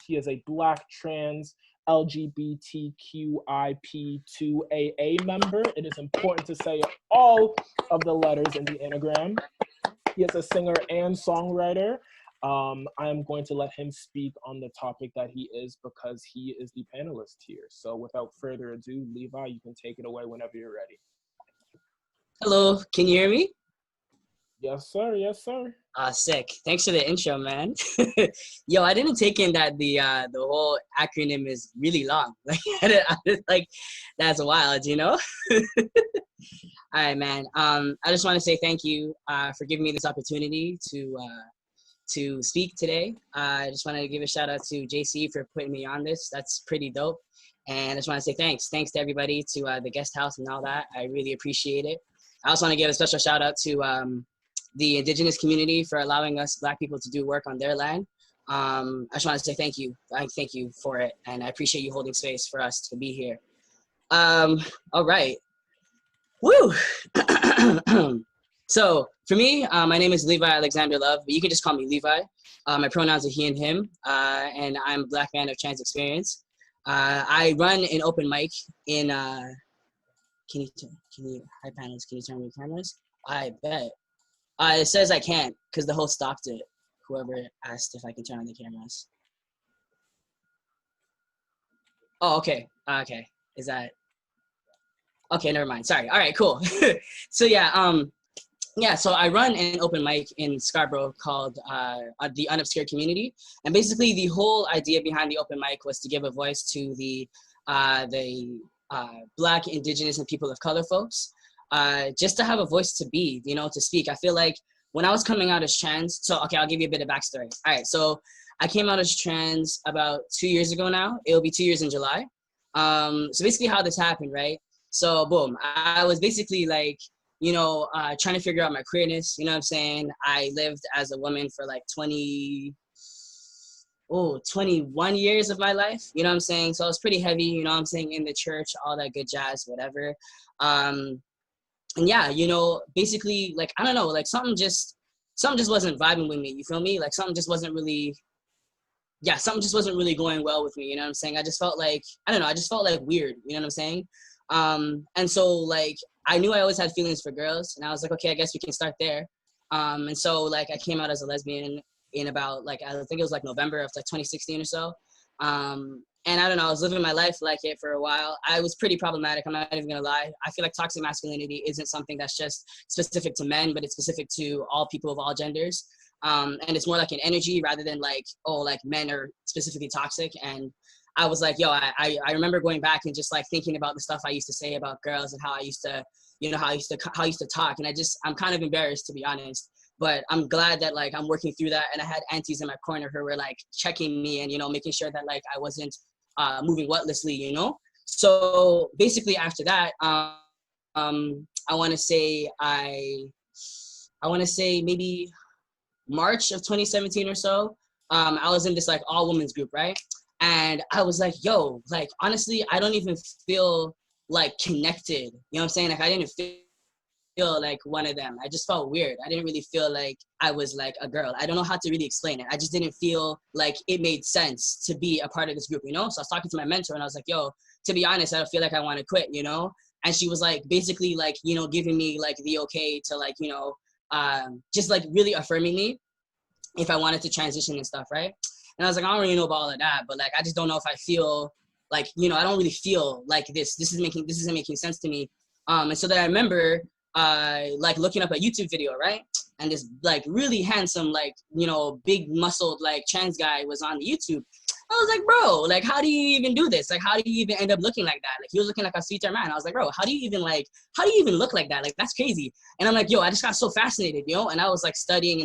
He is a Black trans LGBTQIP2AA member. It is important to say all of the letters in the anagram. He is a singer and songwriter. I am going to let him speak on the topic that he is because he is the panelist here. So without further ado, Levi, you can take it away whenever you're ready. Hello, can you hear me? Yes, sir. Yes, sir. Sick. Thanks for the intro, man. Yo, I didn't take in that the whole acronym is really long. Like, like that's wild, you know? All right, man. I just want to say thank you for giving me this opportunity to speak today. I just want to give a shout out to JC for putting me on this. That's pretty dope. And I just want to say thanks. Thanks to everybody, to the guest house and all that. I really appreciate it. I also want to give a special shout out to the Indigenous community for allowing us Black people to do work on their land. I just want to say thank you. Thank you for it. And I appreciate you holding space for us to be here. All right. Woo! So for me, my name is Levyi-Alexander Love, but you can just call me Levi. My pronouns are he and him, and I'm a Black man of trans experience. I run an open mic in, hi panelists, can you turn on your cameras? I bet. It says I can't because the host stopped it. Whoever asked if I can turn on the cameras. Oh, okay. Okay. Is that? Okay, never mind. Sorry. All right, cool. So yeah, so I run an open mic in Scarborough called the Unobscured Community. And basically the whole idea behind the open mic was to give a voice to the Black, Indigenous, and people of color folks. Just to have a voice to be, you know, to speak. I feel like when I was coming out as trans, so, okay, I'll give you a bit of backstory. All right, so I came out as trans about 2 years ago now. It'll be 2 years in July. So basically how this happened, right? So boom, I was basically like, you know, trying to figure out my queerness, you know what I'm saying? I lived as a woman for like 21 years of my life, you know what I'm saying? So I was pretty heavy, you know what I'm saying, in the church, all that good jazz, whatever. And yeah, you know, basically, like, I don't know, like something just wasn't vibing with me, you feel me? Like something just wasn't really going well with me, you know what I'm saying? I just felt like, I don't know, I just felt like weird, you know what I'm saying? And so like, I knew I always had feelings for girls, and I was like, okay, I guess we can start there. And so like, I came out as a lesbian in about like, I think it was like November of like 2016 or so. And I don't know, I was living my life like it for a while. I was pretty problematic, I'm not even gonna lie. I feel like toxic masculinity isn't something that's just specific to men, but it's specific to all people of all genders. And it's more like an energy rather than like, oh, like men are specifically toxic. And I was like, yo, I remember going back and just like thinking about the stuff I used to say about girls and how I used to, you know, how I used to talk. And I'm kind of embarrassed, to be honest. But I'm glad that like I'm working through that, and I had aunties in my corner who were like checking me and, you know, making sure that like I wasn't moving wordlessly, you know. So basically after that, I want to say maybe March of 2017 or so, I was in this like all women's group, right? And I was like, yo, like honestly, I don't even feel like connected. You know what I'm saying? Like I didn't feel like one of them. I just felt weird. I didn't really feel like I was like a girl. I don't know how to really explain it. I just didn't feel like it made sense to be a part of this group, you know? So I was talking to my mentor and I was like, yo, to be honest, I don't feel like I want to quit, you know? And she was like, basically like, you know, giving me like the okay to like, you know, just like really affirming me if I wanted to transition and stuff, right? And I was like, I don't really know about all of that, but like, I just don't know if I feel like, you know, I don't really feel like this isn't making sense to me. And so then I remember like looking up a YouTube video, right? And this like really handsome, like, you know, big muscled, like trans guy was on YouTube. I was like, bro, like, how do you even do this? Like, how do you even end up looking like that? Like, he was looking like a sweeter man. I was like, bro, how do you even look like that? Like, that's crazy. And I'm like, yo, I just got so fascinated, you know? And I was like studying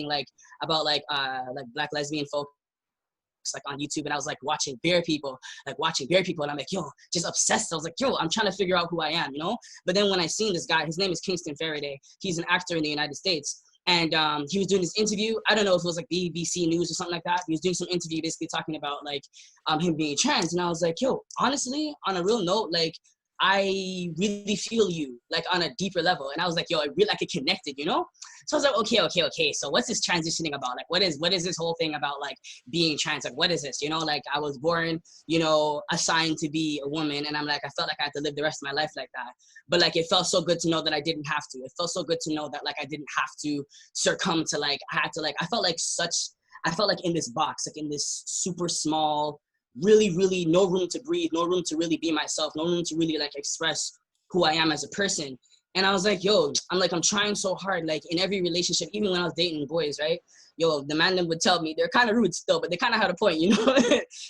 like about like Black lesbian folks like on YouTube, and I was like watching bear people, and I'm like, yo, just obsessed. I was like, yo, I'm trying to figure out who I am, you know? But then when I seen this guy, his name is Kingston Faraday. He's an actor in the United States. And he was doing this interview. I don't know if it was like BBC News or something like that. He was doing some interview basically talking about like him being trans. And I was like, yo, honestly, on a real note, like, I really feel you, like on a deeper level. And I was like, yo, I really like it connected, you know? So I was like, okay. So what's this transitioning about? Like, what is this whole thing about, like being trans? Like, what is this? You know, like I was born, you know, assigned to be a woman, and I'm like, I felt like I had to live the rest of my life like that. But like, it felt so good to know that I didn't have to. It felt so good to know that like I didn't have to succumb to like, I had to like, I felt like in this box, like in this super small, really no room to breathe, no room to really be myself, no room to really like express who I am as a person. And I was like, yo, I'm trying so hard, like in every relationship, even when I was dating boys, right? Yo, the man them would tell me, they're kind of rude still, but they kind of had a point, you know?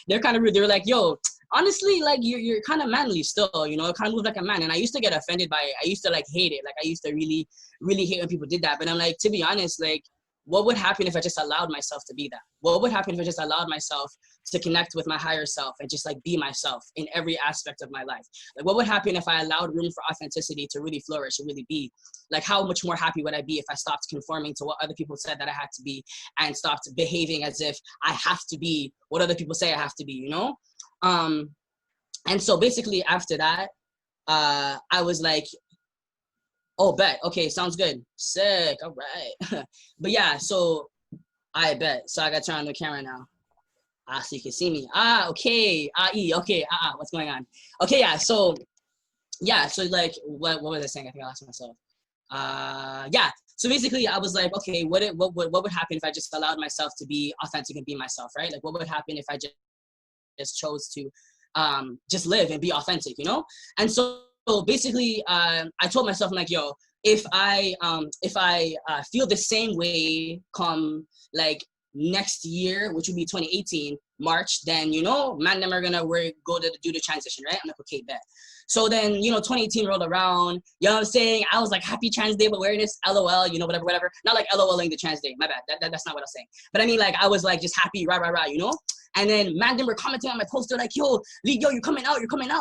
They're kind of rude. They were like, yo, honestly, like you're kind of manly still, you know, kind of move like a man. And I used to get offended by it. I used to like hate it. Like I used to really hate when people did that. But I'm like, to be honest, like, what would happen if I just allowed myself to be that? What would happen if I just allowed myself to connect with my higher self and just like be myself in every aspect of my life? Like, what would happen if I allowed room for authenticity to really flourish and really be? Like, how much more happy would I be if I stopped conforming to what other people said that I had to be, and stopped behaving as if I have to be what other people say I have to be, you know? And so basically after that, I was like, oh, bet. Okay, sounds good. Sick. All right. But yeah, so I bet. So I got to turn on the camera now. So you can see me. Okay. Okay. What's going on? Okay, yeah. So like, what was I saying? I think I lost myself. Yeah. So basically, I was like, okay, what would happen if I just allowed myself to be authentic and be myself, right? Like, what would happen if I just chose to just live and be authentic, you know? And so basically, I told myself, I'm like, yo, if I feel the same way come like next year, which would be 2018 March, then, you know, man, them are gonna go to do the transition, right? I'm like, okay, bet. So then, you know, 2018 rolled around, you know what I'm saying? I was like, happy Trans Day of Awareness, LOL, you know, whatever. Not like LOLing the Trans Day, my bad. That's not what I was saying. But I mean, like, I was like, just happy, rah, you know? And then man, them were commenting on my poster like, yo, Lee, yo, you're coming out,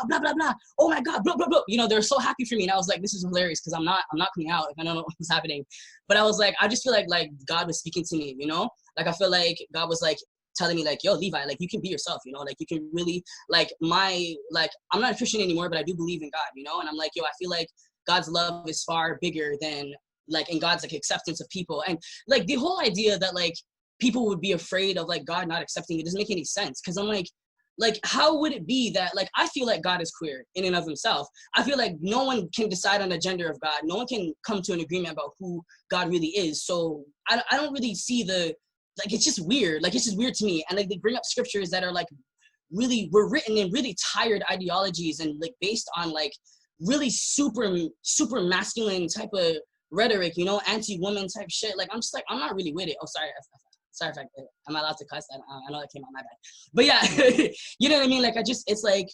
blah, blah, blah. Oh my God, blah, blah, blah. You know, they're so happy for me. And I was like, this is hilarious because I'm not coming out if I don't know what's happening. But I was like, I just feel like God was speaking to me, you know? Like, I feel like God was like telling me like, yo, Levi, like you can be yourself, you know? Like you can really, like I'm not a Christian anymore, but I do believe in God, you know? And I'm like, yo, I feel like God's love is far bigger than like, in God's like acceptance of people. And like the whole idea that like, people would be afraid of like God not accepting it doesn't make any sense. Cause I'm like, how would it be that like, I feel like God is queer in and of himself. I feel like no one can decide on the gender of God. No one can come to an agreement about who God really is. So I don't really see like, it's just weird. Like, it's just weird to me. And like, they bring up scriptures that are like, really were written in really tired ideologies and like based on like really super masculine type of rhetoric, you know, anti-woman type shit. Like, I'm just like, I'm not really with it. Oh, sorry if am I allowed to cuss? I know that came out my bad. But yeah, you know what I mean? Like, it's like,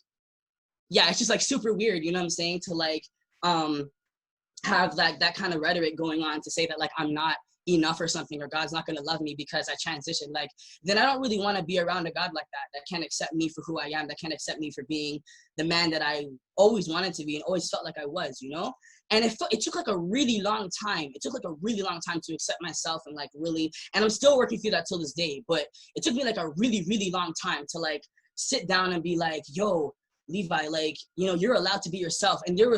yeah, it's just like super weird, you know what I'm saying? To like, have that kind of rhetoric going on to say that like, I'm not enough or something, or God's not going to love me because I transitioned. Like, then I don't really want to be around a God like that can't accept me for who I am, that can't accept me for being the man that I always wanted to be and always felt like I was, you know? And it took like a really long time. It took like a really long time to accept myself and like really, and I'm still working through that till this day, but it took me like a really long time to like sit down and be like, yo, Levi, like, you know, you're allowed to be yourself. And there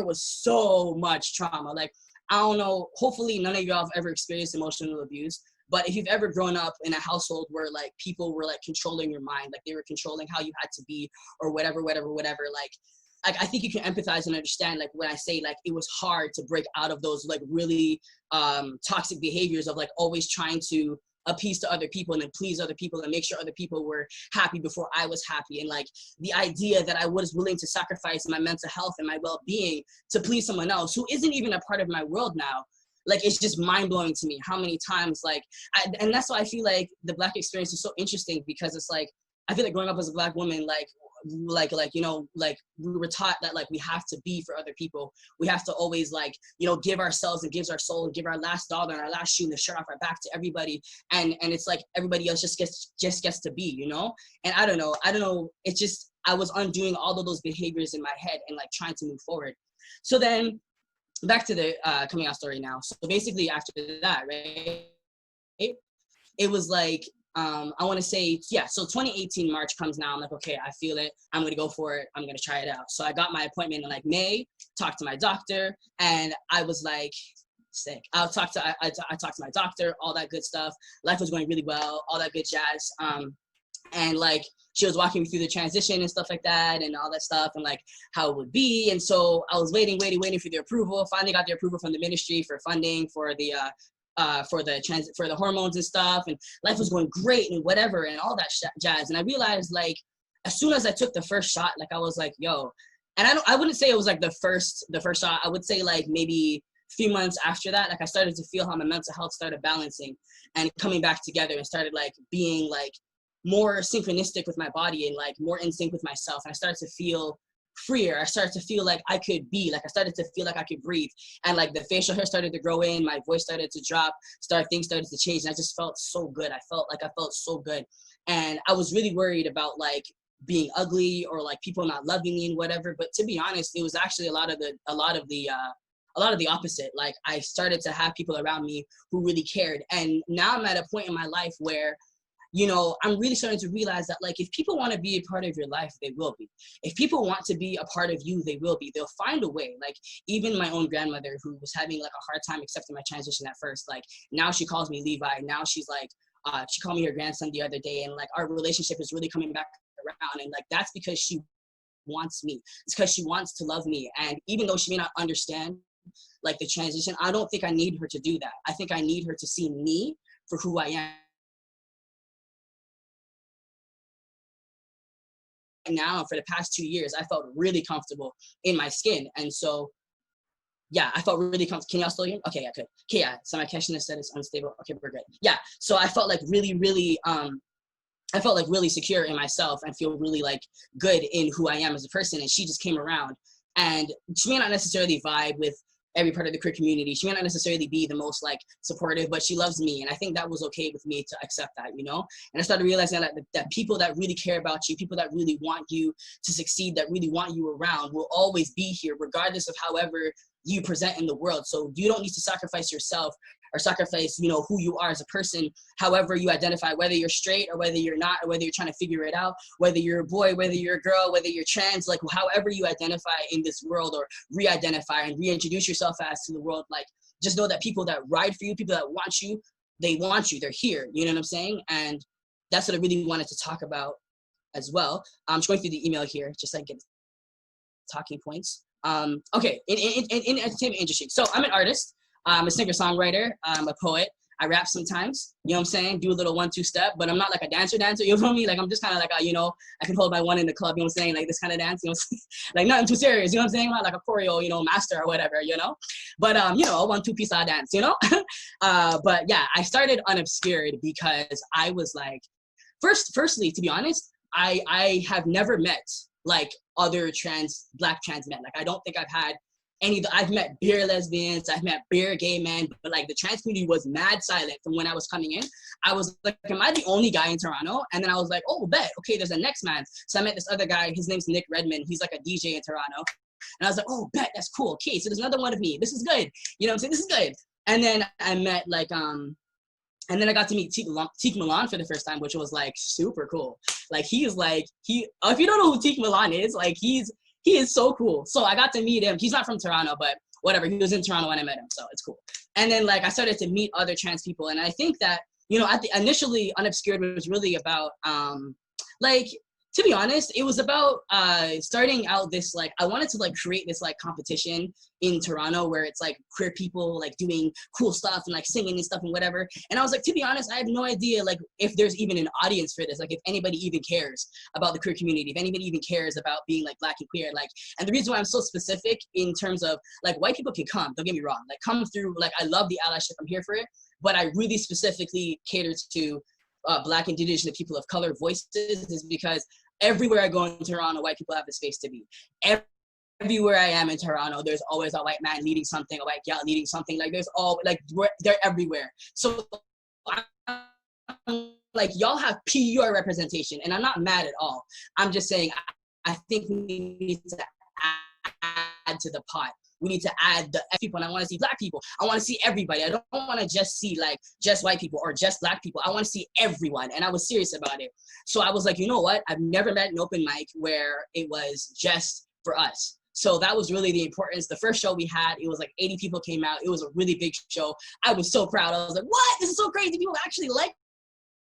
was so much trauma. Like, I don't know, hopefully none of y'all have ever experienced emotional abuse, but if you've ever grown up in a household where like people were like controlling your mind, like they were controlling how you had to be or whatever, like I think you can empathize and understand like when I say like it was hard to break out of those like really toxic behaviors of like always trying to appease to other people and then please other people and make sure other people were happy before I was happy. And like the idea that I was willing to sacrifice my mental health and my well-being to please someone else who isn't even a part of my world now. Like, it's just mind-blowing to me how many times like, and that's why I feel like the Black experience is so interesting, because it's like, I feel like growing up as a Black woman, like, you know, like we were taught that like we have to be for other people. We have to always like, you know, give ourselves and gives our soul and give our last dollar and our last shoe and the shirt off our back to everybody. And it's like everybody else just gets to be, you know? And I don't know. It's just, I was undoing all of those behaviors in my head and like trying to move forward. So then back to the coming out story now. So basically after that, right, it was like, I want to say, yeah, so 2018 March comes now. I'm like, okay, I feel it. I'm going to go for it. I'm going to try it out. So I got my appointment in like May, talked to my doctor, and I was like, sick. I talked to my doctor, all that good stuff. Life was going really well, all that good jazz. And like, she was walking me through the transition and stuff like that and all that stuff and like how it would be. And so I was waiting for the approval. Finally got the approval from the ministry for funding for the hormones and stuff, and life was going great and whatever and all that jazz. And I realized like as soon as I took the first shot, like I was like, yo, and I wouldn't say it was like the first shot. I would say like maybe a few months after that, like I started to feel how my mental health started balancing and coming back together and started like being like more synchronistic with my body and like more in sync with myself. And I started to feel freer. I started to feel like I could be, like I started to feel like I could breathe. And like the facial hair started to grow in, my voice started to drop, things started to change. And I just felt so good. I felt so good. And I was really worried about like being ugly or like people not loving me and whatever. But to be honest, it was actually a lot of the opposite. Like I started to have people around me who really cared. And now I'm at a point in my life where, you know, I'm really starting to realize that like if people want to be a part of your life, they will be. If people want to be a part of you, they will be. They'll find a way. Like even my own grandmother, who was having like a hard time accepting my transition at first, like now she calls me Levi. Now she's like, she called me her grandson the other day, and like our relationship is really coming back around. And like that's because she wants me. It's because she wants to love me. And even though she may not understand like the transition, I don't think I need her to do that. I think I need her to see me for who I am. Now for the past 2 years, I felt really comfortable in my skin. And so yeah, I felt really comfortable. Can y'all still hear me? Okay, yeah, good. Okay, yeah, so my connection has said it's unstable. Okay, we're good. Yeah, so I felt like really secure in myself and feel really like good in who I am as a person. And she just came around, and she may not necessarily vibe with every part of the queer community. She may not necessarily be the most like supportive, but she loves me. And I think that was okay with me to accept that, you know? And I started realizing that people that really care about you, people that really want you to succeed, that really want you around, will always be here regardless of however you present in the world. So you don't need to sacrifice yourself or sacrifice, you know, who you are as a person, however you identify, whether you're straight or whether you're not, or whether you're trying to figure it out, whether you're a boy, whether you're a girl, whether you're trans, like however you identify in this world or re-identify and reintroduce yourself as to the world, like just know that people that ride for you, people that want you, they want you, they're here, you know what I'm saying? And that's what I really wanted to talk about as well. I'm just going through the email here, just like get talking points. Okay, in entertainment industry. So I'm an artist. I'm a singer-songwriter. I'm a poet. I rap sometimes, you know what I'm saying? Do a little 1-2 step, but I'm not like a dancer, you feel me? Like I'm just kind of like, you know, I can hold my one in the club, you know what I'm saying? Like this kind of dance, you know, like nothing too serious, you know what I'm saying? Like a choreo, you know, master or whatever, you know? But, you know, a 1-2 piece of dance, you know? But yeah, I started unobscured because I was like, firstly, to be honest, I have never met like other black trans men. Like I don't think I've had I've met bare lesbians, I've met bare gay men, but like the trans community was mad silent from when I was coming in. I was like, am I the only guy in Toronto? And then I was like, oh, bet, okay, there's a next man. So I met this other guy, his name's Nick Redmond. He's like a DJ in Toronto. And I was like, oh, bet, that's cool. Okay, so there's another one of me. This is good. You know what I'm saying? This is good. And then I met like, and then I got to meet Teak Milan for the first time, which was like super cool. Like if you don't know who Teak Milan is, like he is so cool. So I got to meet him. He's not from Toronto, but whatever. He was in Toronto when I met him, so it's cool. And then like I started to meet other trans people, and I think that, you know, initially Unobscured was really about like, to be honest, it was about starting out this, like, I wanted to like create this like competition in Toronto where it's like queer people like doing cool stuff and like singing and stuff and whatever. And I was like, to be honest, I have no idea like if there's even an audience for this, like if anybody even cares about the queer community, if anybody even cares about being like black and queer. Like, and the reason why I'm so specific in terms of like white people can come, don't get me wrong, like come through, like I love the allyship, I'm here for it, but I really specifically cater to Black, Indigenous, and people of color voices, is because everywhere I go in Toronto, white people have the space to be. Everywhere I am in Toronto, there's always a white man leading something, a white gal leading something. Like there's all, like they're everywhere. So like y'all have pure representation, and I'm not mad at all. I'm just saying I think we need to add to the pot we need to add the people, and I want to see black people. I want to see everybody. I don't want to just see like just white people or just black people. I want to see everyone. And I was serious about it. So I was like, you know what? I've never met an open mic where it was just for us. So that was really the importance. The first show we had, it was like 80 people came out. It was a really big show. I was so proud. I was like, what? This is so crazy. People actually like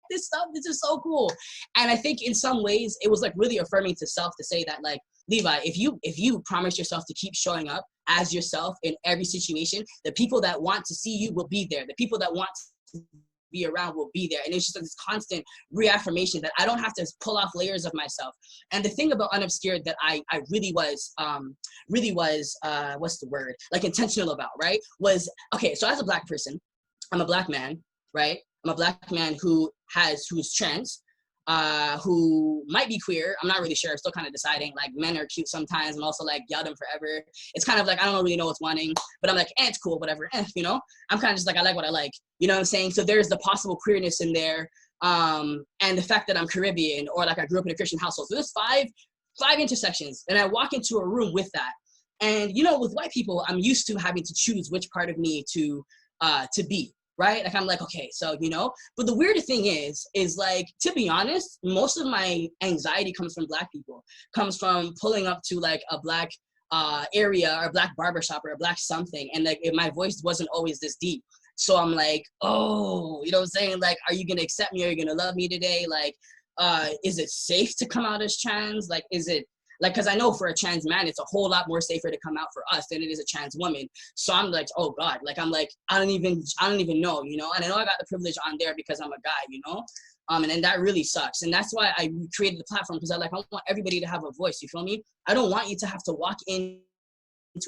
this stuff. This is so cool. And I think in some ways it was like really affirming to self to say that like, Levi, if you promise yourself to keep showing up as yourself in every situation, the people that want to see you will be there. The people that want to be around will be there. And it's just like this constant reaffirmation that I don't have to pull off layers of myself. And the thing about Unobscured that I really was what's the word, like intentional about, right, was, okay, so as a black person, I'm a black man, right? I'm a black man who's trans, who might be queer. I'm not really sure. I'm still kind of deciding. Like, men are cute sometimes. I'm also like, yell them forever. It's kind of like, I don't really know what's wanting, but I'm like, it's cool, whatever. You know, I'm kind of just like, I like what I like. You know what I'm saying? So there's the possible queerness in there. And the fact that I'm Caribbean, or like I grew up in a Christian household. So there's five intersections. And I walk into a room with that. And, you know, with white people, I'm used to having to choose which part of me to be. Right? Like, I'm like, okay, so, you know, but the weirder thing is like, to be honest, most of my anxiety comes from black people, comes from pulling up to like a black area or a black barbershop or a black something. And like, if my voice wasn't always this deep. So I'm like, oh, you know what I'm saying? Like, are you going to accept me? Are you going to love me today? Like, is it safe to come out as trans? Like, is it, like, because I know for a trans man, it's a whole lot more safer to come out for us than it is a trans woman. So I'm like, oh God, like, I'm like, I don't even know, you know? And I know I got the privilege on there because I'm a guy, you know? And then that really sucks. And that's why I created the platform, because I want everybody to have a voice, you feel me? I don't want you to have to walk into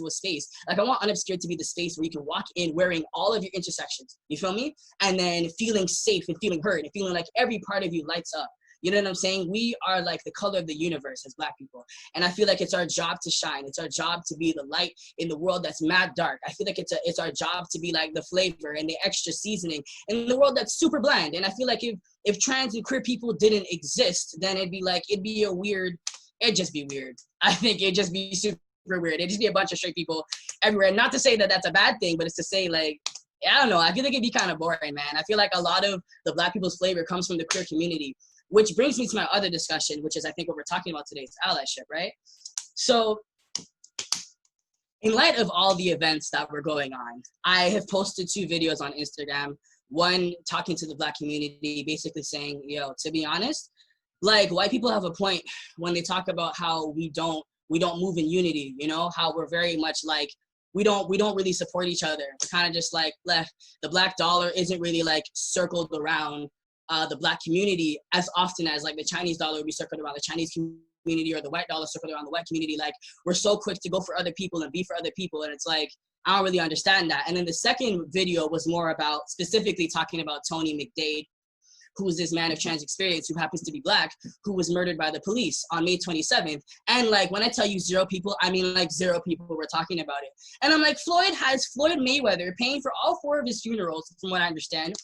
a space. Like, I want Unobscured to be the space where you can walk in wearing all of your intersections, you feel me? And then feeling safe and feeling heard and feeling like every part of you lights up. You know what I'm saying? We are like the color of the universe as black people. And I feel like it's our job to shine. It's our job to be the light in the world that's mad dark. I feel like it's our job to be like the flavor and the extra seasoning in the world that's super bland. And I feel like if trans and queer people didn't exist, then it'd just be weird. I think it'd just be super weird. It'd just be a bunch of straight people everywhere. Not to say that that's a bad thing, but it's to say like, I don't know. I feel like it'd be kind of boring, man. I feel like a lot of the black people's flavor comes from the queer community. Which brings me to my other discussion, which is I think what we're talking about today is allyship, right? So in light of all the events that were going on, I have posted 2 videos on Instagram, one talking to the black community, basically saying, yo, to be honest, like, white people have a point when they talk about how we don't move in unity, you know, how we're very much like, we don't really support each other. We're kind of just like, the black dollar isn't really like circled around the black community as often as like the Chinese dollar would be circled around the Chinese community, or the white dollar circled around the white community. Like, we're so quick to go for other people and be for other people. And it's like, I don't really understand that. And then the second video was more about specifically talking about Tony McDade, who is this man of trans experience who happens to be black, who was murdered by the police on May 27th. And like, when I tell you 0 people, I mean like 0 people were talking about it. And I'm like, Floyd Mayweather paying for all 4 of his funerals, from what I understand.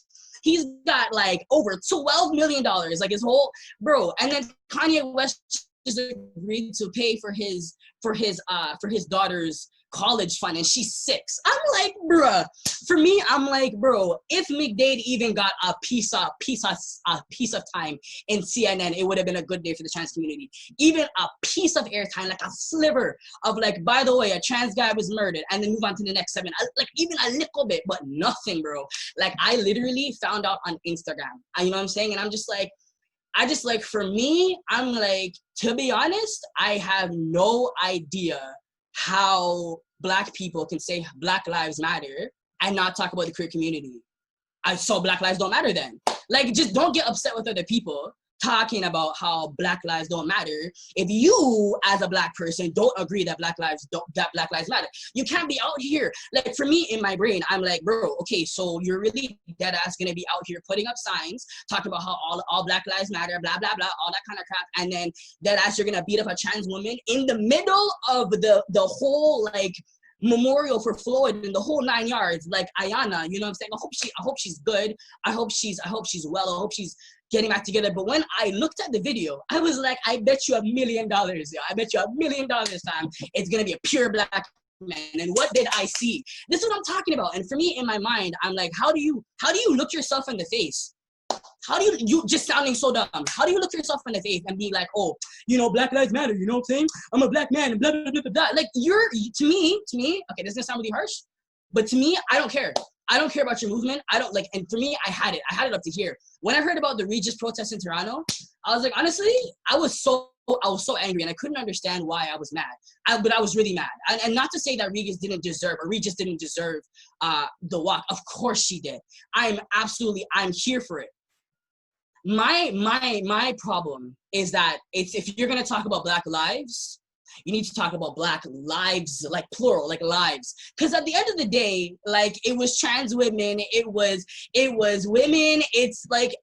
He's got like over $12 million, like his whole, bro. And then Kanye West just agreed to pay for his daughter's college fund, and she's 6. I'm like, bruh. For me, I'm like, bro, if McDade even got a piece of time in CNN, it would have been a good day for the trans community. Even a piece of airtime, like a sliver of like, by the way, a trans guy was murdered, and then move on to the next 7. Like, even a little bit, but nothing, bro. Like, I literally found out on Instagram. You know what I'm saying? And I'm just like, for me, I'm like, to be honest, I have no idea how black people can say Black Lives Matter and not talk about the queer community. So Black Lives don't matter then. Like, just don't get upset with other people talking about how Black lives don't matter if you as a black person don't agree that Black lives matter. You can't be out here. Like, for me, in my brain, I'm like, bro, okay, so you're really dead ass gonna be out here putting up signs talking about how all Black lives matter, blah blah blah, all that kind of crap, and then dead ass you're gonna beat up a trans woman in the middle of the whole like memorial for Floyd and the whole 9 yards, like Ayanna, you know what I'm saying? I hope she's good. I hope she's well. I hope she's getting back together. But when I looked at the video, I was like, I bet you $1 million, yo. I bet you $1 million this time it's gonna be a pure black men, and what did I see? This is what I'm talking about. And for me, in my mind, I'm like, how do you look yourself in the face? How do you just sounding so dumb? How do you look yourself in the face and be like, oh, you know, Black Lives Matter, you know what I'm saying? I'm a black man and blah, blah, blah, blah, blah. Like, to me, okay, this is gonna sound really harsh, but to me, I don't care. I don't care about your movement. I don't like, and for me, I had it up to here. When I heard about the Regis protests in Toronto, I was like, honestly, I was so angry, and I couldn't understand why I was mad. But I was really mad. And not to say that Regis didn't deserve the walk. Of course she did. I'm here for it. My problem is that if you're gonna talk about Black lives, you need to talk about Black lives, like plural, like lives. Because at the end of the day, like, it was trans women, it was women, it's like,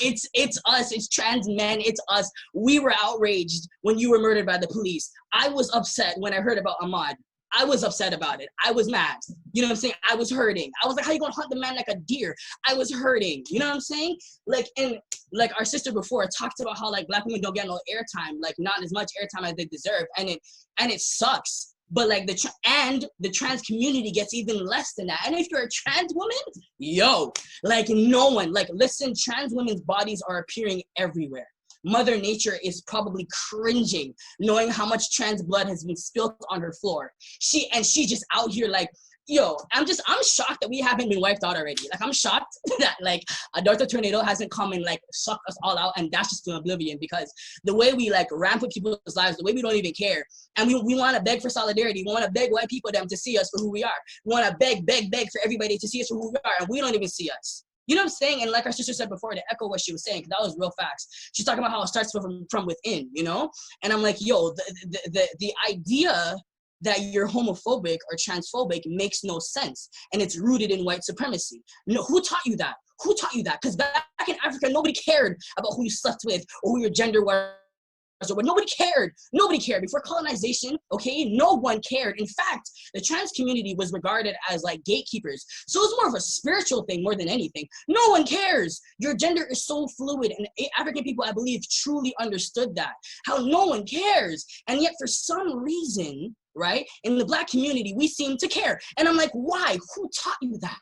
it's us, it's trans men, it's us. We were outraged when you were murdered by the police. I was upset when I heard about Ahmaud. I was upset about it. I was mad. You know what I'm saying? I was hurting. I was like, how you gonna hunt the man like a deer? I was hurting. You know what I'm saying? Like, and like our sister before talked about how like Black women don't get no airtime, like not as much airtime as they deserve, and it sucks. But like the trans community gets even less than that. And if you're a trans woman, like no one, like listen, trans women's bodies are appearing everywhere. Mother Nature is probably cringing knowing how much trans blood has been spilled on her floor. She just out here like, I'm shocked that we haven't been wiped out already. Like, I'm shocked that like a Delta tornado hasn't come and like sucked us all out and dashed us to oblivion, because the way we like ramp with people's lives, the way we don't even care. And we want to beg for solidarity. We want to beg white people them to see us for who we are. We want to beg for everybody to see us for who we are, and we don't even see us. You know what I'm saying? And like our sister said before, to echo what she was saying, because that was real facts. She's talking about how it starts from within, you know? And I'm like, the idea that you're homophobic or transphobic makes no sense. And it's rooted in white supremacy. No, who taught you that? Who taught you that? Because back in Africa, nobody cared about who you slept with or who your gender was. But nobody cared before colonization. Okay, no one cared. In fact, the trans community was regarded as like gatekeepers, so it's more of a spiritual thing more than anything. No one cares. Your gender is so fluid, and African people, I believe, truly understood that, how no one cares. And yet for some reason, right, in the Black community, we seem to care. And I'm like, why? Who taught you that?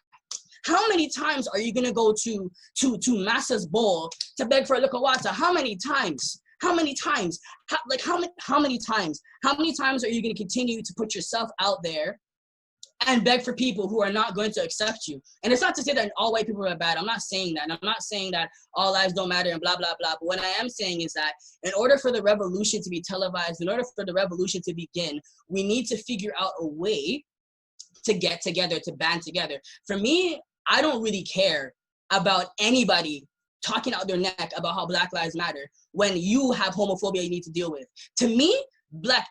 How many times are you gonna go to Massa's bowl to beg for a little water? How many times? How many times? How many times? How many times are you going to continue to put yourself out there and beg for people who are not going to accept you? And it's not to say that all white people are bad. I'm not saying that. And I'm not saying that all lives don't matter and blah, blah, blah. But what I am saying is that in order for the revolution to be televised, in order for the revolution to begin, we need to figure out a way to get together, to band together. For me, I don't really care about anybody talking out their neck about how Black lives matter when you have homophobia you need to deal with. To me,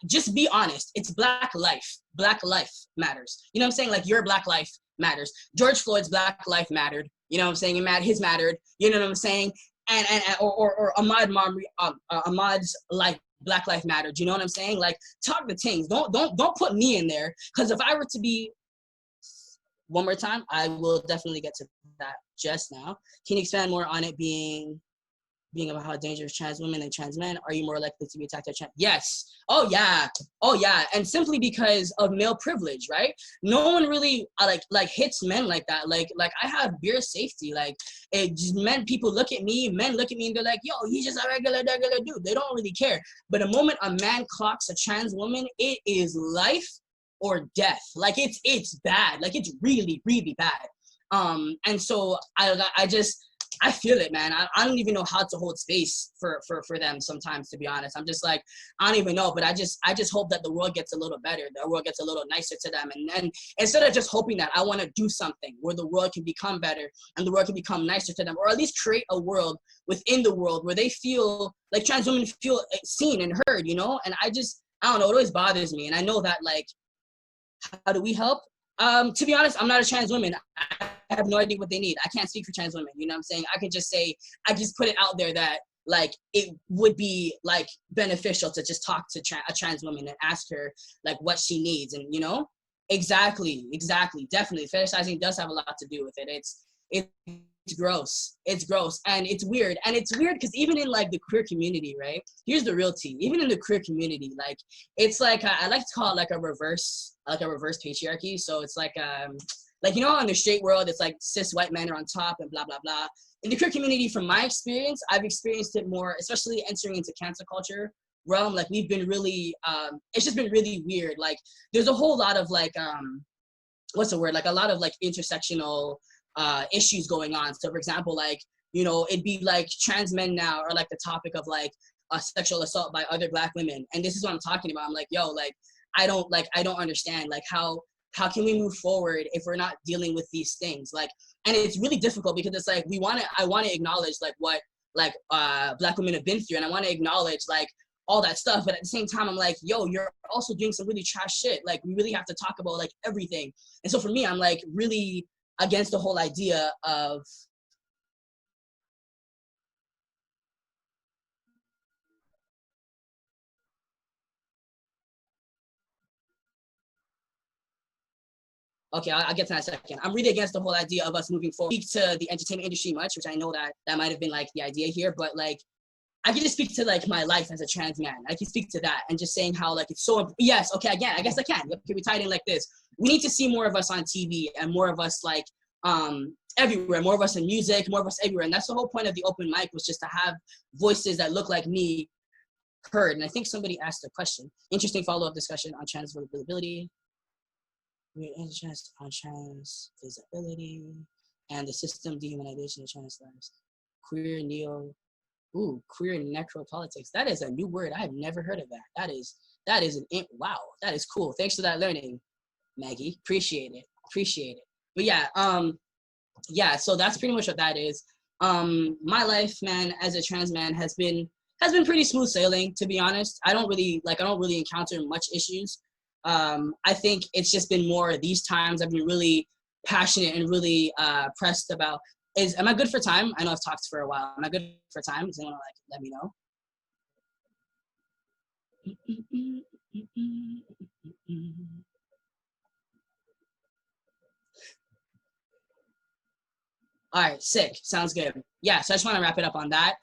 just be honest. It's Black life. Black life matters. You know what I'm saying? Like, your Black life matters. George Floyd's Black life mattered. You know what I'm saying? His mattered. You know what I'm saying? Or Ahmaud's life, Black life mattered. You know what I'm saying? Like, talk the things. Don't put me in there, because if I were to be, one more time, I will definitely get to that just now. Can you expand more on it being about how dangerous trans women and trans men? Are you more likely to be attacked by trans? Yes. Oh yeah. And simply because of male privilege, right? No one really like hits men like that. Like I have beer safety. Like, it just men look at me and they're like, yo, he's just a regular dude. They don't really care. But the moment a man clocks a trans woman, it is life or death. Like, it's bad. Like, it's really, really bad. And so I feel it, man. I don't even know how to hold space for them sometimes, to be honest. I'm just like, I don't even know, but I just hope that the world gets a little better, the world gets a little nicer to them. And instead of just hoping that, I want to do something where the world can become better and the world can become nicer to them, or at least create a world within the world where they feel like trans women feel seen and heard, you know? And I don't know, it always bothers me. And I know that, like, how do we help? To be honest, I'm not a trans woman. I have no idea what they need. I can't speak for trans women. You know what I'm saying? I can just say, I just put it out there that, like, it would be, like, beneficial to just talk to a trans woman and ask her, like, what she needs. And, you know, exactly. Definitely. Fetishizing does have a lot to do with it. It's gross. It's gross and it's weird. And it's weird because even in like the queer community, right? Here's the real tea. Even in the queer community, like it's like I like to call it like a reverse patriarchy. So it's like you know, in the straight world, it's like cis white men are on top and blah blah blah. In the queer community, from my experience, I've experienced it more, especially entering into cancel culture realm. Like we've been really, it's just been really weird. Like there's a whole lot of like what's the word? Like a lot of like intersectional issues going on. So for example, like, you know, it'd be like trans men now are like the topic of like sexual assault by other Black women. And this is what I'm talking about. I'm like, yo, like, I don't understand like how can we move forward if we're not dealing with these things? Like, and it's really difficult because it's like, I want to acknowledge like what like Black women have been through. And I want to acknowledge like all that stuff. But at the same time, I'm like, yo, you're also doing some really trash shit. Like we really have to talk about like everything. And so for me, I'm like really against the whole idea of okay, I'll get to that in a second. I'm really against the whole idea of us moving forward. Speak to the entertainment industry much, which I know that might have been like the idea here, but like I can just speak to like my life as a trans man. I can speak to that and just saying how like it's so, yes, okay, again, I guess I can. Okay, we tied in like this. We need to see more of us on TV and more of us like everywhere, more of us in music, more of us everywhere. And that's the whole point of the open mic, was just to have voices that look like me heard. And I think somebody asked a question. Interesting follow-up discussion on trans visibility. Interest on trans visibility and the system dehumanization of trans lives. Queer necropolitics. That is a new word. I have never heard of that. That is wow. That is cool. Thanks for that learning, Maggie. Appreciate it. But yeah, so that's pretty much what that is. My life, man, as a trans man has been pretty smooth sailing, to be honest. I don't really encounter much issues. I think it's just been more these times I've been really passionate and really pressed about am I good for time? I know I've talked for a while. Am I good for time? Does anyone like let me know? All right, sick. Sounds good. Yeah, so I just want to wrap it up on that.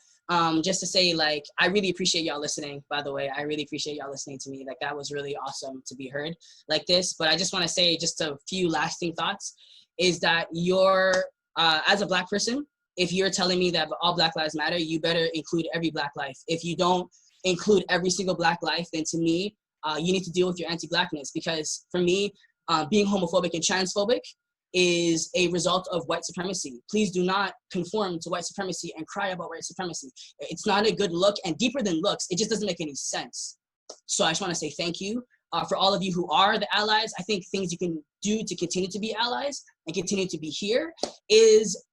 Just to say, like, I really appreciate y'all listening, by the way. I really appreciate y'all listening to me. Like, that was really awesome to be heard like this. But I just want to say just a few lasting thoughts is that as a Black person, if you're telling me that all Black lives matter, you better include every Black life. If you don't include every single Black life, then to me, you need to deal with your anti-Blackness. Because for me, being homophobic and transphobic is a result of white supremacy. Please do not conform to white supremacy and cry about white supremacy. It's not a good look, and deeper than looks, it just doesn't make any sense. So I just want to say thank you for all of you who are the allies. I think things you can do to continue to be allies and continue to be here is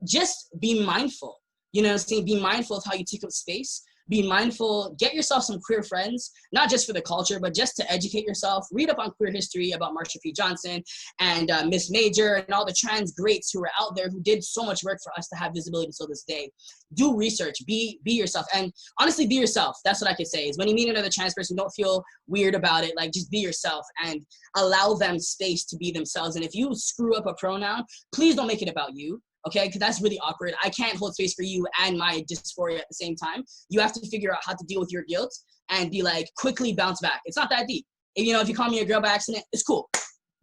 just be mindful. You know what I'm saying? Be mindful of how you take up space. Be mindful, get yourself some queer friends, not just for the culture, but just to educate yourself. Read up on queer history about Marsha P. Johnson and Miss Major and all the trans greats who are out there who did so much work for us to have visibility till this day. Do research, be yourself. And honestly, be yourself. That's what I can say is when you meet another trans person, don't feel weird about it. Like just be yourself and allow them space to be themselves. And if you screw up a pronoun, please don't make it about you. Okay, because that's really awkward. I can't hold space for you and my dysphoria at the same time. You have to figure out how to deal with your guilt and be like, quickly bounce back. It's not that deep. If you call me a girl by accident, it's cool.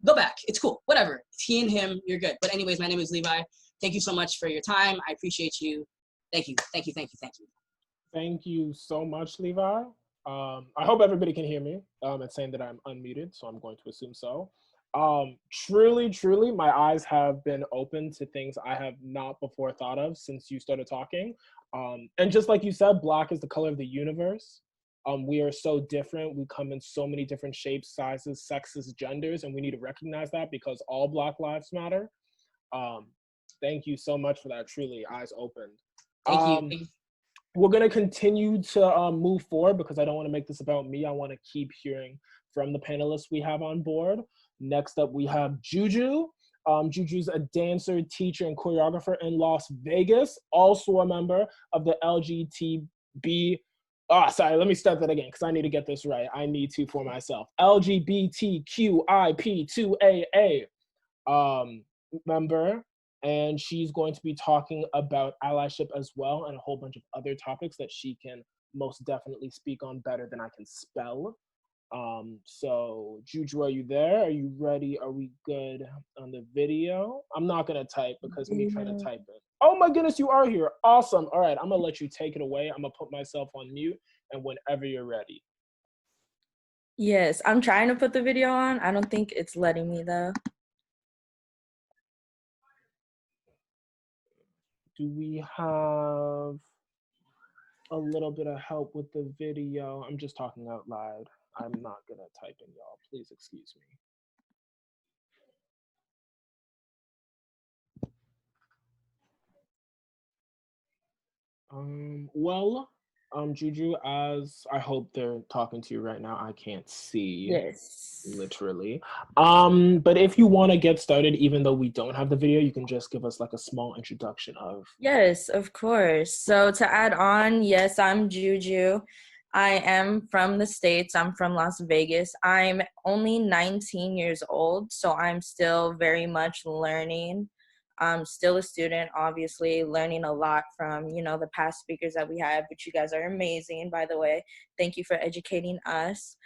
Go back. It's cool. Whatever. It's he and him. You're good. But anyways, my name is Levi. Thank you so much for your time. I appreciate you. Thank you. Thank you. Thank you. Thank you. Thank you so much, Levi. I hope everybody can hear me. It's saying that I'm unmuted, so I'm going to assume so. Truly, my eyes have been open to things I have not before thought of since you started talking. And just like you said, Black is the color of the universe. We are so different. We come in so many different shapes, sizes, sexes, genders, and we need to recognize that because all Black lives matter. Thank you so much for that. Truly, eyes opened. Thank you. We're going to continue to move forward because I don't want to make this about me. I want to keep hearing from the panelists we have on board. Next up, we have Juju. Juju's a dancer, teacher, and choreographer in Las Vegas, also a member of the LGBTQ. Sorry, let me start that again because I need to get this right. I need to for myself. LGBTQIP2AA member. And she's going to be talking about allyship as well and a whole bunch of other topics that she can most definitely speak on better than I can spell. So Juju, are you there? Are you ready? Are we good on the video? I'm not gonna type because me trying to type it. Oh my goodness, you are here. Awesome. All right, I'm gonna let you take it away. I'm gonna put myself on mute, and whenever you're ready. Yes, I'm trying to put the video on. I don't think it's letting me though. Do we have a little bit of help with the video? I'm just talking out loud. I'm not gonna type in, y'all. Please excuse me. Juju, as I hope they're talking to you right now, I can't see. Yes. Literally. But if you want to get started, even though we don't have the video, you can just give us like a small introduction of. Yes, of course. So to add on, yes, I'm Juju. I am from the States. I'm from Las Vegas. I'm only 19 years old, so I'm still very much learning. I'm still a student, obviously, learning a lot from, the past speakers that we have, which you guys are amazing, by the way. Thank you for educating us.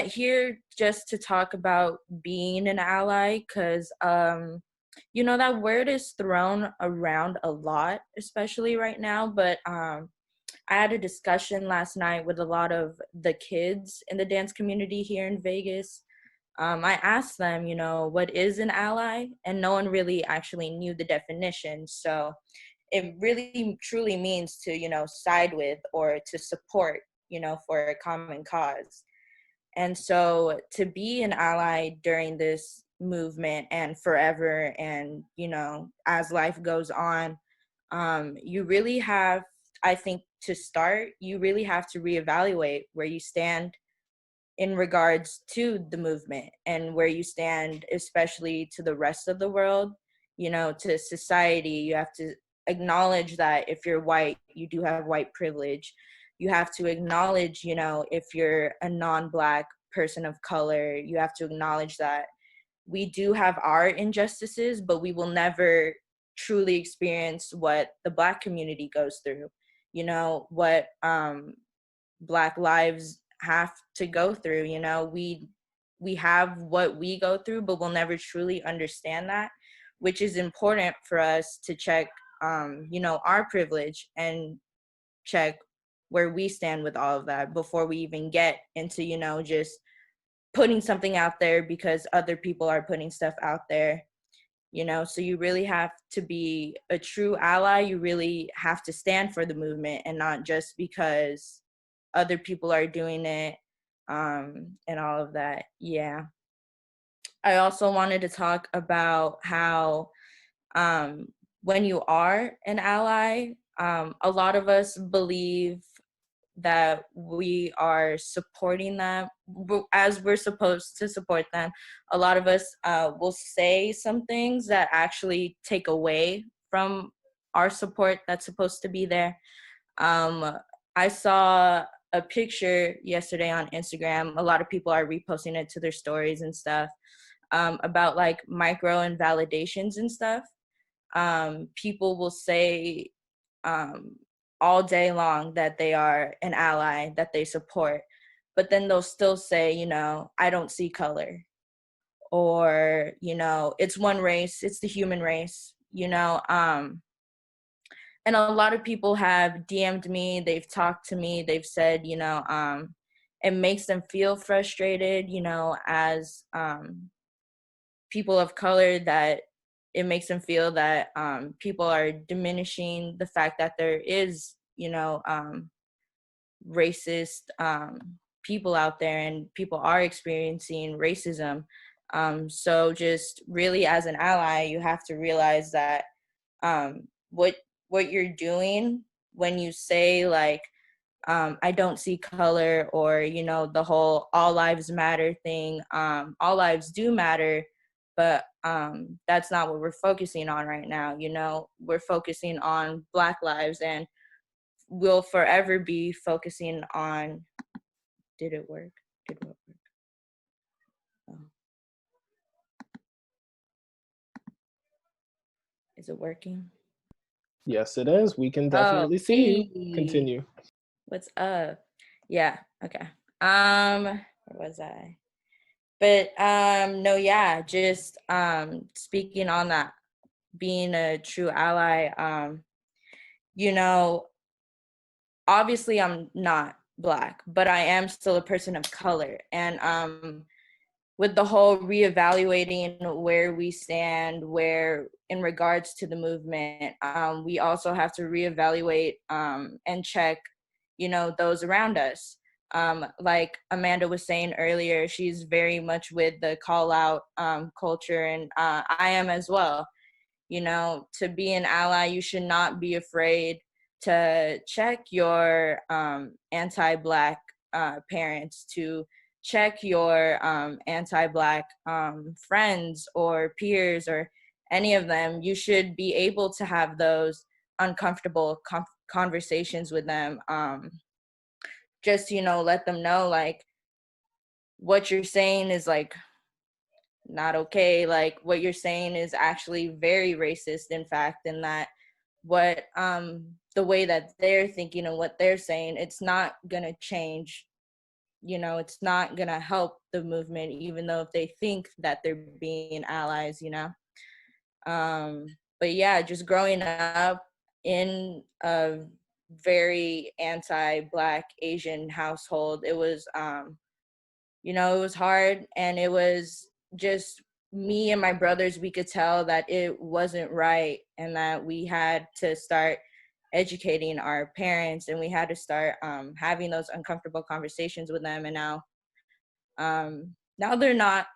Here just to talk about being an ally, because, that word is thrown around a lot, especially right now, but I had a discussion last night with a lot of the kids in the dance community here in Vegas. I asked them, what is an ally? And no one really actually knew the definition. So it really truly means to, side with or to support, for a common cause. And so to be an ally during this movement and forever and, as life goes on, you really have, I think, to start, you really have to reevaluate where you stand in regards to the movement and where you stand, especially to the rest of the world, to society. You have to acknowledge that if you're white, you do have white privilege. You have to acknowledge, if you're a non-Black person of color, you have to acknowledge that we do have our injustices, but we will never truly experience what the Black community goes through, what Black lives have to go through. We have what we go through, but we'll never truly understand that, which is important for us to check our privilege and check where we stand with all of that before we even get into just putting something out there because other people are putting stuff out there. So you really have to be a true ally. You really have to stand for the movement and not just because other people are doing it, and all of that. Yeah. I also wanted to talk about how when you are an ally, a lot of us believe that we are supporting them as we're supposed to support them. A lot of us will say some things that actually take away from our support that's supposed to be there. I saw a picture yesterday on Instagram. A lot of people are reposting it to their stories and stuff, about like micro invalidations and stuff. People will say all day long that they are an ally, that they support, but then they'll still say, I don't see color, or, it's one race, it's the human race, and a lot of people have DM'd me, they've talked to me, they've said, it makes them feel frustrated, as people of color, that it makes them feel that people are diminishing the fact that there is, racist people out there and people are experiencing racism. So just really as an ally, you have to realize that what you're doing when you say like, I don't see color, or, the whole all lives matter thing. All lives do matter, but that's not what we're focusing on right now. We're focusing on Black lives, and we'll forever be focusing on. Did it work? Did it work? Oh. Is it working? Yes, it is. We can definitely see you. Hey. Continue. What's up? Yeah, okay. Where was I? But no, yeah, just speaking on that, being a true ally, you know, obviously I'm not Black, but I am still a person of color. And with the whole reevaluating where we stand, where in regards to the movement, we also have to reevaluate and check, you know, those around us. Like Amanda was saying earlier, she's very much with the call out culture, and I am as well. You know, to be an ally, you should not be afraid to check your anti-Black parents, to check your anti-Black friends or peers or any of them. You should be able to have those uncomfortable conversations with them. Just, you know, let them know, like, what you're saying is, like, not okay. Like, what you're saying is actually very racist, in fact, and that what the way that they're thinking and what they're saying, it's not gonna change. You know, it's not gonna help the movement, even though if they think that they're being allies, you know. But yeah, just growing up in a very anti-Black Asian household, it was you know, it was hard, and it was just me and my brothers, we could tell that it wasn't right, and that we had to start educating our parents, and we had to start having those uncomfortable conversations with them. And now they're not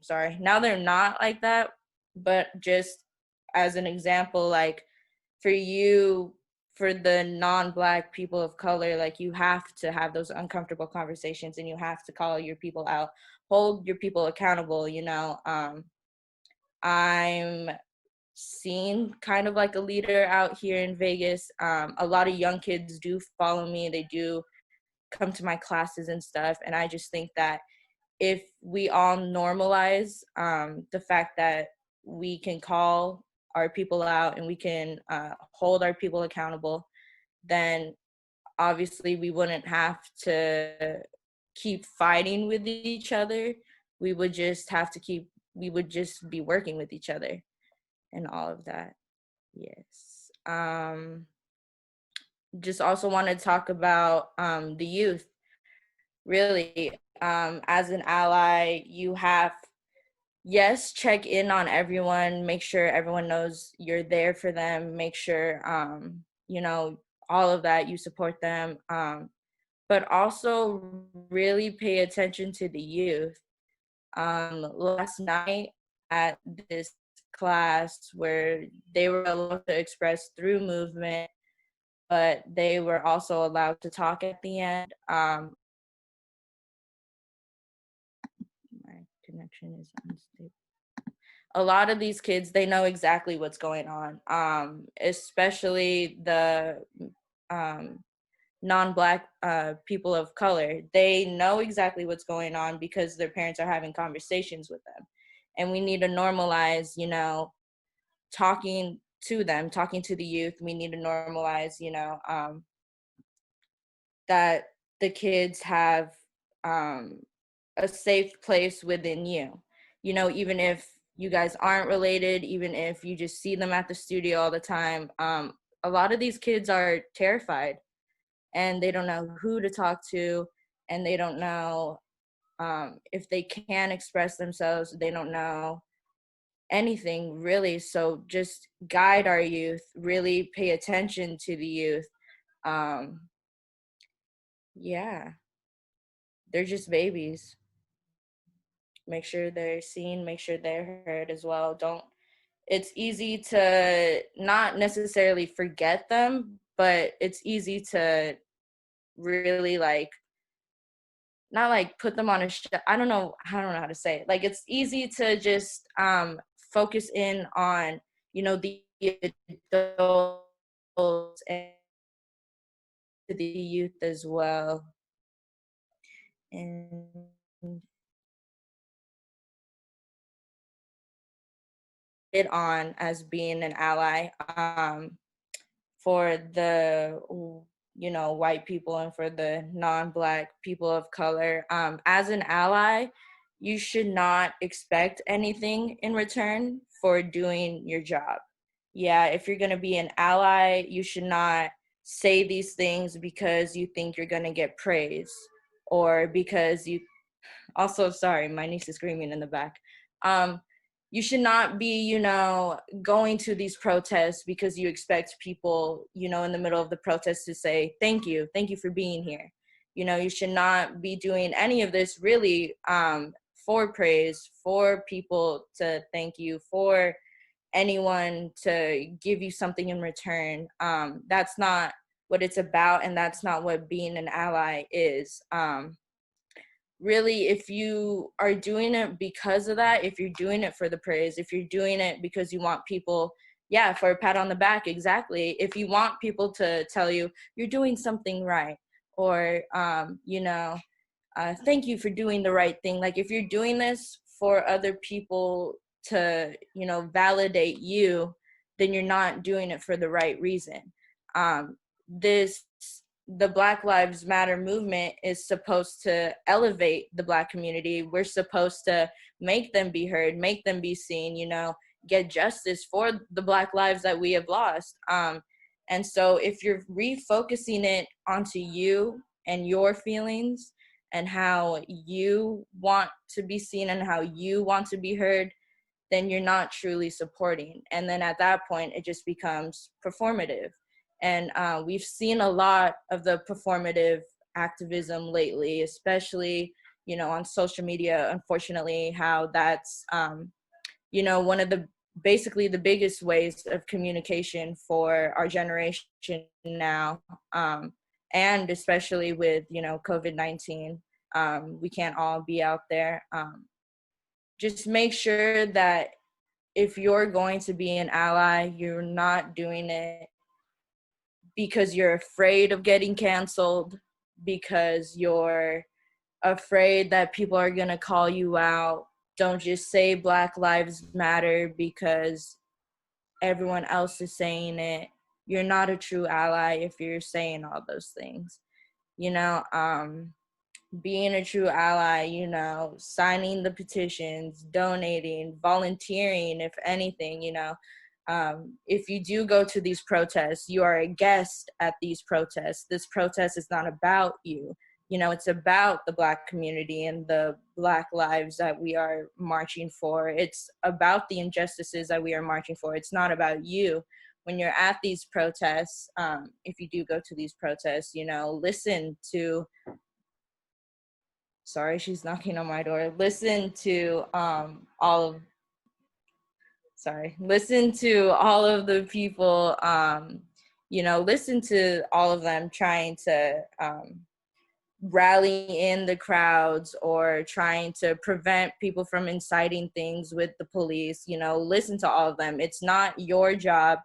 sorry, now they're not like that. But just as an example, like, for you, for the non-Black people of color, like, you have to have those uncomfortable conversations, and you have to call your people out, hold your people accountable, you know. I'm seen kind of like a leader out here in Vegas. A lot of young kids do follow me, they do come to my classes and stuff, and I just think that if we all normalize the fact that we can call our people out and we can hold our people accountable, then obviously we wouldn't have to keep fighting with each other. We would just have to we would just be working with each other and all of that. Yes. Just also want to talk about the youth. Really, as an ally, you have, yes, check in on everyone, make sure everyone knows you're there for them, make sure, you know, all of that, you support them, but also really pay attention to the youth. Last night at this class where they were allowed to express through movement, but they were also allowed to talk at the end. My connection is unstable. A lot of these kids, they know exactly what's going on, especially the non-Black people of color. They know exactly what's going on because their parents are having conversations with them. And we need to normalize, you know, talking to them, talking to the youth. We need to normalize, you know, that the kids have a safe place within you. You know, even if you guys aren't related, even if you just see them at the studio all the time, a lot of these kids are terrified, and they don't know who to talk to, and they don't know if they can express themselves. They don't know anything really. So just guide our youth, really pay attention to the youth. Um, yeah, they're just babies. Make sure they're seen, make sure they're heard as well. Don't, it's easy to not necessarily forget them, but it's easy to really, like, not like put them on a I don't know how to say it. Like, it's easy to just focus in on, you know, the adults and the youth as well. And on as being an ally, for the, white people and for the non-Black people of color. As an ally, you should not expect anything in return for doing your job. Yeah, if you're going to be an ally, you should not say these things because you think you're going to get praise, or because you, also, sorry, my niece is screaming in the back. You should not be, going to these protests because you expect people, in the middle of the protest to say, thank you for being here. You should not be doing any of this really, for praise, for people to thank you, for anyone to give you something in return. That's not what it's about, and that's not what being an ally is. Really, if you are doing it because of that, if you're doing it for the praise, if you're doing it because you want people, yeah, for a pat on the back, exactly. If you want people to tell you you're doing something right, or thank you for doing the right thing. Like, if you're doing this for other people to, validate you, then you're not doing it for the right reason. This The Black Lives Matter movement is supposed to elevate the Black community. We're supposed to make them be heard, make them be seen, get justice for the Black lives that we have lost. And so if you're refocusing it onto you and your feelings and how you want to be seen and how you want to be heard, then you're not truly supporting. And then at that point, it just becomes performative. And we've seen a lot of the performative activism lately, especially, on social media, unfortunately, how that's, one of the basically the biggest ways of communication for our generation now. And especially with, COVID-19, we can't all be out there. Just make sure that if you're going to be an ally, you're not doing it because you're afraid of getting canceled, because you're afraid that people are going to call you out. Don't just say Black Lives Matter because everyone else is saying it. You're not a true ally if you're saying all those things. Being a true ally, signing the petitions, donating, volunteering, if anything, if you do go to these protests, you are a guest at these protests. This protest is not about you. It's about the Black community and the Black lives that we are marching for. It's about the injustices that we are marching for. It's not about you. When you're at these protests, if you do go to these protests, listen to, sorry, she's knocking on my door. Listen to listen to all of the people, listen to all of them trying to rally in the crowds or trying to prevent people from inciting things with the police. Listen to all of them. It's not your job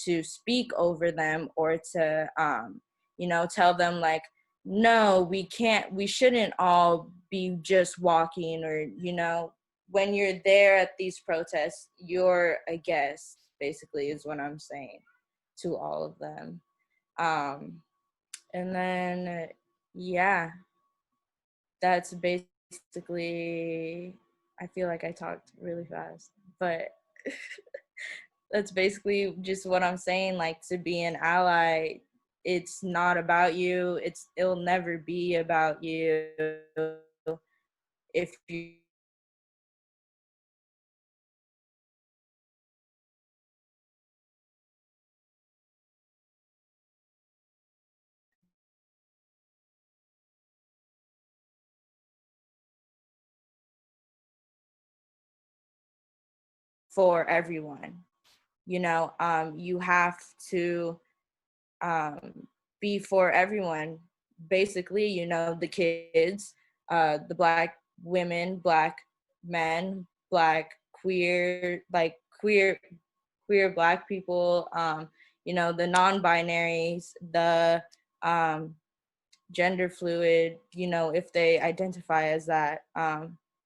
to speak over them or to, tell them like, no, we shouldn't all be just walking, or, when you're there at these protests, you're a guest, basically, is what I'm saying to all of them. And then, yeah, that's basically, I feel like I talked really fast, but that's basically just what I'm saying. Like, to be an ally, it's not about you. It'll never be about you. If you for everyone, you have to be for everyone, basically, the kids, the Black women, Black men, Black queer, like queer Black people, the non-binaries, the gender fluid, if they identify as that.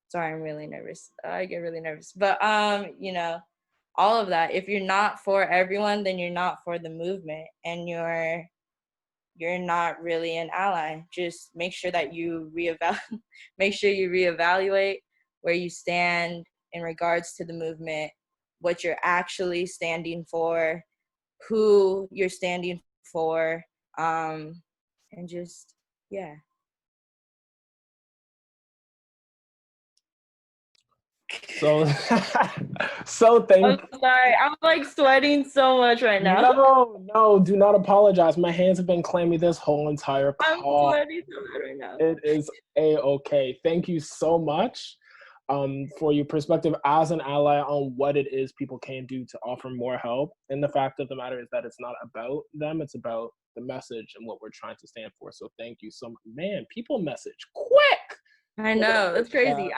Sorry, I'm really nervous. I get really nervous. But, all of that. If you're not for everyone, then you're not for the movement, and you're not really an ally. Just make sure that you reevaluate where you stand in regards to the movement, what you're actually standing for, who you're standing for, and just, yeah. So, so thank. I'm sorry, I'm like sweating so much right now. No, do not apologize. My hands have been clammy this whole entire I'm call. sweating so much right now. It is a-okay. Thank you so much for your perspective as an ally on what it is people can do to offer more help. And the fact of the matter is that it's not about them, it's about the message and what we're trying to stand for. So thank you so much. Man, people message quick. I know, that's crazy.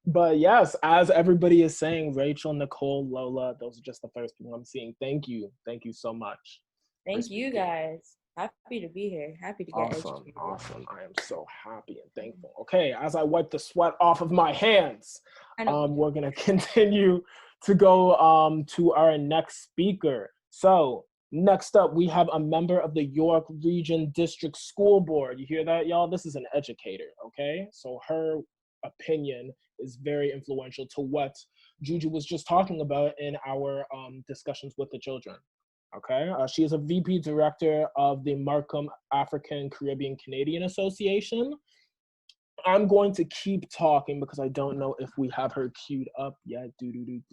But yes, as everybody is saying, Rachel, Nicole, Lola, those are just the first people I'm seeing. Thank you so much. Thank you guys. Happy to be here. Happy to get educated. Awesome. I am so happy and thankful. Okay, as I wipe the sweat off of my hands, we're gonna continue to go to our next speaker. So next up, we have a member of the York Region District School Board. You hear that, y'all? This is an educator, okay? So her opinion is very influential to what Juju was just talking about in our discussions with the children. Okay, she is a VP director of the Markham African Caribbean Canadian Association. I'm going to keep talking because I don't know if we have her queued up yet. I'm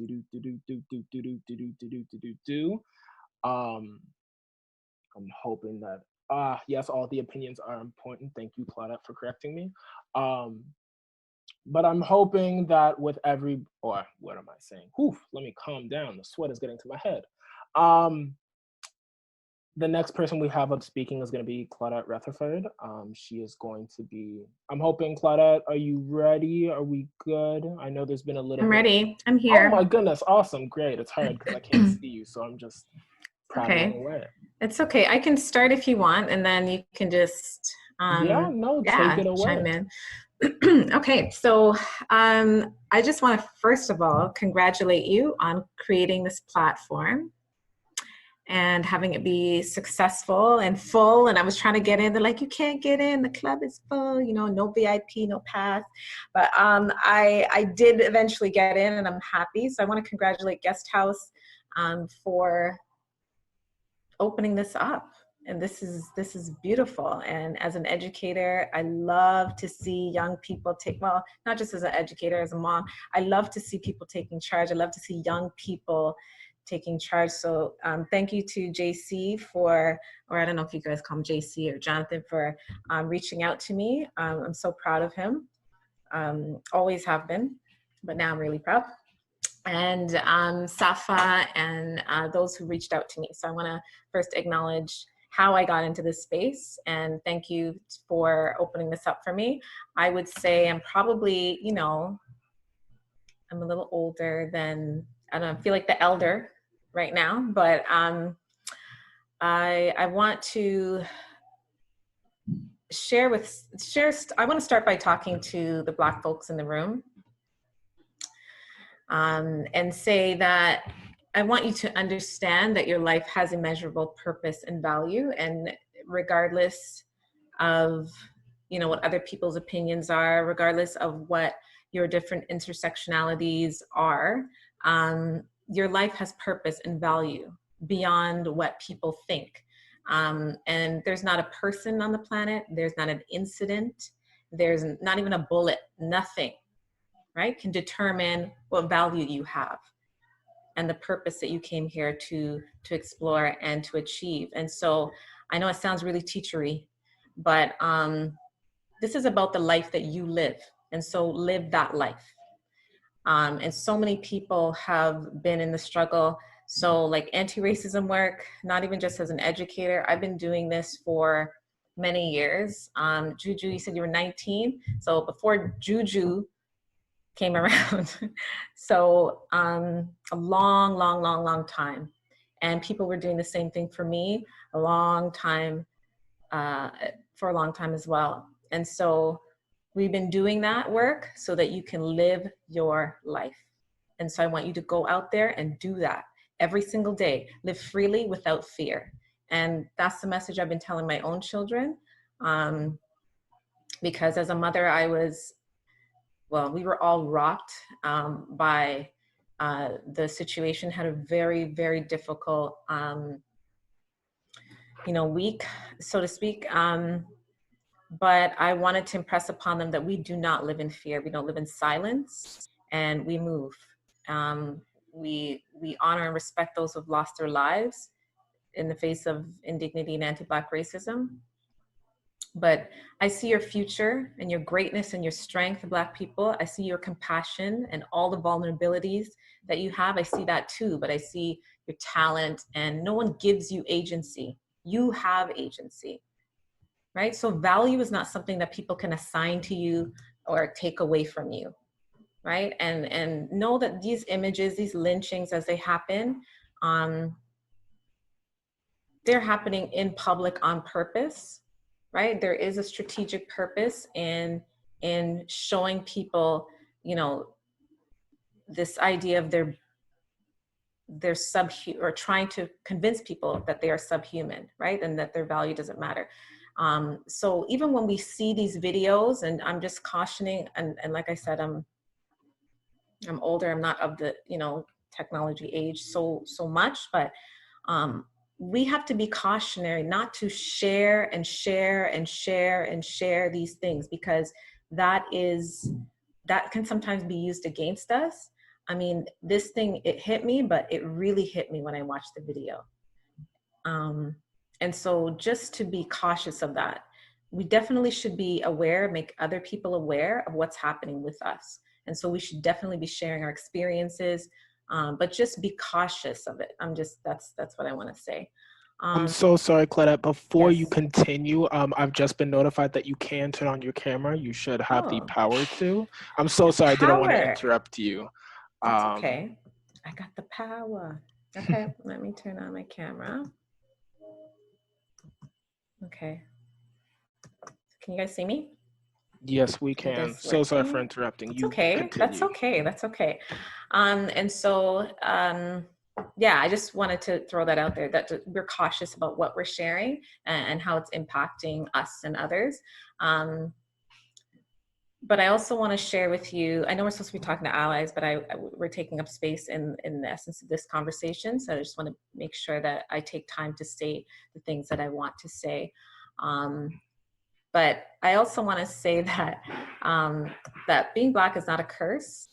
hoping that yes, all the opinions are important. Thank you, Claudette, for correcting me. But I'm hoping that with every, or what am I saying? Whew, let me calm down. The sweat is getting to my head. The next person we have up speaking is going to be Claudette Rutherford. She is going to be, I'm hoping, Claudette, are you ready? Are we good? I know there's been a little I'm ready. I'm here. Oh my goodness. Awesome. Great. It's hard because I can't see you. So I'm just prattling away. It's okay. I can start if you want, and then you can just take it away. Chime in. Okay, so I just want to first of all congratulate you on creating this platform and having it be successful and full. And I was trying to get in, they're like, you can't get in, the club is full, you know, no VIP, no pass. But I did eventually get in, and I'm happy. So I want to congratulate GUESThouse for opening this up. And this is beautiful. And as an educator, I love to see young people take, well, not just as an educator, as a mom, I love to see people taking charge. I love to see young people taking charge. So thank you to JC for, or I don't know if you guys call him JC or Jonathan, for reaching out to me. I'm so proud of him. Always have been, but now I'm really proud. And Safa and those who reached out to me. So I wanna first acknowledge how I got into this space, and thank you for opening this up for me. I would say I'm probably, you know, I'm a little older than, I don't know, I feel like the elder right now, but I want to I want to start by talking to the Black folks in the room and say that I want you to understand that your life has immeasurable purpose and value, and regardless of, you know, what other people's opinions are, regardless of what your different intersectionalities are, your life has purpose and value beyond what people think. And there's not a person on the planet, there's not an incident, there's not even a bullet, nothing, right, can determine what value you have and the purpose that you came here to explore and to achieve. And so I know it sounds really teachery, but this is about the life that you live. And so live that life. And so many people have been in the struggle. So like anti-racism work, not even just as an educator, I've been doing this for many years. Juju, you said you were 19. So before Juju came around. So a long time. And people were doing the same thing for me for a long time as well. And so we've been doing that work so that you can live your life. And so I want you to go out there and do that every single day. Live freely without fear. And that's the message I've been telling my own children. Because as a mother, we were all rocked by the situation. Had a very, very difficult, week, so to speak. But I wanted to impress upon them that we do not live in fear. We don't live in silence, and we move. We honor and respect those who've lost their lives in the face of indignity and anti-Black racism. But I see your future and your greatness and your strength, Black people. I see your compassion and all the vulnerabilities that you have. I see that too, but I see your talent, and no one gives you agency. You have agency, right? So value is not something that people can assign to you or take away from you, right? And know that these images, these lynchings as they happen, they're happening in public on purpose, right? There is a strategic purpose in showing people, this idea of they're subhuman, or trying to convince people that they are subhuman, right? And that their value doesn't matter. So even when we see these videos, and I'm just cautioning, and like I said, I'm older, I'm not of the, technology age so much, but we have to be cautionary not to share and share and share and share these things, because that can sometimes be used against us. I mean, this thing, it hit me, but it really hit me when I watched the video. And so just to be cautious of that, we definitely should be aware, make other people aware of what's happening with us. And so we should definitely be sharing our experiences, but just be cautious of it. That's what I want to say. I'm so sorry, Claudette. Before Yes. you continue, I've just been notified that you can turn on your camera. You should have the power to. I'm so sorry. I didn't want to interrupt you. That's okay. I got the power. Okay, let me turn on my camera. Okay. Can you guys see me? Yes, we can. So sorry for interrupting. That's okay. That's okay. That's okay. And so, yeah, I just wanted to throw that out there, that we're cautious about what we're sharing and how it's impacting us and others. But I also want to share with you, I know we're supposed to be talking to allies, but we're taking up space in the essence of this conversation. So I just want to make sure that I take time to say the things that I want to say. But I also want to say that that being Black is not a curse,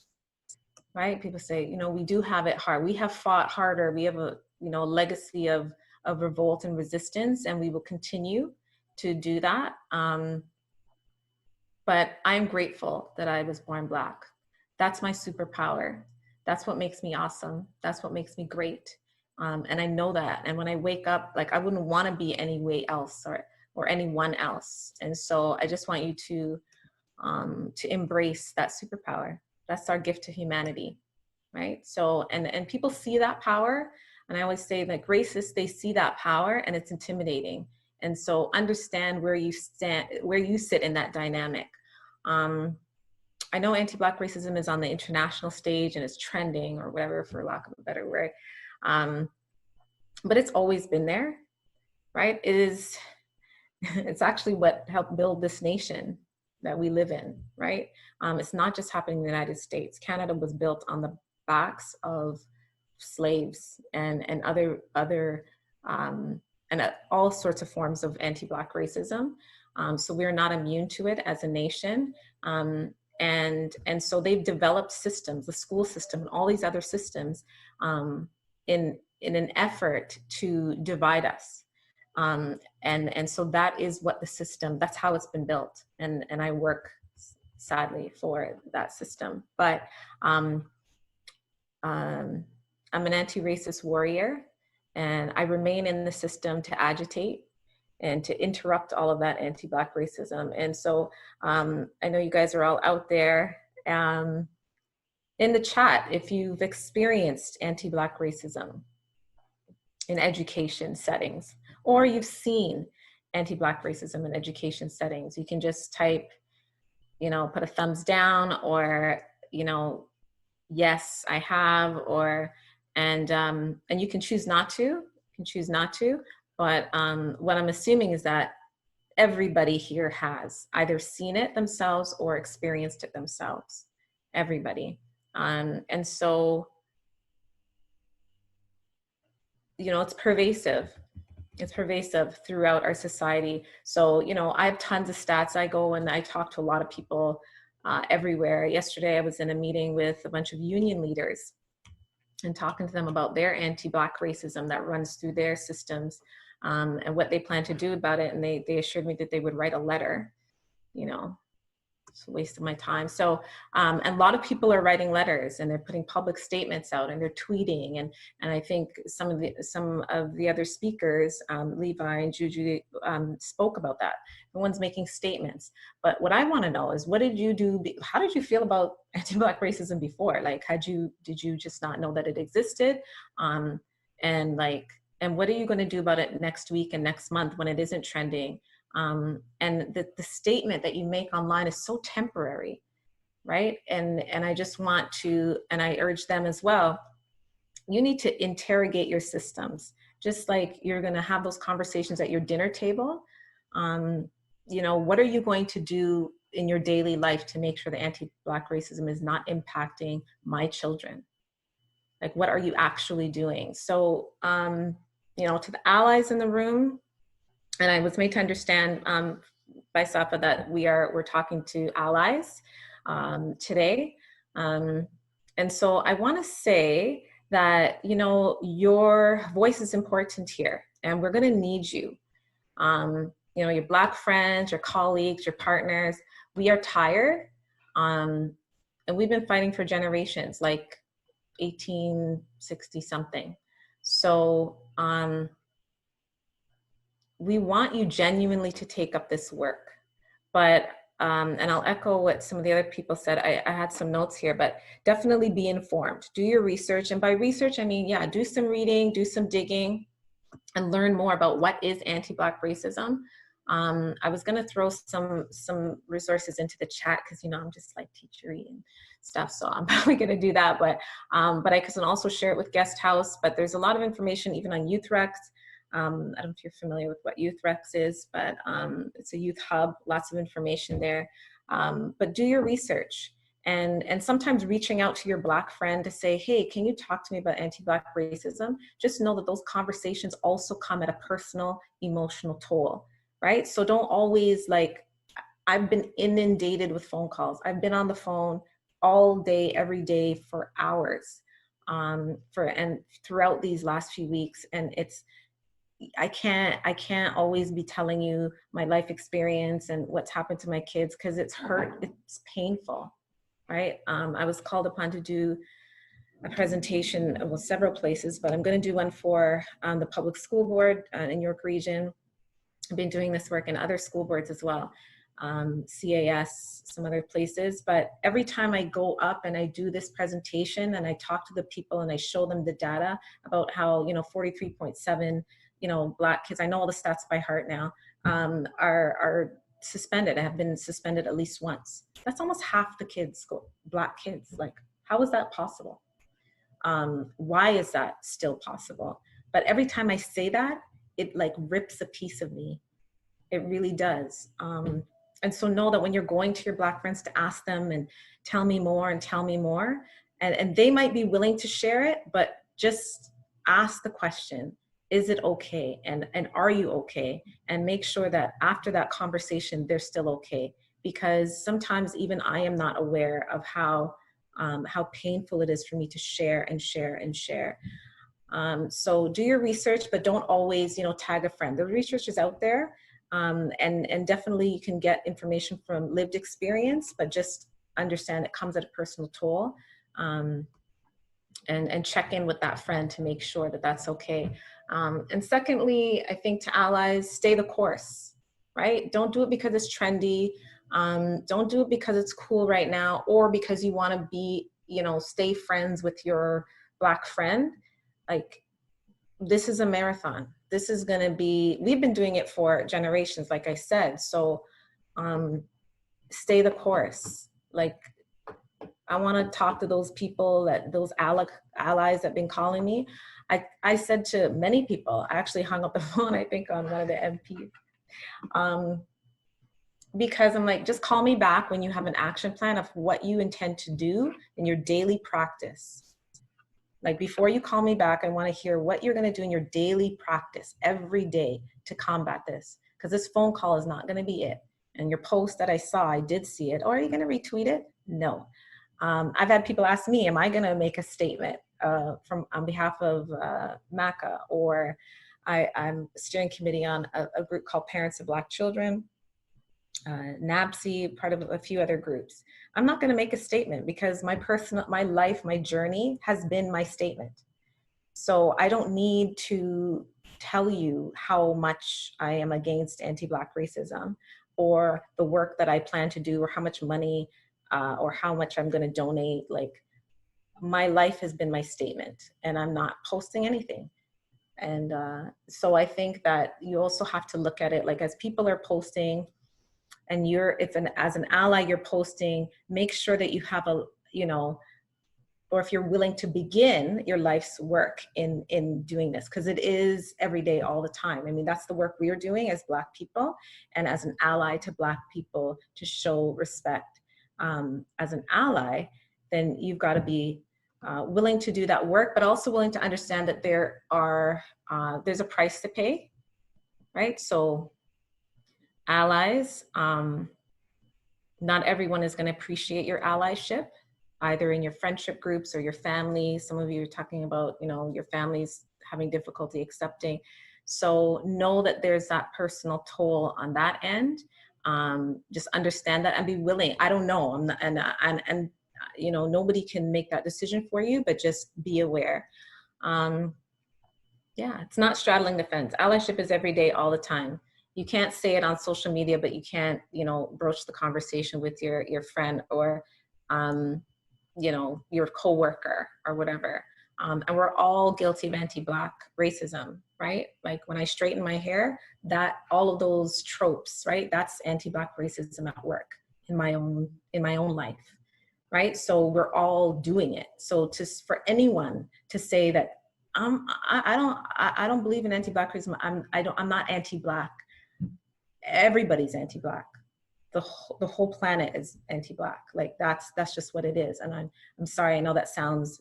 right? People say, we do have it hard. We have fought harder. We have a legacy of revolt and resistance, and we will continue to do that. But I'm grateful that I was born Black. That's my superpower. That's what makes me awesome. That's what makes me great. And I know that. And when I wake up, like, I wouldn't want to be any way else or anyone else. And so I just want you to embrace that superpower. That's our gift to humanity, right? So, and people see that power. And I always say, like, racists, they see that power and it's intimidating. And so understand where you stand, where you sit in that dynamic. I know anti-Black racism is on the international stage and it's trending, or whatever, for lack of a better word. But it's always been there, right? It's actually what helped build this nation that we live in, right? It's not just happening in the United States. Canada was built on the backs of slaves and other and all sorts of forms of anti-Black racism. So we're not immune to it as a nation. And so they've developed systems, the school system and all these other systems, in an effort to divide us. And so that is what the system, that's how it's been built. And I work, sadly, for that system. But I'm an anti-racist warrior, and I remain in the system to agitate and to interrupt all of that anti-Black racism. And so I know you guys are all out there in the chat, if you've experienced anti-Black racism in education settings, or you've seen anti-Black racism in education settings, you can just type, put a thumbs down, or, yes, I have, or, and you can choose not to, but what I'm assuming is that everybody here has either seen it themselves or experienced it themselves, everybody. And so, you know, it's pervasive. It's pervasive throughout our society. So, you know, I have tons of stats. I go and I talk to a lot of people everywhere. Yesterday, I was in a meeting with a bunch of union leaders and talking to them about their anti-Black racism that runs through their systems, and what they plan to do about it. And they assured me that they would write a letter. You know, it's a waste of my time. So, and a lot of people are writing letters and they're putting public statements out and they're tweeting. And I think some of the other speakers, Levi and Juju, spoke about that. Everyone's making statements. But what I want to know is, what did you do? How did you feel about anti-Black racism before? Like, did you just not know that it existed? And what are you going to do about it next week and next month when it isn't trending? And the statement that you make online is so temporary, right? And I just want to, and I urge them as well, you need to interrogate your systems, just like you're going to have those conversations at your dinner table. You know, what are you going to do in your daily life to make sure the anti-Black racism is not impacting my children? Like, what are you actually doing? So, you know, to the allies in the room, and I was made to understand by Safa that we're talking to allies today. And so I want to say that, you know, your voice is important here, and we're going to need you. You know, your Black friends, your colleagues, your partners, we are tired. And we've been fighting for generations, like 1860 something. So, we want you genuinely to take up this work, but, and I'll echo what some of the other people said. I had some notes here, but definitely be informed, do your research. And by research, I mean, yeah, do some reading, do some digging, and learn more about what is anti-Black racism. I was gonna throw some resources into the chat, because, you know, I'm just like teachery and stuff, so I'm probably gonna do that, but I can also share it with GUESThouse. But there's a lot of information even on Youth Rex. I don't know if you're familiar with what Youth Rex is, but it's a youth hub, lots of information there. But do your research, and sometimes reaching out to your Black friend to say, hey, can you talk to me about anti-Black racism? Just know that those conversations also come at a personal, emotional toll, right? So don't always, like, I've been inundated with phone calls. I've been on the phone all day, every day for hours, and throughout these last few weeks, and I can't always be telling you my life experience and what's happened to my kids, because it's hurt, it's painful, right? I was called upon to do a presentation, well, several places, but I'm going to do one for the public school board in York Region. I've been doing this work in other school boards as well, CAS, some other places. But every time I go up and I do this presentation and I talk to the people and I show them the data about how, you know, 43.7, you know, Black kids, I know all the stats by heart now, are suspended, have been suspended at least once. That's almost half the kids, Black kids. Like, how is that possible? Why is that still possible? But every time I say that, it like rips a piece of me. It really does. And so know that when you're going to your Black friends to ask them and tell me more and tell me more, and they might be willing to share it, but just ask the question, is it okay? And are you okay? And make sure that after that conversation, they're still okay. Because sometimes even I am not aware of how painful it is for me to share and share and share. So do your research, but don't always, you know, tag a friend. The research is out there, and definitely you can get information from lived experience, but just understand it comes at a personal toll, and check in with that friend to make sure that that's okay. And secondly, I think to allies, stay the course, right? Don't do it because it's trendy. Don't do it because it's cool right now, or because you want to be, you know, stay friends with your Black friend. Like, this is a marathon. This is going to be, we've been doing it for generations, like I said. So stay the course. Like, I want to talk to those people, those allies that have been calling me. I said to many people, I actually hung up the phone, I think, on one of the MPs. Because I'm like, just call me back when you have an action plan of what you intend to do in your daily practice. Like, before you call me back, I want to hear what you're going to do in your daily practice every day to combat this. Because this phone call is not going to be it. And your post that I saw, I did see it. Or are you going to retweet it? No. I've had people ask me, am I going to make a statement on behalf of MACA? Or I'm steering committee on a group called Parents of Black Children. NABC, part of a few other groups. I'm not going to make a statement because my life, my journey has been my statement. So I don't need to tell you how much I am against anti-Black racism, or the work that I plan to do, or how much money or how much I'm going to donate. Like, my life has been my statement, and I'm not posting anything. And so I think that you also have to look at it like, as people are posting, and as an ally, you're posting, make sure that you have or if you're willing to begin your life's work in doing this, because it is every day, all the time. I mean, that's the work we're doing as Black people, and as an ally to Black people, to show respect. As an ally, then you've got to be willing to do that work, but also willing to understand that there's a price to pay, right? So allies, not everyone is going to appreciate your allyship, either in your friendship groups or your family. Some of you are talking about, your family's having difficulty accepting. So know that there's that personal toll on that end. Just understand that and be willing. I don't know, and nobody can make that decision for you, but just be aware. Yeah, it's not straddling the fence. Allyship is every day, all the time. You can't say it on social media, but you can't, broach the conversation with your friend or, your coworker or whatever. And we're all guilty of anti-Black racism, right? Like, when I straighten my hair, all of those tropes, right? That's anti-Black racism at work in my own life, right? So we're all doing it. So for anyone to say that I don't believe in anti-Black racism, I'm not anti-Black. Everybody's anti-Black. The whole planet is anti-Black. Like, that's just what it is. And I'm sorry, I know how that sounds,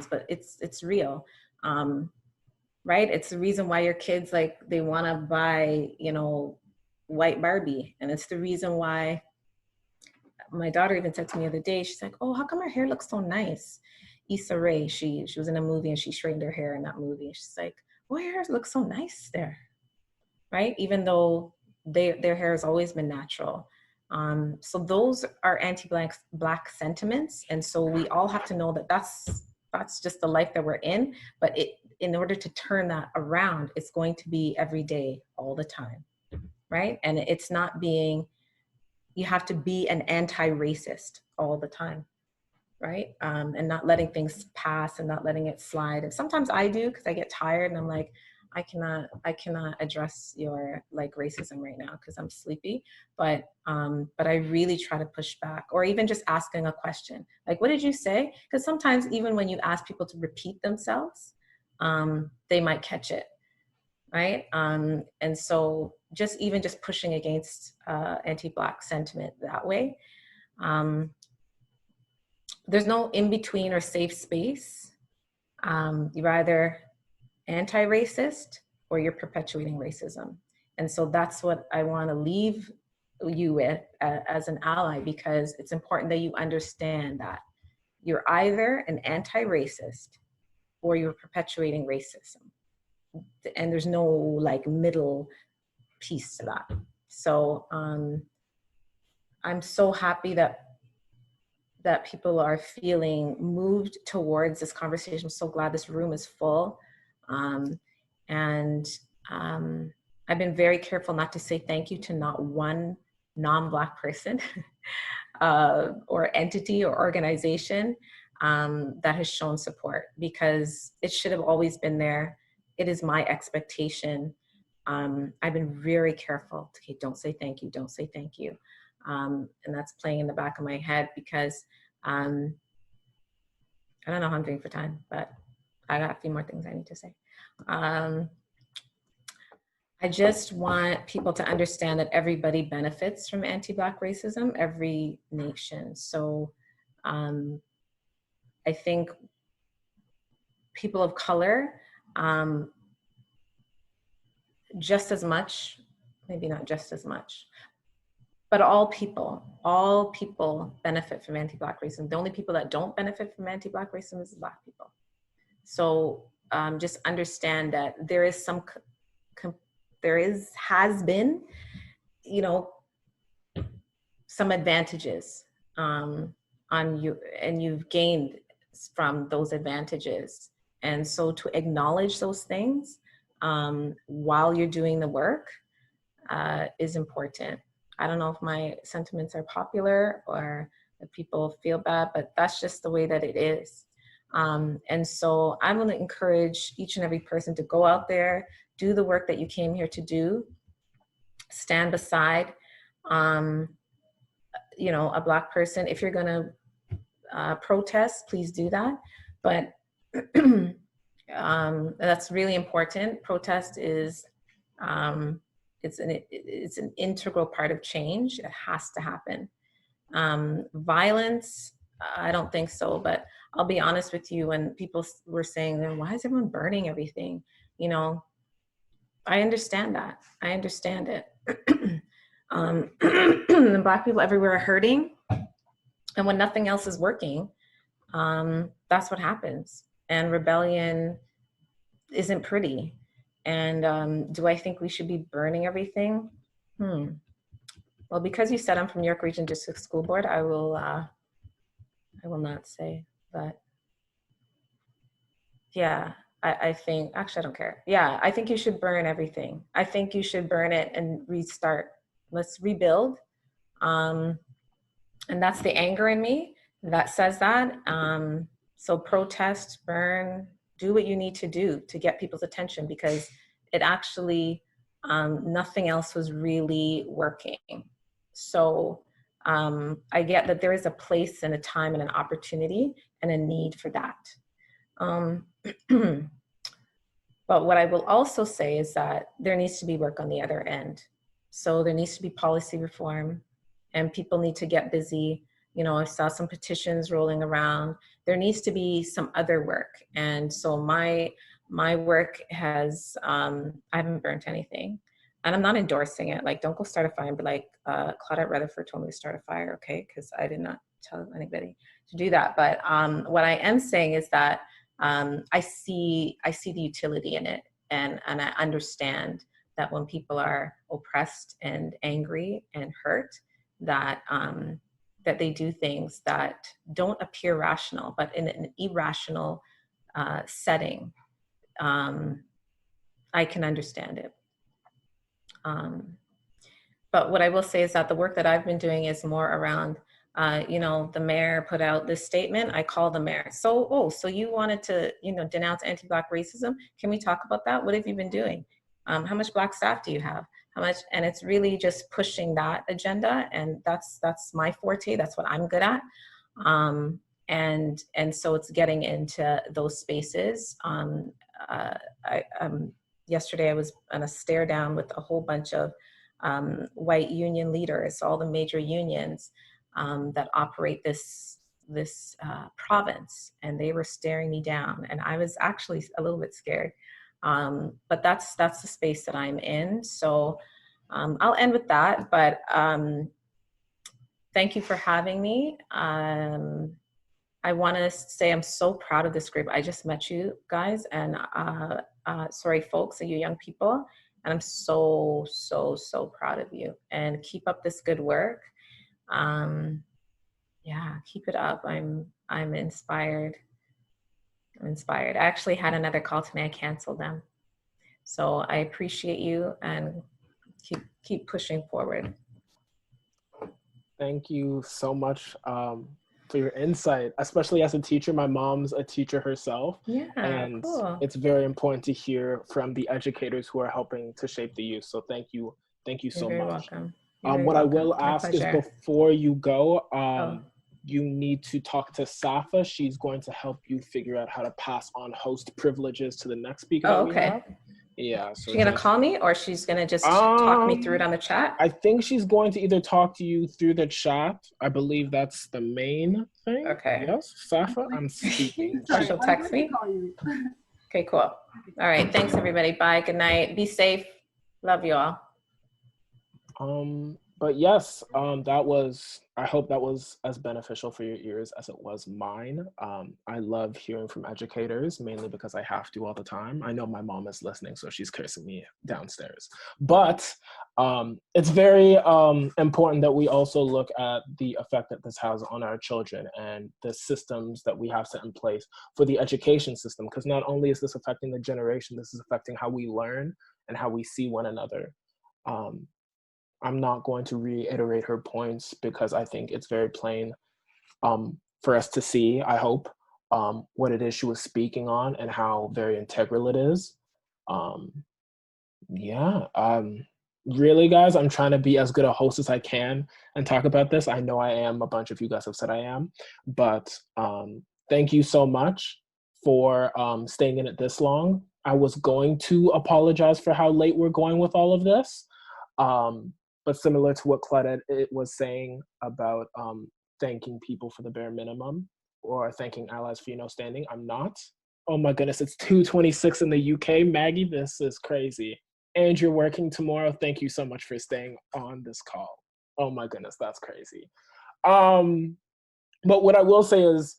but it's real, right? It's the reason why your kids, like, they want to buy, white Barbie. And it's the reason why my daughter even said to me the other day, she's like, oh, how come her hair looks so nice? Issa Rae, she was in a movie and she straightened her hair in that movie. She's like, oh, your hair looks so nice there. Right? Even though their hair has always been natural. So those are anti-Black sentiments. And so we all have to know that that's just the life that we're in. But in order to turn that around, it's going to be every day, all the time, right? And it's not you have to be an anti-racist all the time, right? And not letting things pass and not letting it slide. And sometimes I do, because I get tired and I'm like, I cannot address your, like, racism right now because I'm sleepy, but I really try to push back, or even just asking a question, like, what did you say? Because sometimes even when you ask people to repeat themselves, they might catch it, right? And so just pushing against anti-Black sentiment that way. There's no in-between or safe space. You're either anti-racist or you're perpetuating racism. And so that's what I want to leave you with as an ally, because it's important that you understand that you're either an anti-racist or you're perpetuating racism. And there's no, like, middle piece to that. So I'm so happy that people are feeling moved towards this conversation. I'm so glad this room is full. I've been very careful not to say thank you to not one non-Black person or entity or organization that has shown support, because it should have always been there. It is my expectation. I've been very careful. Okay, don't say thank you, don't say thank you. And that's playing in the back of my head because I don't know how I'm doing for time, but I got a few more things I need to say. I just want people to understand that everybody benefits from anti-Black racism, every nation. So I think people of color, just as much, maybe not just as much, but all people benefit from anti-Black racism. The only people that don't benefit from anti-Black racism is Black people. So just understand that there is has been, you know, some advantages on you, and you've gained from those advantages. And so to acknowledge those things while you're doing the work is important. I don't know if my sentiments are popular or if people feel bad, but that's just the way that it is. And so I'm going to encourage each and every person to go out there, do the work that you came here to do, stand beside, you know, a Black person. If you're going to protest, please do that. But that's really important. Protest is, it's an integral part of change. It has to happen. Violence, I don't think so, but I'll be honest with you, when people were saying, why is everyone burning everything? You know, I understand that. I understand it. Black people everywhere are hurting. And when nothing else is working, that's what happens. And rebellion isn't pretty. And do I think we should be burning everything? Well, because you said I'm from York Region District School Board, I will not say, but yeah, I think, actually I don't care. Yeah, I think you should burn everything. I think you should burn it and restart. Let's rebuild. And that's the anger in me that says that. So protest, burn, do what you need to do to get people's attention, because it actually, nothing else was really working. So I get that there is a place and a time and an opportunity and a need for that. But what I will also say is that there needs to be work on the other end. So there needs to be policy reform, and people need to get busy. You know, I saw some petitions rolling around. There needs to be some other work. And so my work has, I haven't burnt anything. And I'm not endorsing it. Like, don't go start a fire and be like, Claudette Rutherford told me to start a fire, okay? Because I did not tell anybody to do that. But what I am saying is that I see the utility in it. And I understand that when people are oppressed and angry and hurt, that that they do things that don't appear rational, but in an irrational setting, I can understand it. But what I will say is that the work that I've been doing is more around, you know, the mayor put out this statement. I call the mayor. So you wanted to, you know, denounce anti-Black racism? Can we talk about that? What have you been doing? How much Black staff do you have? How much? And it's really just pushing that agenda, and that's my forte. That's what I'm good at. And so it's getting into those spaces. Yesterday I was on a stare down with a whole bunch of white union leaders, all the major unions that operate this province, and they were staring me down, and I was actually a little bit scared. But that's the space that I'm in. So I'll end with that, but thank you for having me. I want to say I'm so proud of this group. I just met you guys, and sorry folks, you young people, and I'm so proud of you, and keep up this good work. Yeah, keep it up. I'm inspired. I'm inspired. I actually had another call today. I canceled them. So I appreciate you, and keep pushing forward. Thank you so much for your insight, especially as a teacher. My mom's a teacher herself. Yeah, and cool. It's very important to hear from the educators who are helping to shape the youth. So thank you so much. You're very welcome. What I will My ask is pleasure. before you go, you need to talk to Safa. She's going to help you figure out how to pass on host privileges to the next speaker that we have. Yeah. So she's gonna call me, or she's gonna just talk me through it on the chat? I think she's going to either talk to you through the chat. I believe that's the main thing. Okay. Yes, Safa, I'm speaking. Or she'll text me? Okay, cool. All right, thanks everybody. Bye, good night. Be safe. Love you all. But yes, I hope that was as beneficial for your ears as it was mine. I love hearing from educators, mainly because I have to all the time. I know my mom is listening, so she's cursing me downstairs. But it's very important that we also look at the effect that this has on our children and the systems that we have set in place for the education system, because not only is this affecting the generation, this is affecting how we learn and how we see one another. I'm not going to reiterate her points because I think it's very plain for us to see, I hope, what it is she was speaking on and how very integral it is. Really, guys, I'm trying to be as good a host as I can and talk about this. I know I am. A bunch of you guys have said I am. But thank you so much for staying in it this long. I was going to apologize for how late we're going with all of this. But similar to what Claudette was saying about thanking people for the bare minimum or thanking allies for standing, I'm not. Oh my goodness, it's 2:26 in the UK. Maggie, this is crazy. And you're working tomorrow. Thank you so much for staying on this call. Oh my goodness, that's crazy. But what I will say is,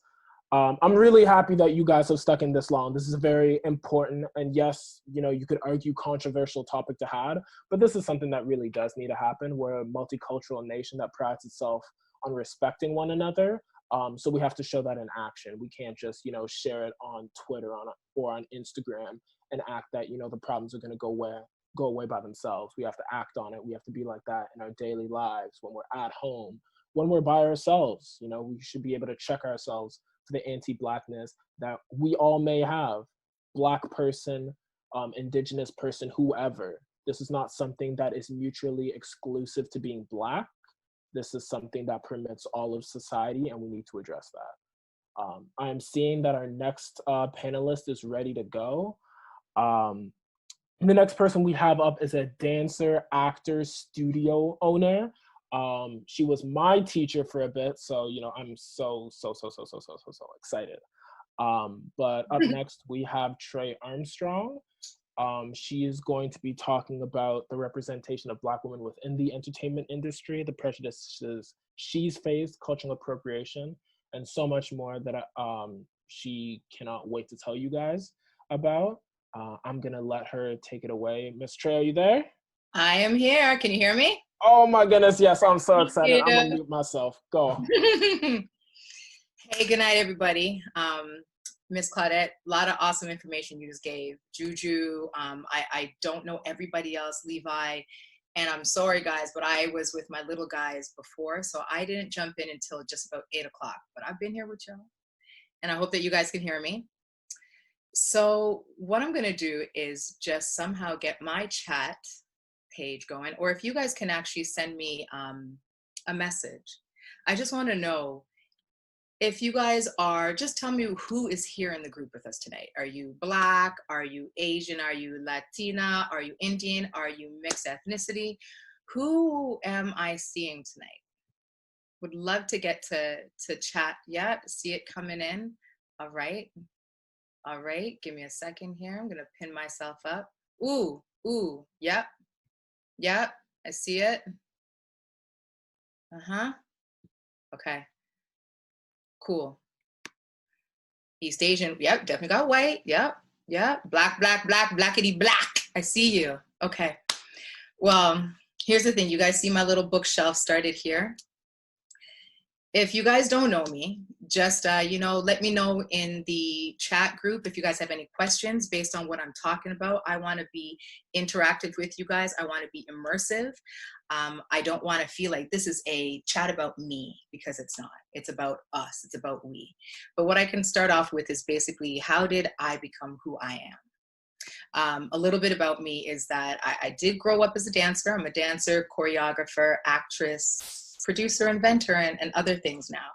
I'm really happy that you guys have stuck in this long. This is a very important, and yes, you could argue controversial topic to have, but this is something that really does need to happen. We're a multicultural nation that prides itself on respecting one another. So we have to show that in action. We can't just, share it on Twitter or on Instagram and act that, the problems are going to go away by themselves. We have to act on it. We have to be like that in our daily lives, when we're at home, when we're by ourselves. We should be able to check ourselves for the anti-Blackness that we all may have. Black person, indigenous person, whoever. This is not something that is mutually exclusive to being Black. This is something that permits all of society, and we need to address that. I'm seeing that our next panelist is ready to go. The next person we have up is a dancer, actor, studio owner. She was my teacher for a bit, so I'm so excited. But up next we have Tré Armstrong. She is going to be talking about the representation of Black women within the entertainment industry, the prejudices she's faced, cultural appropriation, and so much more that she cannot wait to tell you guys about. I'm gonna let her take it away. Miss Tré, are you there? I am here. Can you hear me? Oh my goodness, yes, I'm so excited. I'm gonna mute myself. Go. Hey, good night, everybody. Miss Claudette, a lot of awesome information you just gave. Juju, I don't know everybody else, Levi, and I'm sorry, guys, but I was with my little guys before, so I didn't jump in until just about 8 o'clock, but I've been here with y'all, and I hope that you guys can hear me. So what I'm gonna do is just somehow get my chat page going, or if you guys can actually send me a message. I just want to know if you guys are, just tell me who is here in the group with us tonight. Are you Black? Are you Asian? Are you Latina? Are you Indian? Are you mixed ethnicity? Who am I seeing tonight? Would love to get to chat yet, see it coming in. All right, give me a second here. I'm gonna pin myself up. Ooh, yep, I see it. Okay, cool. East Asian, yep, definitely got white, yep, black, blackity black. I see you. Okay, well, here's the thing. You guys see my little bookshelf started here? If you guys don't know me, just let me know in the chat group if you guys have any questions based on what I'm talking about. I want to be interactive with you guys. I want to be immersive. I don't want to feel like this is a chat about me, because it's not. It's about us. It's about we. But what I can start off with is basically, how did I become who I A little bit about me is that I did grow up as a dancer. I'm a dancer, choreographer, actress, producer, inventor, and other things now.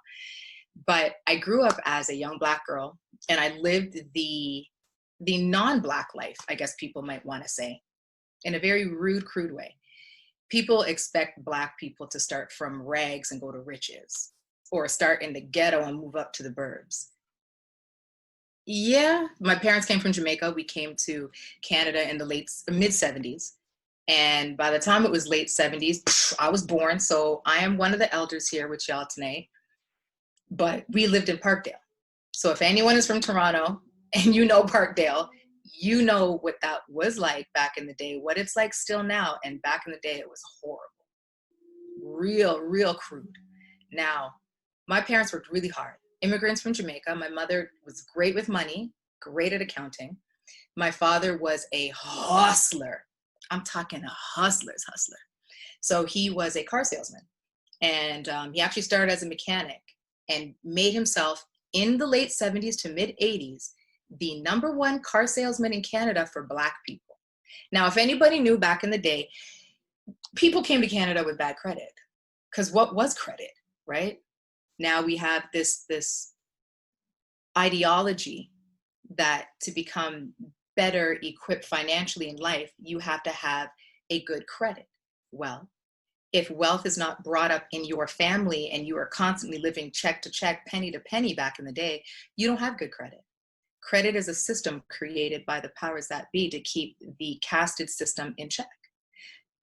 But I grew up as a young Black girl, and I lived the non-Black life, I guess people might want to say, in a very rude, crude way. People expect Black people to start from rags and go to riches, or start in the ghetto and move up to the burbs. Yeah, my parents came from Jamaica. We came to Canada in the mid-70s. And by the time it was late 70s, I was born. So I am one of the elders here with y'all tonight. But we lived in Parkdale. So if anyone is from Toronto and you know Parkdale, you know what that was like back in the day, what it's like still now. And back in the day, it was horrible. Real crude. Now, my parents worked really hard. Immigrants from Jamaica. My mother was great with money, great at accounting. My father was a hustler. I'm talking a hustler's hustler. So he was a car salesman. And he actually started as a mechanic and made himself in the late 70s to mid 80s the #1 car salesman in Canada for Black people. Now, if anybody knew back in the day, people came to Canada with bad credit, because what was credit, right? Now we have this ideology that to become better equipped financially in life, you have to have a good credit. Well, if wealth is not brought up in your family and you are constantly living check to check, penny to penny back in the day, you don't have good credit. Credit is a system created by the powers that be to keep the casted system in check.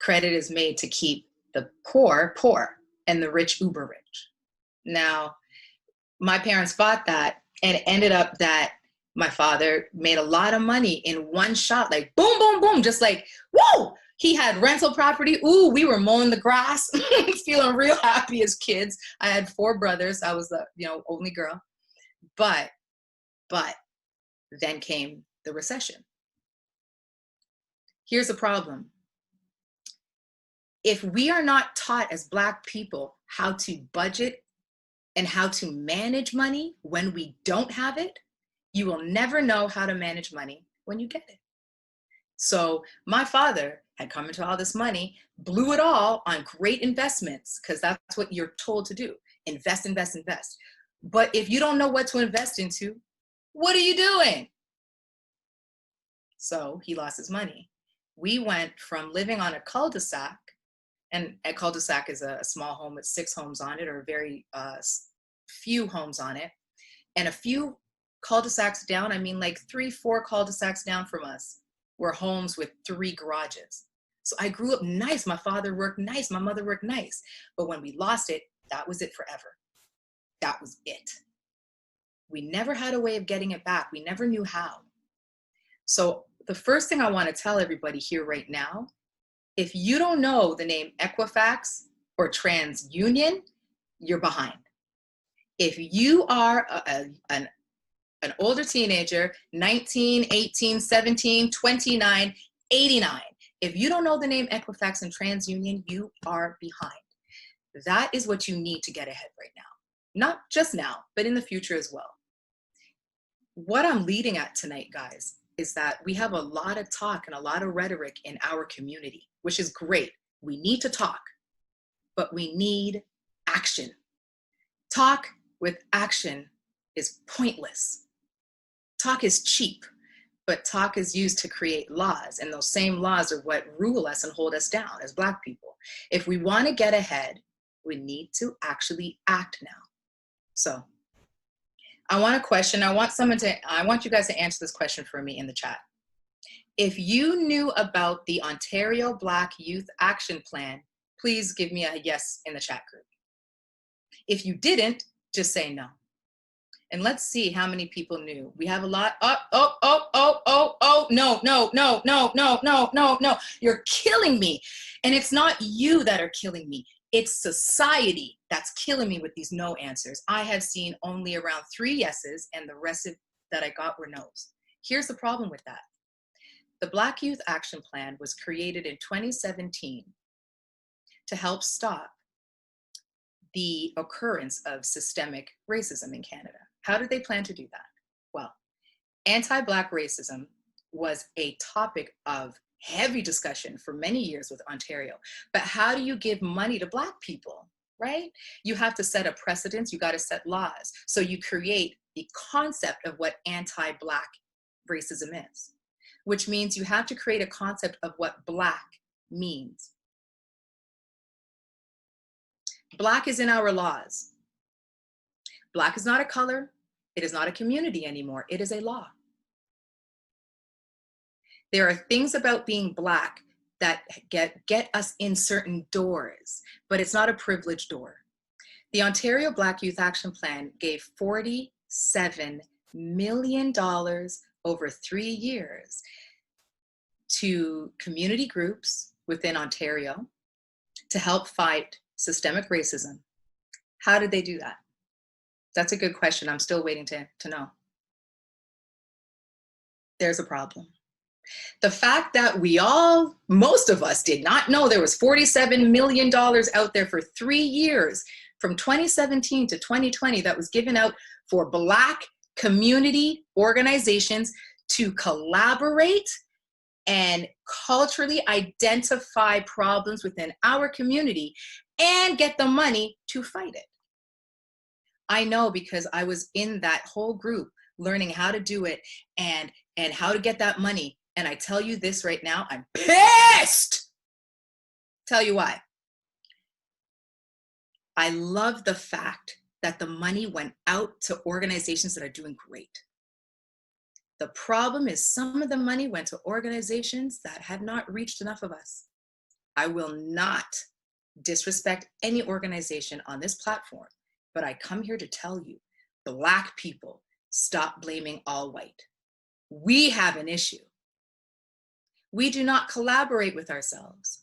Credit is made to keep the poor poor and the rich uber rich. Now, my parents fought that, and it ended up that my father made a lot of money in one shot, like boom, boom, boom, just like, whoa! He had rental property. Ooh, we were mowing the grass, feeling real happy as kids. I had 4 brothers. I was the only girl. But then came the recession. Here's the problem. If we are not taught as Black people how to budget and how to manage money when we don't have it, you will never know how to manage money when you get it. So my father had come into all this money, blew it all on great investments, because that's what you're told to do. Invest, invest, invest. But if you don't know what to invest into, what are you doing? So he lost his money. We went from living on a cul-de-sac, and a cul-de-sac is a small home with 6 homes on it, or very few homes on it. And a few cul-de-sacs down, I mean like 3-4 cul-de-sacs down from us, were homes with 3 garages. So I grew up nice. My father worked nice. My mother worked nice. But when we lost it, that was it forever. That was it. We never had a way of getting it back. We never knew how. So the first thing I want to tell everybody here right now, if you don't know the name Equifax or TransUnion, you're behind. If you are an older teenager, 19, 18, 17, 29, 89, if you don't know the name Equifax and TransUnion, you are behind. That is what you need to get ahead right now. Not just now, but in the future as well. What I'm leading at tonight, guys, is that we have a lot of talk and a lot of rhetoric in our community, which is great. We need to talk, but we need action. Talk with action is pointless. Talk is cheap, but talk is used to create laws, and those same laws are what rule us and hold us down as Black people. If we want to get ahead, we need to actually act now. So I want a question. I want you guys to answer this question for me in the chat. If you knew about the Ontario Black Youth Action Plan, please give me a yes in the chat group. If you didn't, just say no. And let's see how many people knew. We have a lot. No. You're killing me. And it's not you that are killing me. It's society that's killing me with these no answers. I have seen only around 3 yeses, and the rest that I got were no's. Here's the problem with that. The Black Youth Action Plan was created in 2017 to help stop the occurrence of systemic racism in Canada. How did they plan to do that? Well, anti-Black racism was a topic of heavy discussion for many years with Ontario. But how do you give money to Black people, right? You have to set a precedence, you got to set laws. So you create the concept of what anti-Black racism is, which means you have to create a concept of what Black means. Black is in our laws. Black is not a color. It is not a community anymore. It is a law. There are things about being Black that get us in certain doors, but it's not a privileged door. The Ontario Black Youth Action Plan gave $47 million over 3 years to community groups within Ontario to help fight systemic racism. How did they do that? That's a good question. I'm still waiting to know. There's a problem. The fact that most of us did not know there was $47 million out there for 3 years, from 2017 to 2020, that was given out for Black community organizations to collaborate and culturally identify problems within our community and get the money to fight it. I know because I was in that whole group learning how to do it and how to get that money. And I tell you this right now, I'm pissed. Tell you why. I love the fact that the money went out to organizations that are doing great. The problem is some of the money went to organizations that have not reached enough of us. I will not disrespect any organization on this platform, but I come here to tell you, Black people, stop blaming all white. We have an issue. We do not collaborate with ourselves.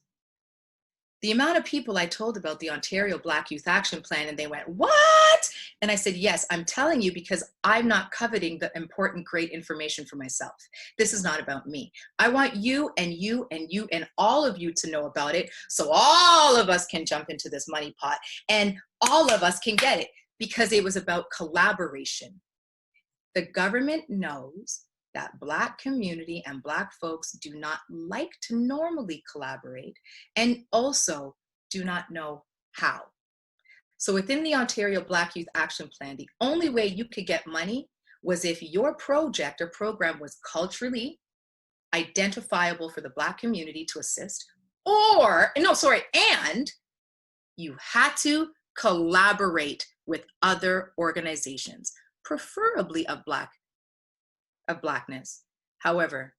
The amount of people I told about the Ontario Black Youth Action Plan, and they went, what? And I said, yes, I'm telling you because I'm not coveting the important, great information for myself. This is not about me. I want you and you and you and all of you to know about it so all of us can jump into this money pot and all of us can get it because it was about collaboration. The government knows that Black community and Black folks do not like to normally collaborate and also do not know how. So within the Ontario Black Youth Action Plan, the only way you could get money was if your project or program was culturally identifiable for the Black community to assist, and you had to collaborate with other organizations, preferably of Blackness. However,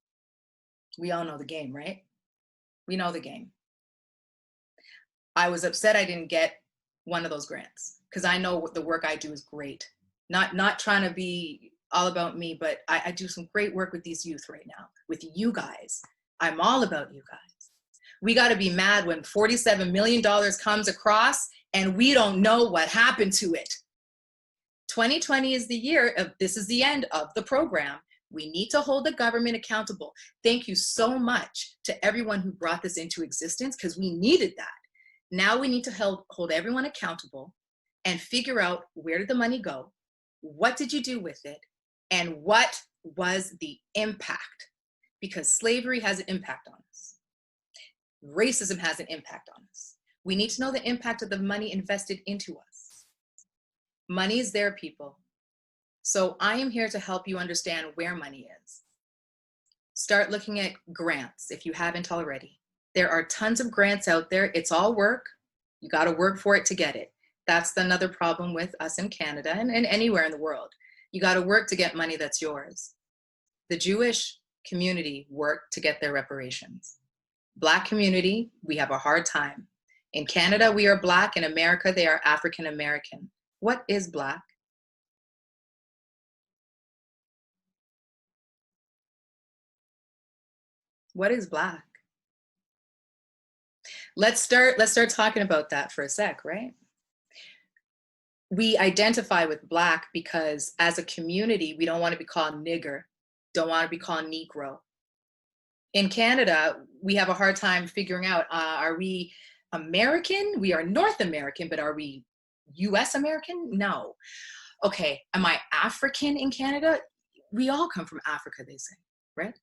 we all know the game, right? We know the game. I was upset I didn't get one of those grants because I know the work I do is great. Not trying to be all about me, but I do some great work with these youth right now, with you guys. I'm all about you guys. We got to be mad when $47 million comes across and we don't know what happened to it. 2020 is the year of, this is the end of the program. We need to hold the government accountable. Thank you so much to everyone who brought this into existence because we needed that. Now we need to hold everyone accountable and figure out where did the money go, what did you do with it, and what was the impact? Because slavery has an impact on us. Racism has an impact on us. We need to know the impact of the money invested into us. Money is there, people. So I am here to help you understand where money is. Start looking at grants if you haven't already. There are tons of grants out there. It's all work. You got to work for it to get it. That's another problem with us in Canada and anywhere in the world. You got to work to get money that's yours. The Jewish community worked to get their reparations. Black community, we have a hard time. In Canada, we are Black. In America, they are African American. What is Black? What is Black? Let's start talking about that for a sec, right? We identify with Black because as a community, we don't want to be called nigger, don't want to be called Negro. In Canada, we have a hard time figuring out, are we American? We are North American, but are we US American? No. Okay, am I African in Canada? We all come from Africa, they say, right?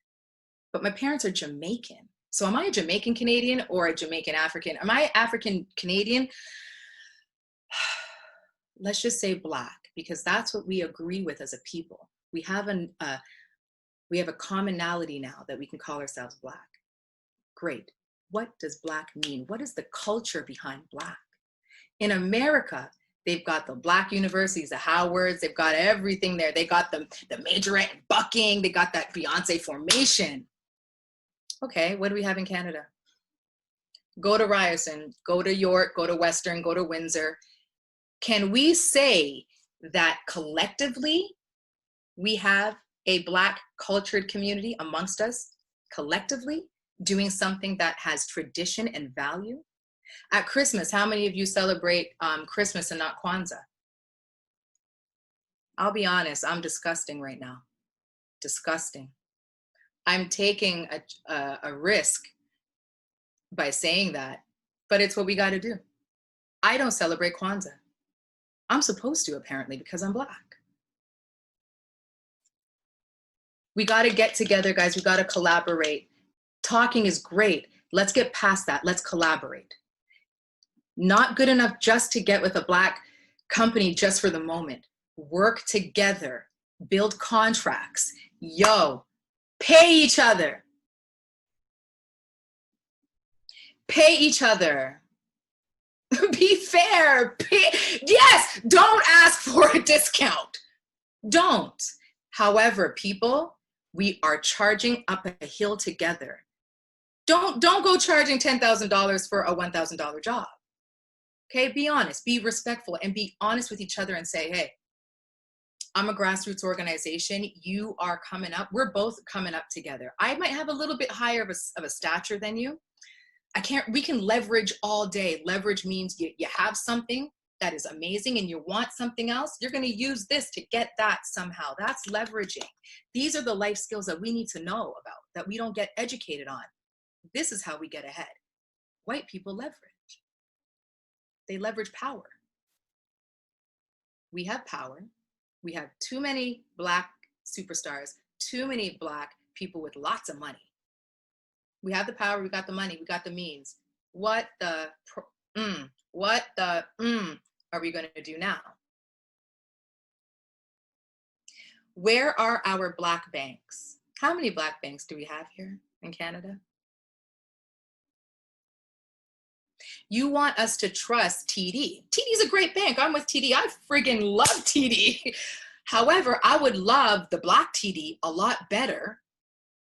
but my parents are Jamaican. So am I a Jamaican Canadian or a Jamaican African? Am I African Canadian? Let's just say Black, because that's what we agree with as a people. We have a commonality now that we can call ourselves Black. Great. What does Black mean? What is the culture behind Black? In America, they've got the Black universities, the Howards, they've got everything there. They got the majorette bucking, they got that Beyonce formation. Okay, what do we have in Canada? Go to Ryerson, go to York, go to Western, go to Windsor. Can we say that collectively we have a Black cultured community amongst us, collectively doing something that has tradition and value? At Christmas, how many of you celebrate Christmas and not Kwanzaa? I'll be honest, I'm disgusting right now. Disgusting. I'm taking a risk by saying that, but it's what we got to do. I don't celebrate Kwanzaa. I'm supposed to, apparently, because I'm Black. We got to get together, guys. We got to collaborate. Talking is great. Let's get past that. Let's collaborate. Not good enough just to get with a Black company just for the moment. Work together. Build contracts. Yo, pay each other. Pay each other. Be fair. Yes, don't ask for a discount. Don't. However, people, we are charging up a hill together. Don't go charging $10,000 for a $1,000 job. Okay, be honest, be respectful, and be honest with each other and say, hey, I'm a grassroots organization. You are coming up. We're both coming up together. I might have a little bit higher of a stature than you. We can leverage all day. Leverage means you have something that is amazing and you want something else. You're going to use this to get that somehow. That's leveraging. These are the life skills that we need to know about, that we don't get educated on. This is how we get ahead. White people leverage. They leverage power. We have power. We have too many Black superstars, too many Black people with lots of money. We have the power, we got the money, we got the means. What the are we going to do now? Where are our Black banks? How many Black banks do we have here in Canada? You want us to trust TD. TD is a great bank. I'm with TD. I friggin' love TD. However, I would love the Black TD a lot better,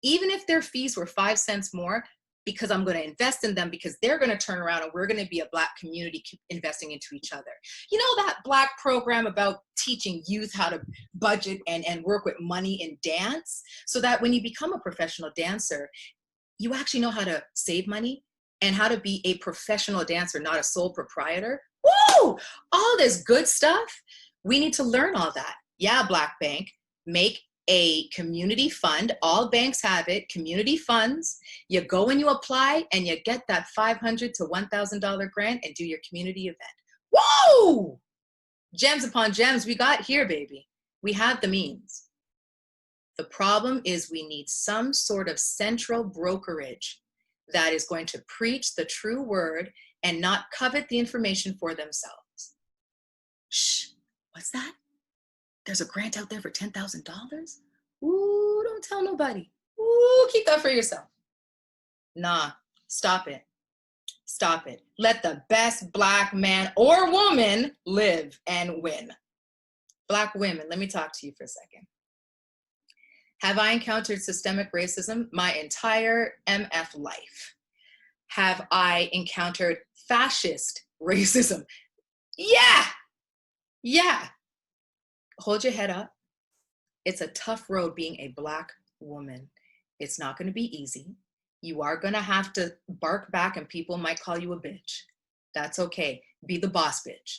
even if their fees were 5 cents more, because I'm going to invest in them, because they're going to turn around and we're going to be a Black community investing into each other. You know that Black program about teaching youth how to budget and work with money in dance, so that when you become a professional dancer, you actually know how to save money and how to be a professional dancer, not a sole proprietor. Woo! All this good stuff. We need to learn all that. Yeah, Black Bank, make a community fund. All banks have it, community funds. You go and you apply and you get that $500 to $1,000 grant and do your community event. Whoa! Gems upon gems we got here, baby. We have the means. The problem is we need some sort of central brokerage that is going to preach the true word and not covet the information for themselves. Shh, what's that? There's a grant out there for $10,000? Ooh, don't tell nobody. Ooh, keep that for yourself. Nah, stop it. Stop it. Let the best Black man or woman live and win. Black women, let me talk to you for a second. Have I encountered systemic racism my entire MF life? Have I encountered fascist racism? Yeah. Hold your head up. It's a tough road being a Black woman. It's not going to be easy. You are going to have to bark back and people might call you a bitch. That's okay. Be the boss bitch.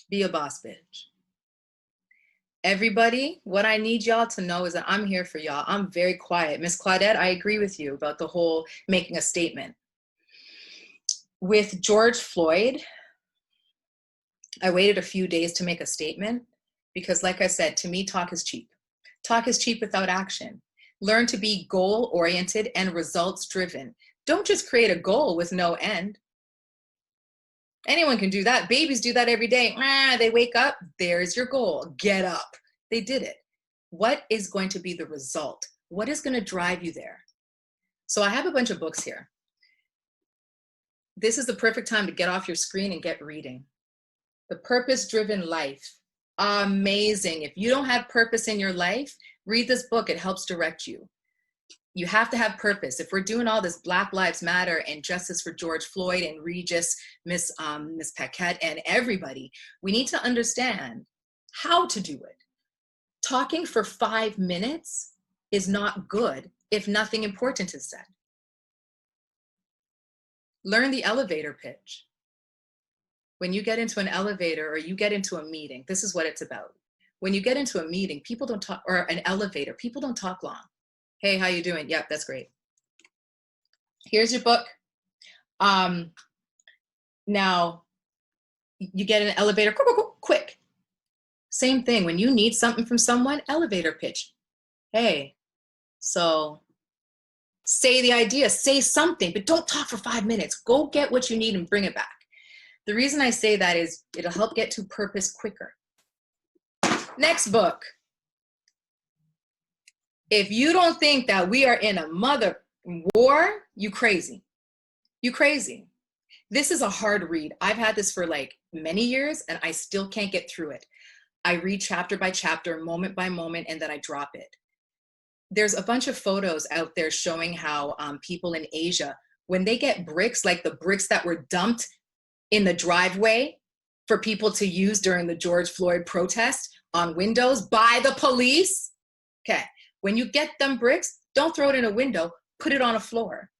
Be a boss bitch. Everybody, what I need y'all to know is that I'm here for y'all. I'm very quiet. Miss Claudette, I agree with you about the whole making a statement. With George Floyd, I waited a few days to make a statement because, like I said, to me, talk is cheap. Talk is cheap without action. Learn to be goal-oriented and results-driven. Don't just create a goal with no end. Anyone can do that. Babies do that every day. They wake up, there's your goal. Get up. They did it. What is going to be the result? What is going to drive you there? So I have a bunch of books here. This is the perfect time to get off your screen and get reading. The Purpose-Driven Life. Amazing. If you don't have purpose in your life, read this book. It helps direct you. You have to have purpose. If we're doing all this Black Lives Matter and justice for George Floyd and Regis, Miss Paquette and everybody, we need to understand how to do it. Talking for 5 minutes is not good if nothing important is said. Learn the elevator pitch. When you get into an elevator or you get into a meeting, this is what it's about. When you get into a meeting, people don't talk, or an elevator, people don't talk long. Hey, how you doing? Yep, that's great. Here's your book. Now, you get in an elevator, quick. Same thing, when you need something from someone, elevator pitch. Hey, so say the idea, say something, but don't talk for 5 minutes. Go get what you need and bring it back. The reason I say that is it'll help get to purpose quicker. Next book. If you don't think that we are in a mother war, you crazy. You crazy. This is a hard read. I've had this for like many years and I still can't get through it. I read chapter by chapter, moment by moment, and then I drop it. There's a bunch of photos out there showing how people in Asia, when they get bricks, like the bricks that were dumped in the driveway for people to use during the George Floyd protest on windows by the police. Okay, when you get them bricks, don't throw it in a window, put it on a floor.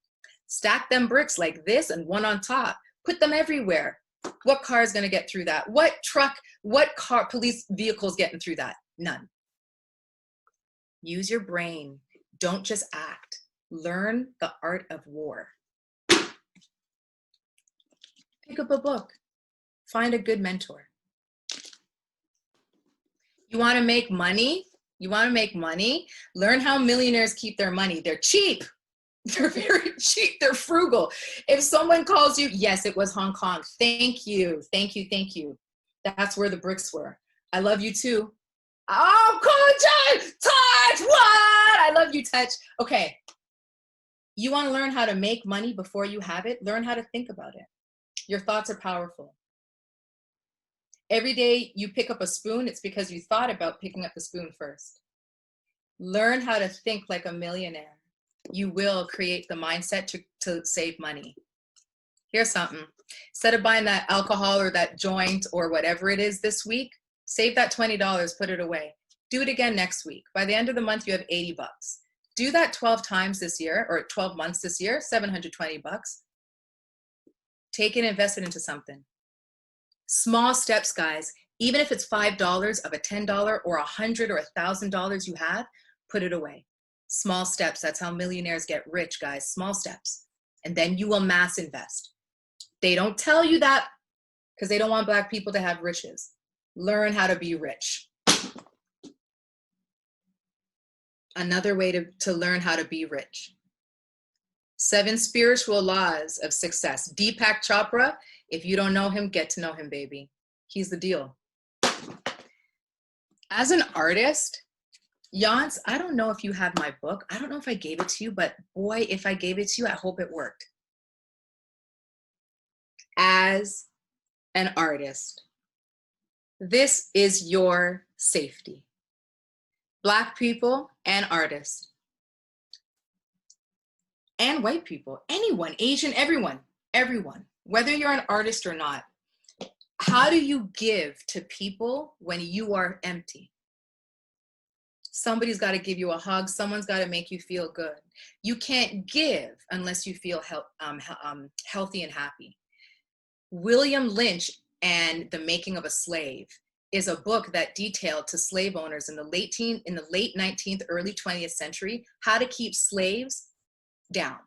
Stack them bricks like this and one on top. Put them everywhere. What car is gonna get through that? What truck, what car, police vehicles getting through that? None. Use your brain. Don't just act. Learn the art of war. Pick up a book. Find a good mentor. You want to make money? You want to make money? Learn how millionaires keep their money. They're cheap. They're very cheap. They're frugal. If someone calls you, yes, it was Hong Kong. Thank you. Thank you. Thank you. That's where the bricks were. I love you too. Oh, cool, Touch, what? I love you, Touch. Okay. You want to learn how to make money before you have it? Learn how to think about it. Your thoughts are powerful. Every day you pick up a spoon, it's because you thought about picking up the spoon first. Learn how to think like a millionaire. You will create the mindset to save money. Here's something. Instead of buying that alcohol or that joint or whatever it is this week, save that $20, put it away. Do it again next week. By the end of the month, you have 80 bucks. Do that 12 times this year, or 12 months this year, 720 bucks. Take it and invest it into something. Small steps, guys. Even if it's $5 of a $10 or $100 or $1,000 you have, put it away. Small steps. That's how millionaires get rich, guys. Small steps. And then you will mass invest. They don't tell you that because they don't want Black people to have riches. Learn how to be rich. Another way to learn how to be rich. 7 spiritual laws of success. Deepak Chopra, if you don't know him, get to know him, baby. He's the deal. As an artist, Yohance, I don't know if you have my book. I don't know if I gave it to you, but boy, if I gave it to you, I hope it worked. As an artist, this is your safety. Black people and artists. And white people, anyone, Asian, everyone, whether you're an artist or not. How do you give to people when you are empty? Somebody's got to give you a hug. Someone's got to make you feel good. You can't give unless you feel healthy and happy. William Lynch and The Making of a Slave is a book that detailed to slave owners in the late 19th, early 20th century, how to keep slaves down.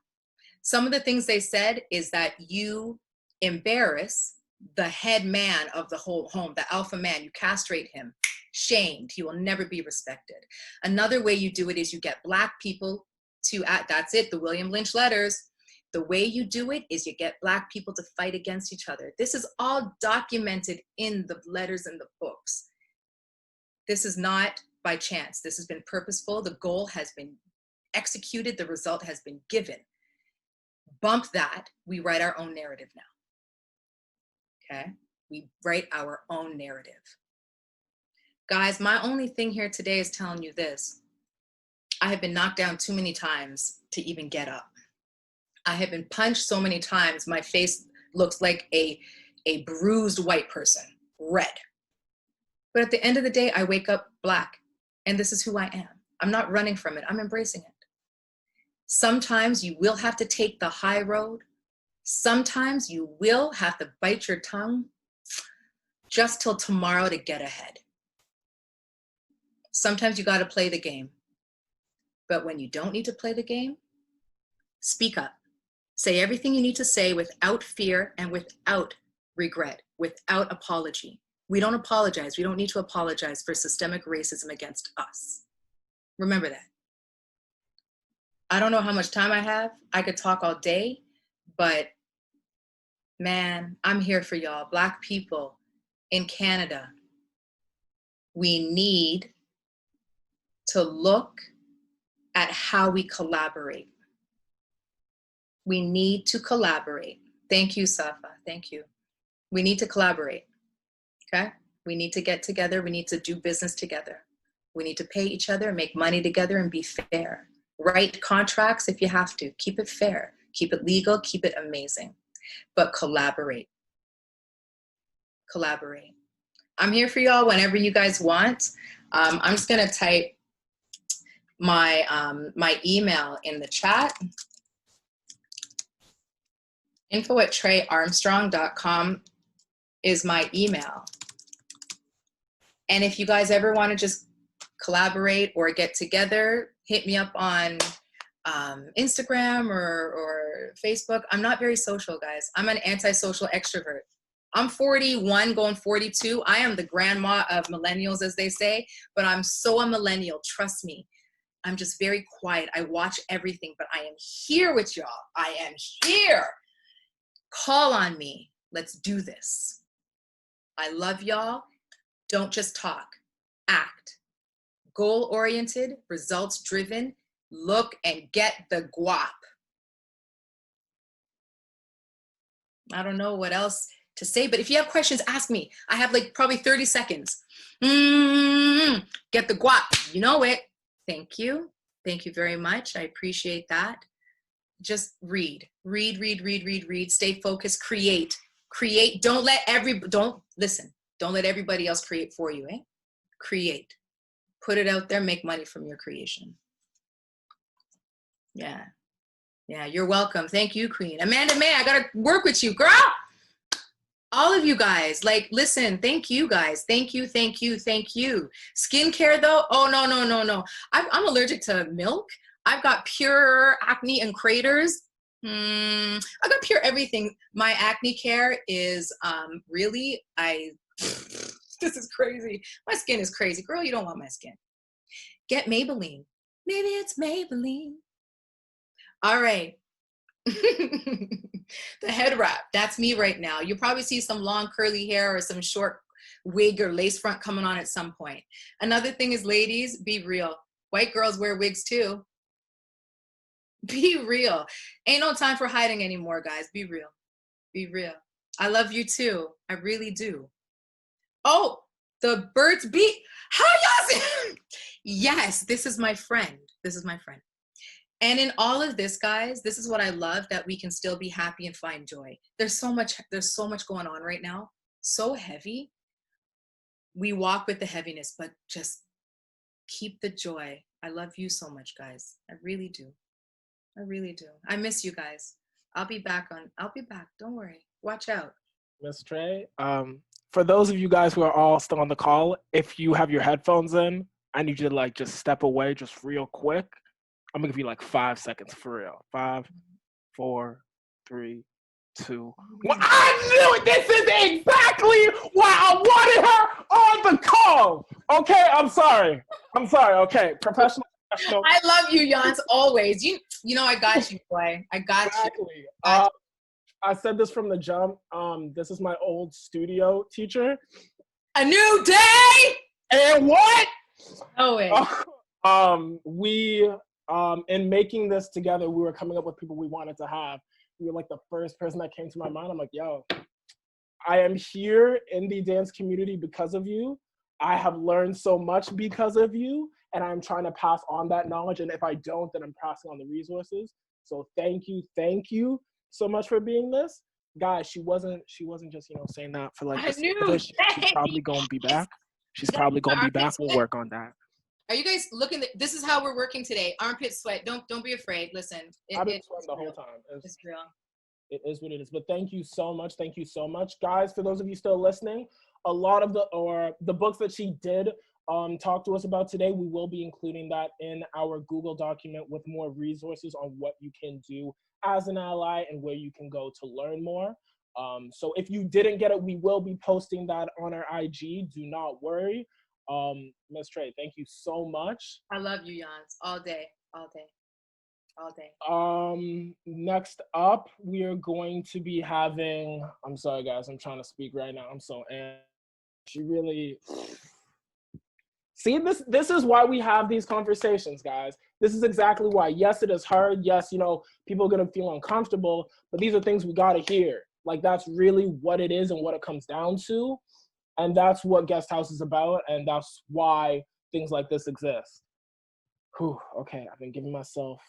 Some of the things they said is that you embarrass the head man of the whole home, the alpha man, you castrate him. shamed. He will never be respected. Another way you do it is you get Black people to act. That's it, the William Lynch letters. The way you do it is you get Black people to fight against each other. This is all documented in the letters and the books. This is not by chance. This has been purposeful. The goal has been executed. The result has been given. Bump that. We write our own narrative now. Okay? We write our own narrative. Guys, my only thing here today is telling you this. I have been knocked down too many times to even get up. I have been punched so many times, my face looks like a bruised white person, red. But at the end of the day, I wake up Black, and this is who I am. I'm not running from it, I'm embracing it. Sometimes you will have to take the high road. Sometimes you will have to bite your tongue just till tomorrow to get ahead. Sometimes you gotta play the game. But when you don't need to play the game, speak up. Say everything you need to say without fear and without regret, without apology. We don't apologize. We don't need to apologize for systemic racism against us. Remember that. I don't know how much time I have. I could talk all day, but man, I'm here for y'all. Black people in Canada, we need to look at how we collaborate. We need to collaborate. Thank you, Safa. Thank you. We need to collaborate. Okay? We need to get together. We need to do business together. We need to pay each other, make money together, and be fair. Write contracts if you have to. Keep it fair. Keep it legal. Keep it amazing. But collaborate. Collaborate. I'm here for y'all whenever you guys want. I'm just going to type my email in the chat. info@TréArmstrong.com is my email. And if you guys ever want to just collaborate or get together, hit me up on Instagram or Facebook. I'm not very social, guys. I'm an antisocial extrovert. I'm 41 going 42. I am the grandma of millennials, as they say, but I'm so a millennial, trust me. I'm just very quiet. I watch everything, but I am here with y'all. I am here. Call on me. Let's do this. I love y'all. Don't just talk, act. Goal-oriented, results-driven, look and get the guap. I don't know what else to say, but if you have questions, ask me. I have like probably 30 seconds. Get the guap, you know it. Thank you. Thank you very much. I appreciate that. Just read. Stay focused, create. Don't let everybody else create for you, Create. Put it out there, make money from your creation. Yeah, you're welcome. Thank you, Queen. Amanda May, I gotta work with you, girl. All of you guys, like, listen, thank you guys. Thank you. Skincare though, oh, no. I'm allergic to milk. I've got pure acne and craters. I got pure everything. My acne care is this is crazy. My skin is crazy. Girl, you don't want my skin. Get Maybelline. Maybe it's Maybelline. All right. The head wrap, that's me right now. You'll probably see some long curly hair or some short wig or lace front coming on at some point. Another thing is, ladies, be real. White girls wear wigs too. Be real. Ain't no time for hiding anymore, guys. Be real. Be real. I love you too. I really do. Oh, the birds beat. How y'all see? Yes, this is my friend. This is my friend. And in all of this, guys, this is what I love, that we can still be happy and find joy. There's so much going on right now. So heavy. We walk with the heaviness, but just keep the joy. I love you so much, guys. I really do. I really do. I miss you guys. I'll be back. Don't worry. Watch out. Miss Tré, for those of you guys who are all still on the call, if you have your headphones in, I need you to like just step away just real quick. I'm gonna give you like 5 seconds for real. 5, 4, 3, 2, 1. I knew it! This is exactly why I wanted her on the call! Okay? sorry. Okay, professional. I love you, Yohance, always. You know I got you, boy. I got Exactly. you. I said this from the jump. This is my old studio teacher. A new day. And what? No way. We in making this together, we were coming up with people we wanted to have. You were like the first person that came to my mind. I'm like, yo, I am here in the dance community because of you. I have learned so much because of you, and I'm trying to pass on that knowledge. And if I don't, then I'm passing on the resources. So thank you so much for being this. Guys, she wasn't just, saying that for like, she's probably gonna be back. She's probably gonna be back. We'll work on that. Are you guys looking? This is how we're working today. Armpit sweat. Don't be afraid. Listen, I've been sweating the whole time. It's real. It is what it is. But thank you so much. Thank you so much, guys. For those of you still listening, a lot of the books that she did talk to us about today, we will be including that in our Google document with more resources on what you can do as an ally and where you can go to learn more. So if you didn't get it, we will be posting that on our IG. Do not worry. Ms. Tré, thank you so much. I love you, Yohance. All day. Next up, we are going to be having, I'm sorry guys, I'm trying to speak right now. I'm so amped. She really, see, this is why we have these conversations, guys. This is exactly why. Yes, it is hard. Yes, people are gonna feel uncomfortable, but these are things we gotta hear. Like, that's really what it is and what it comes down to. And that's what GUESThouse is about, and that's why things like this exist. Whew, okay, I've been giving myself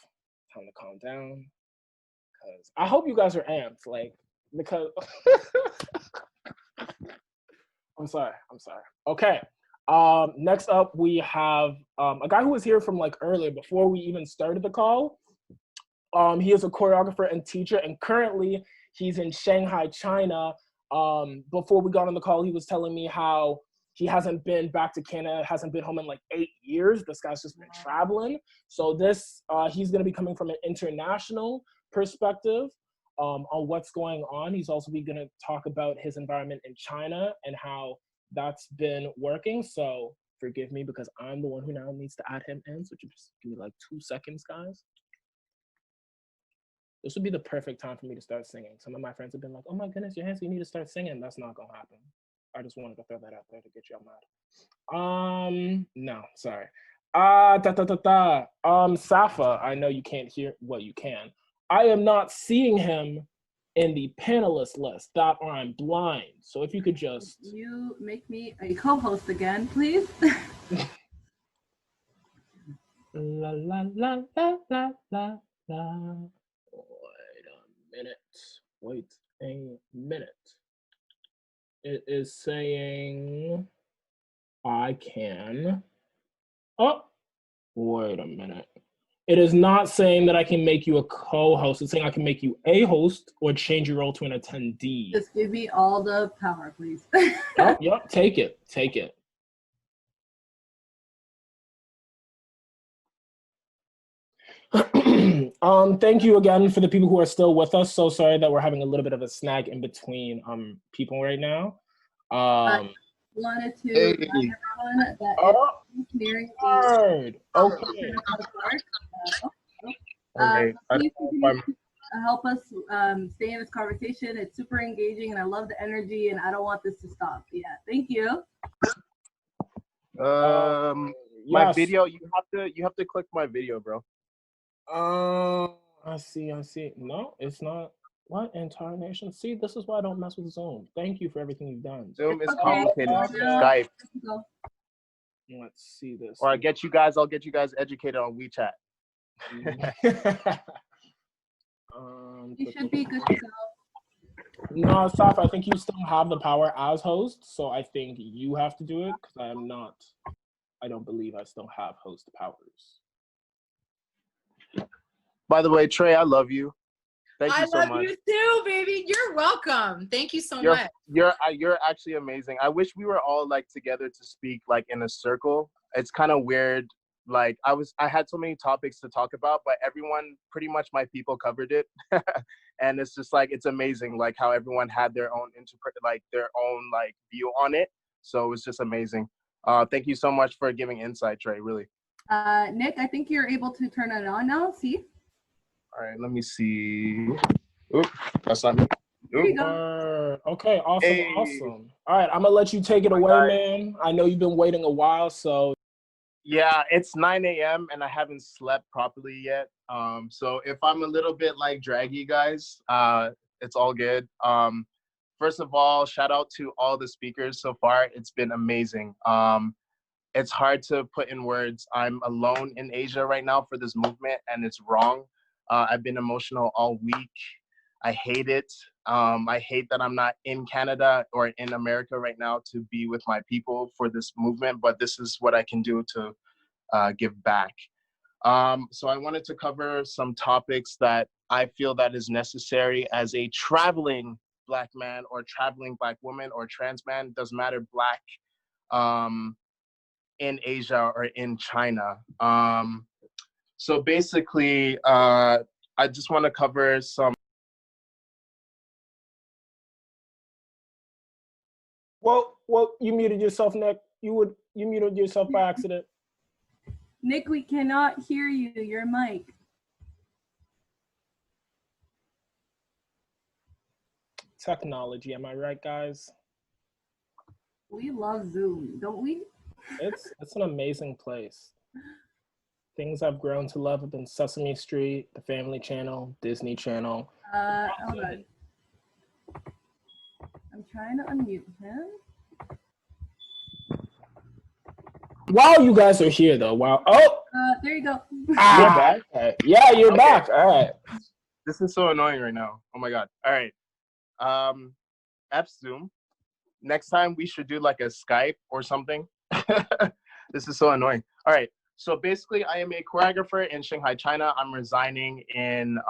time to calm down, because I hope you guys are amped, because I'm sorry. Okay, next up we have a guy who was here from earlier, before we even started the call. He is a choreographer and teacher, and currently he's in Shanghai, China. Before we got on the call, he was telling me how he hasn't been back to Canada, hasn't been home in 8 years. This guy's just been traveling. So he's gonna be coming from an international perspective on what's going on. He's also gonna talk about his environment in China and how that's been working. So forgive me, because I'm the one who now needs to add him in. So just give me 2 seconds, guys. This would be the perfect time for me to start singing. Some of my friends have been like, oh my goodness, Yohance, you need to start singing. That's not gonna happen. I just wanted to throw that out there to get y'all mad. No, sorry. Safa, I know you can't hear, well, you can. I am not seeing him in the panelist list. That, or I'm blind. So if you could just. You make me a co-host again, please. La la la la la la la. Wait a minute. It is saying I can. Oh, wait a minute. It is not saying that I can make you a co-host. It's saying I can make you a host or change your role to an attendee. Just give me all the power, please. Oh, yep, take it. Thank you again for the people who are still with us. So sorry that we're having a little bit of a snag in between people right now. I wanted to remind everyone that it's nearing hard. Okay. Please continue to help us stay in this conversation. It's super engaging, and I love the energy, and I don't want this to stop. Yeah, thank you. My video. You have to click my video, bro. I see. No, it's not. What entire nation? See, this is why I don't mess with Zoom. Thank you for everything you've done. Zoom is complicated. Skype. Let's see this. Or I'll get you guys educated on WeChat. You should be good to go. No, Saf, I think you still have the power as host, so I think you have to do it, because I don't believe I still have host powers. By the way, Tré, I love you. Thank you so much. I love you too, baby. You're welcome. Thank you so much. You're actually amazing. I wish we were all together to speak in a circle. It's kind of weird. I had so many topics to talk about, but everyone, pretty much my people covered it. And it's just it's amazing how everyone had their own their own view on it. So it was just amazing. Thank you so much for giving insight, Tré, really. Nick, I think you're able to turn it on now. See? All right, let me see. Oop, that's not me. There you go. Okay, awesome, Hey. awesome. All right, I'm gonna let you take it away, man. I know you've been waiting a while, so. Yeah, it's 9 a.m. and I haven't slept properly yet. So if I'm a little bit like draggy, guys, it's all good. First of all, shout out to all the speakers so far. It's been amazing. It's hard to put in words. I'm alone in Asia right now for this movement, and it's wrong. I've been emotional all week. I hate it. I hate that I'm not in Canada or in America right now to be with my people for this movement, but this is what I can do to give back. So I wanted to cover some topics that I feel that is necessary as a traveling Black man or traveling Black woman or trans man, doesn't matter, Black, in Asia or in China. So basically, I just want to cover some. Well, you muted yourself, Nick. You muted yourself by accident. Nick, we cannot hear you. Your mic. Technology, am I right, guys? We love Zoom, don't we? It's an amazing place. Things I've grown to love have been Sesame Street, the Family Channel, Disney Channel. Hold on. I'm trying to unmute him. While you guys are here, though, there you go. You're back? Okay. Yeah, you're back. All right. This is so annoying right now. Oh my God. All right. F Zoom. Next time we should do like a Skype or something. This is so annoying. All right. So basically, I am a choreographer in Shanghai, China. I'm resigning in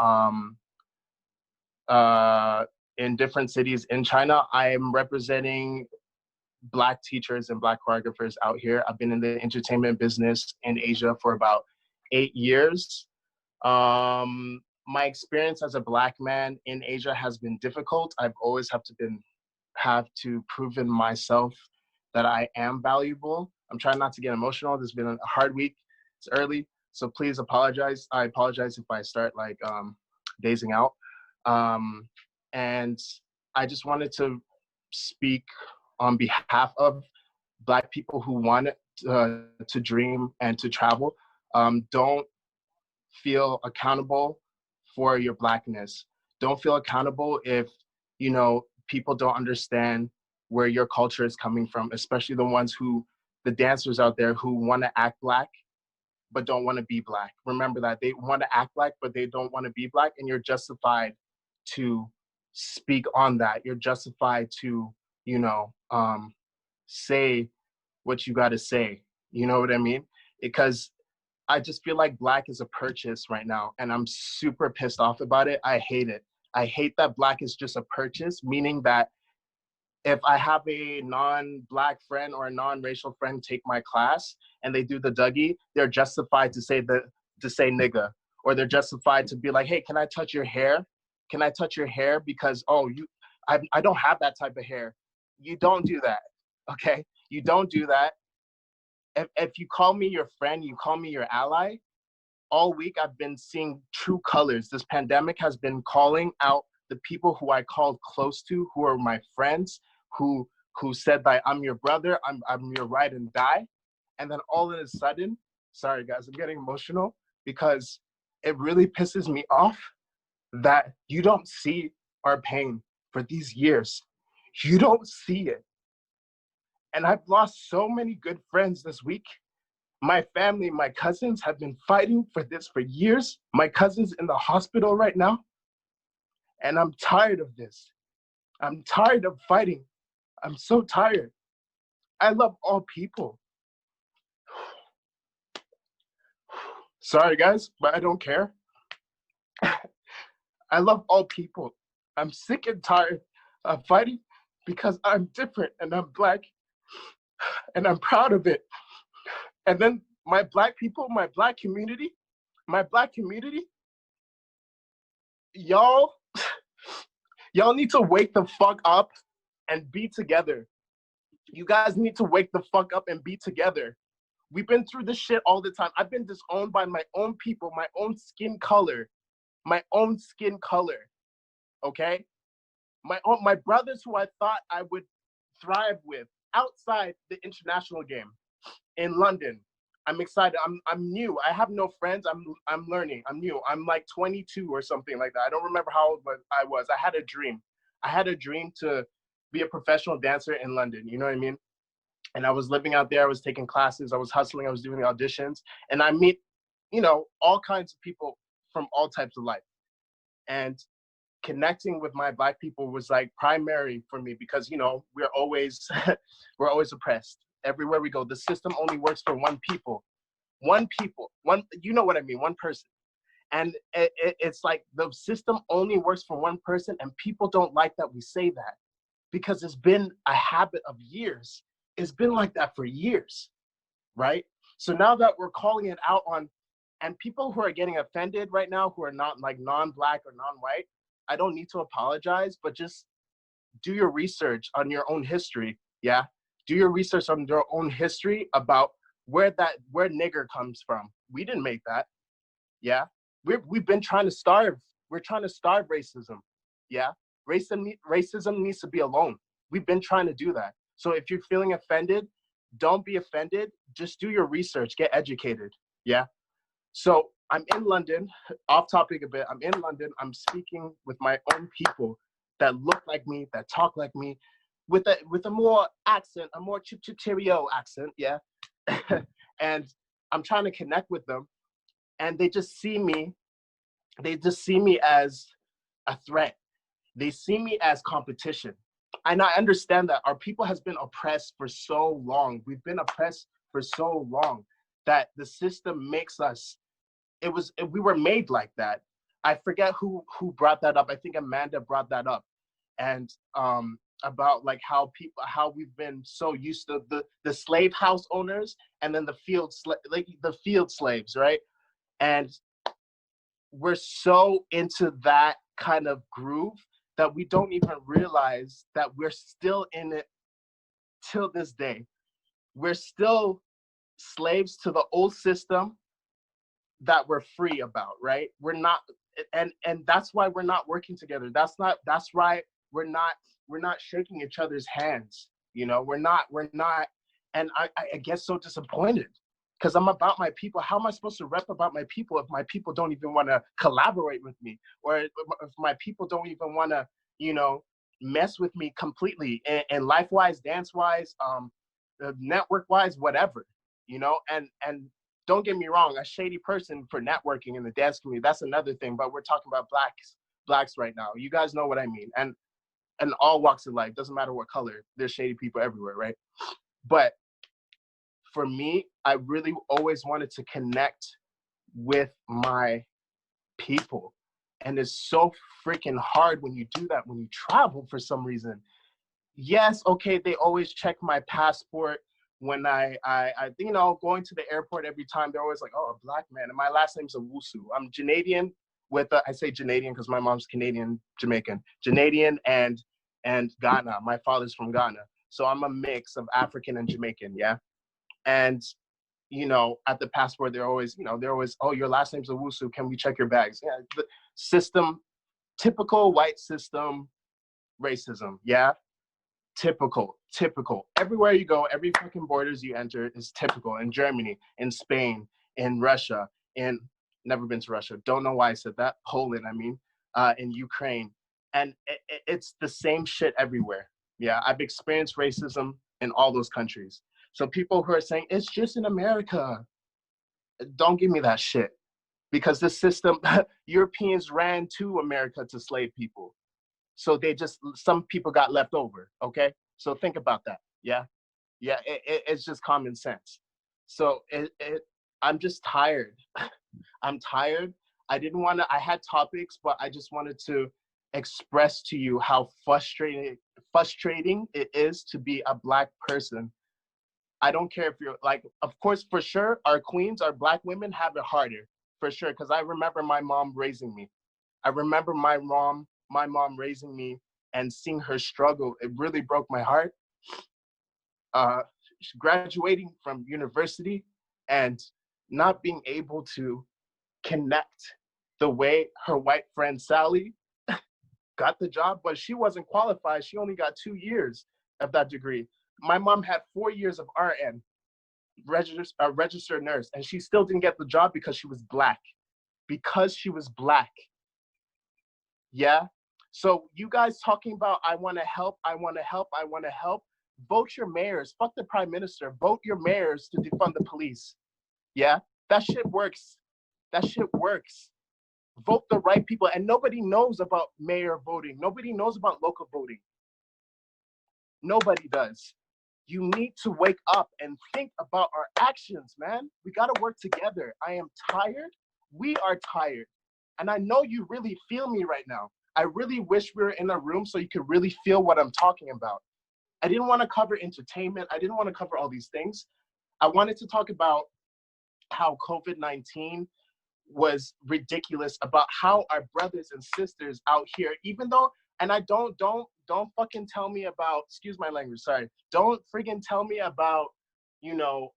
different cities in China. I am representing Black teachers and Black choreographers out here. I've been in the entertainment business in Asia for about 8 years. My experience as a Black man in Asia has been difficult. I've always have to proven myself that I am valuable. I'm trying not to get emotional. This has been a hard week. It's early, so please apologize. I apologize if I start like dazing out. And I just wanted to speak on behalf of Black people who want to dream and to travel. Don't feel accountable for your Blackness. Don't feel accountable if, you know, people don't understand where your culture is coming from, especially the dancers out there who want to act Black, but don't want to be Black. Remember that they want to act Black, but they don't want to be Black, and you're justified to speak on that. You're justified to, you know, say what you got to say. You know what I mean? Because I just feel like Black is a purchase right now, and I'm super pissed off about it. I hate it. I hate that Black is just a purchase, meaning that if I have a non-Black friend or a non-racial friend take my class and they do the Dougie, they're justified to say nigga, or they're justified to be like, hey, can I touch your hair? Can I touch your hair? Because, I don't have that type of hair. You don't do that, okay? You don't do that. If you call me your friend, you call me your ally, all week I've been seeing true colors. This pandemic has been calling out the people who I called close to, who are my friends, who said that I'm your brother, I'm your ride and die. And then all of a sudden, sorry guys, I'm getting emotional because it really pisses me off that you don't see our pain for these years. You don't see it. And I've lost so many good friends this week. My family, my cousins have been fighting for this for years. My cousin's in the hospital right now. And I'm tired of this. I'm tired of fighting. I'm so tired. I love all people. Sorry guys, but I don't care. I love all people. I'm sick and tired of fighting because I'm different and I'm Black and I'm proud of it. And then my Black people, my Black community, y'all need to wake the fuck up and be together. You guys need to wake the fuck up and be together. We've been through this shit all the time. I've been disowned by my own people, my own skin color, okay? My brothers who I thought I would thrive with outside the international game in London. I'm excited. I'm new. I have no friends. I'm learning. I'm new. I'm like 22 or something like that. I don't remember how old I was. I had a dream. I had a dream to be a professional dancer in London. You know what I mean? And I was living out there. I was taking classes. I was hustling. I was doing auditions. And I meet, all kinds of people from all types of life. And connecting with my Black people was like primary for me because, we're always oppressed. Everywhere we go, the system only works for one people, you know what I mean, one person. And it's like the system only works for one person, and people don't like that we say that because it's been a habit of years. It's been like that for years, right? So now that we're calling it out on, and people who are getting offended right now who are not like non-Black or non-white, I don't need to apologize, but just do your research on your own history, yeah? Do your research on your own history about where nigger comes from. We didn't make that, yeah? We've been trying to starve. We're trying to starve racism, yeah? Racism needs to be alone. We've been trying to do that. So if you're feeling offended, don't be offended. Just do your research, get educated, yeah? So I'm in London, off topic a bit. I'm in London. I'm speaking with my own people that look like me, that talk like me, with a more accent, a more cheerio accent, yeah. And I'm trying to connect with them, and they just see me. They just see me as a threat. They see me as competition. And I understand that our people has been oppressed for so long. We've been oppressed for so long that the system makes us. We were made like that. I forget who brought that up. I think Amanda brought that up, and about like how we've been so used to the slave house owners and then the field slaves, right? And we're so into that kind of groove that we don't even realize that we're still in it till this day. We're still slaves to the old system that we're free about, right? We're not, and that's why we're not working together. That's why we're not shaking each other's hands. We're not, and I get so disappointed because I'm about my people. How am I supposed to rep about my people if my people don't even want to collaborate with me, or if my people don't even want to, mess with me completely, and life-wise, dance-wise, network-wise, whatever, and don't get me wrong, a shady person for networking in the dance community, that's another thing, but we're talking about blacks right now. You guys know what I mean. And all walks of life, doesn't matter what color, there's shady people everywhere, right? But for me, I really always wanted to connect with my people. And it's so freaking hard when you do that, when you travel for some reason. Yes, okay, they always check my passport when I going to the airport every time. They're always like, oh, a Black man. And my last name's Owusu. I'm Canadian I say Canadian because my mom's Canadian, Jamaican. Canadian and Ghana. My father's from Ghana. So I'm a mix of African and Jamaican, yeah? And, at the passport, they're always, oh, your last name's Owusu. Can we check your bags? Yeah, the system, typical white system racism, yeah? Typical. Everywhere you go, every fucking borders you enter is typical. In Germany, in Spain, in Russia, never been to Russia. Don't know why I said that. Poland, I mean, in Ukraine. And it's the same shit everywhere. Yeah, I've experienced racism in all those countries. So people who are saying, it's just in America, don't give me that shit. Because this system, Europeans ran to America to slave people. So some people got left over, okay? So think about that, yeah? Yeah, it's just common sense. So I'm just tired. I'm tired. I had topics, but I just wanted to express to you how frustrating it is to be a Black person. I don't care if you're like, of course, for sure, our queens, our Black women have it harder, for sure, because I remember my mom raising me. I remember my mom raising me and seeing her struggle. It really broke my heart. graduating from university and not being able to connect the way her white friend Sally got the job, but she wasn't qualified. She only got 2 years of that degree. My mom had 4 years of RN, registered nurse, and she still didn't get the job because she was black. Because she was black. Yeah? So you guys talking about, I want to help, I want to help, I want to help. Vote your mayors. Fuck the prime minister. Vote your mayors to defund the police. Yeah? That shit works. That shit works. Vote the right people. And nobody knows about mayor voting. Nobody knows about local voting. Nobody does. You need to wake up and think about our actions, man. We got to work together. I am tired. We are tired. And I know you really feel me right now. I really wish we were in a room so you could really feel what I'm talking about. I didn't want to cover entertainment. I didn't want to cover all these things. I wanted to talk about how COVID-19 was ridiculous, about how our brothers and sisters out here, even though, and I don't fucking tell me about, excuse my language, sorry. Don't friggin' tell me about, you know,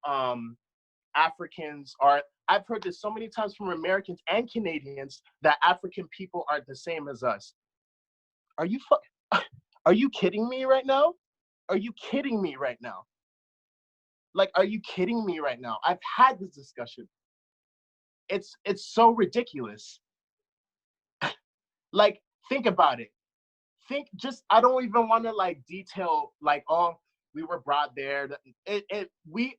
Africans are, I've heard this so many times from Americans and Canadians that African people are the same as us. Are you kidding me right now? Are you kidding me right now? Like, are you kidding me right now? I've had this discussion. It's so ridiculous. Like, think about it. I don't even want to like detail like, oh, we were brought there. We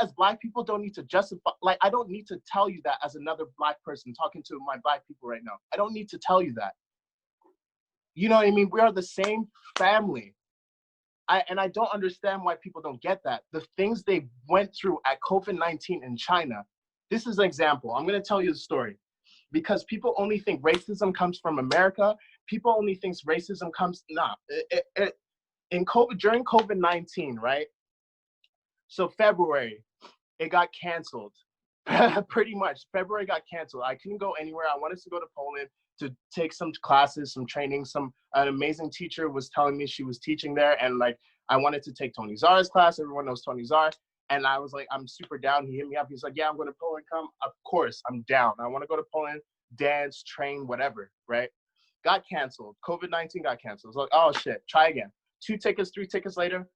as Black people don't need to justify, like, I don't need to tell you that as another Black person talking to my Black people right now. I don't need to tell you that. You know what I mean? We are the same family. And I don't understand why people don't get that. The things they went through at COVID-19 in China. This is an example. I'm going to tell you the story. Because people only think racism comes from America. People only think racism comes, during COVID-19, right? So February, it got canceled. Pretty much, February got canceled. I couldn't go anywhere. I wanted to go to Poland to take some classes, some training. An amazing teacher was telling me she was teaching there, and like I wanted to take Tony Czar's class. Everyone knows Tony Czar, and I was like, I'm super down. He hit me up. He's like, yeah, I'm going to Poland. Come, of course, I'm down. I want to go to Poland, dance, train, whatever. Right? Got canceled. COVID-19 got canceled. It's like, oh shit, try again. 2 tickets, 3 tickets later,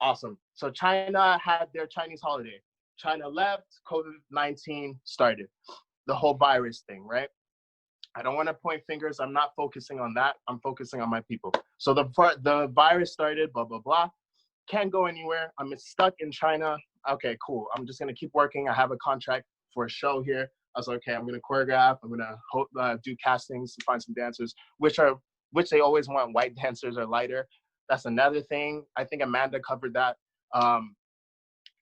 awesome. So China had their Chinese holiday. China left, COVID-19 started. The whole virus thing, right? I don't want to point fingers. I'm not focusing on that. I'm focusing on my people. So the virus started, blah, blah, blah. Can't go anywhere. I'm stuck in China. Okay, cool. I'm just going to keep working. I have a contract for a show here. I was like, okay, I'm going to choreograph. I'm going to do castings to find some dancers, which they always want white dancers or lighter. That's another thing. I think Amanda covered that.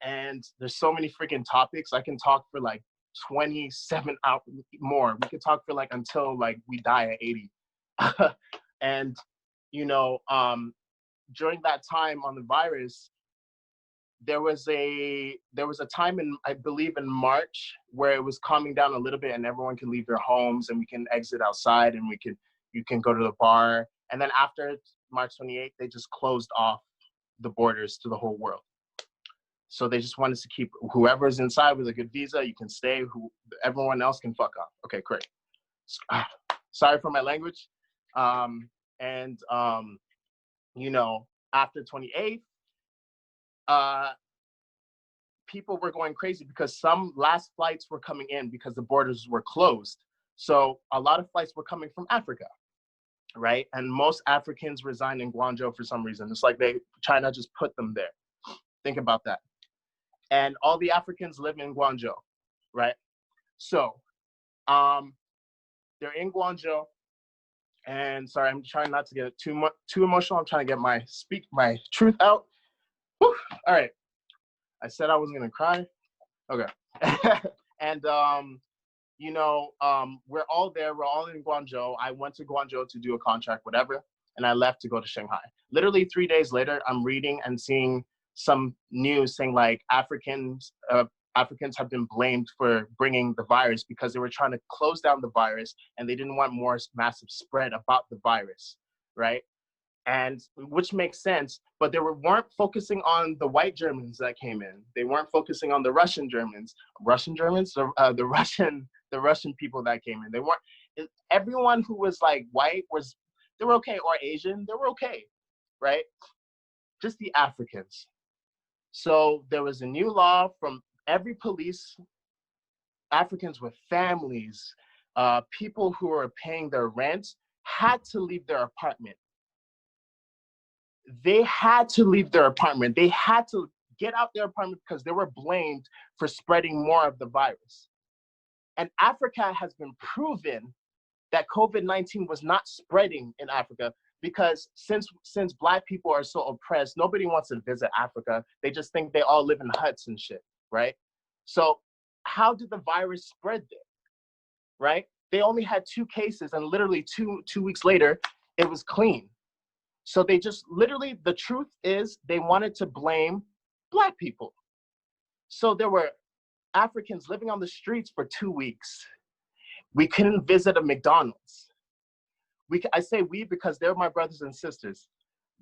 And there's so many freaking topics. I can talk for like 27 hours more. We could talk for like until like we die at 80. And, you know, during that time on the virus, there was a time in, I believe in March, where it was calming down a little bit and everyone can leave their homes and we can exit outside and you can go to the bar. And then after March 28th, they just closed off the borders to the whole world. So they just wanted to keep whoever's inside with a good visa, you can stay, everyone else can fuck off. Okay, great. Sorry for my language. You know, after 28th, people were going crazy because some last flights were coming in because the borders were closed. So a lot of flights were coming from Africa, right? And most Africans reside in Guangzhou for some reason. It's like China just put them there. Think about that. And all the Africans live in Guangzhou, right? So they're in Guangzhou. And sorry, I'm trying not to get too emotional. I'm trying to get my truth out. Whew. All right. I said I wasn't gonna cry. Okay. And you know, we're all there. We're all in Guangzhou. I went to Guangzhou to do a contract, whatever, and I left to go to Shanghai. Literally 3 days later, I'm reading and seeing some news saying like Africans have been blamed for bringing the virus because they were trying to close down the virus and they didn't want more massive spread about the virus, right? and which makes sense, but they weren't focusing on the white Germans that came in. They weren't focusing on the Russian Germans, the Russian people that came in. They weren't, everyone who was like white they were okay, or Asian, they were okay, right? Just the Africans. So there was a new law from every police, Africans with families, people who were paying their rent had to leave their apartment. They had to leave their apartment. They had to get out their apartment because they were blamed for spreading more of the virus. And Africa has been proven that COVID-19 was not spreading in Africa, because since Black people are so oppressed, nobody wants to visit Africa. They just think they all live in huts and shit, right? So how did the virus spread there, right? They only had 2 cases, and literally two weeks later, it was clean. So they just literally, the truth is they wanted to blame Black people. So there were Africans living on the streets for 2 weeks. We couldn't visit a McDonald's. I say we because they're my brothers and sisters.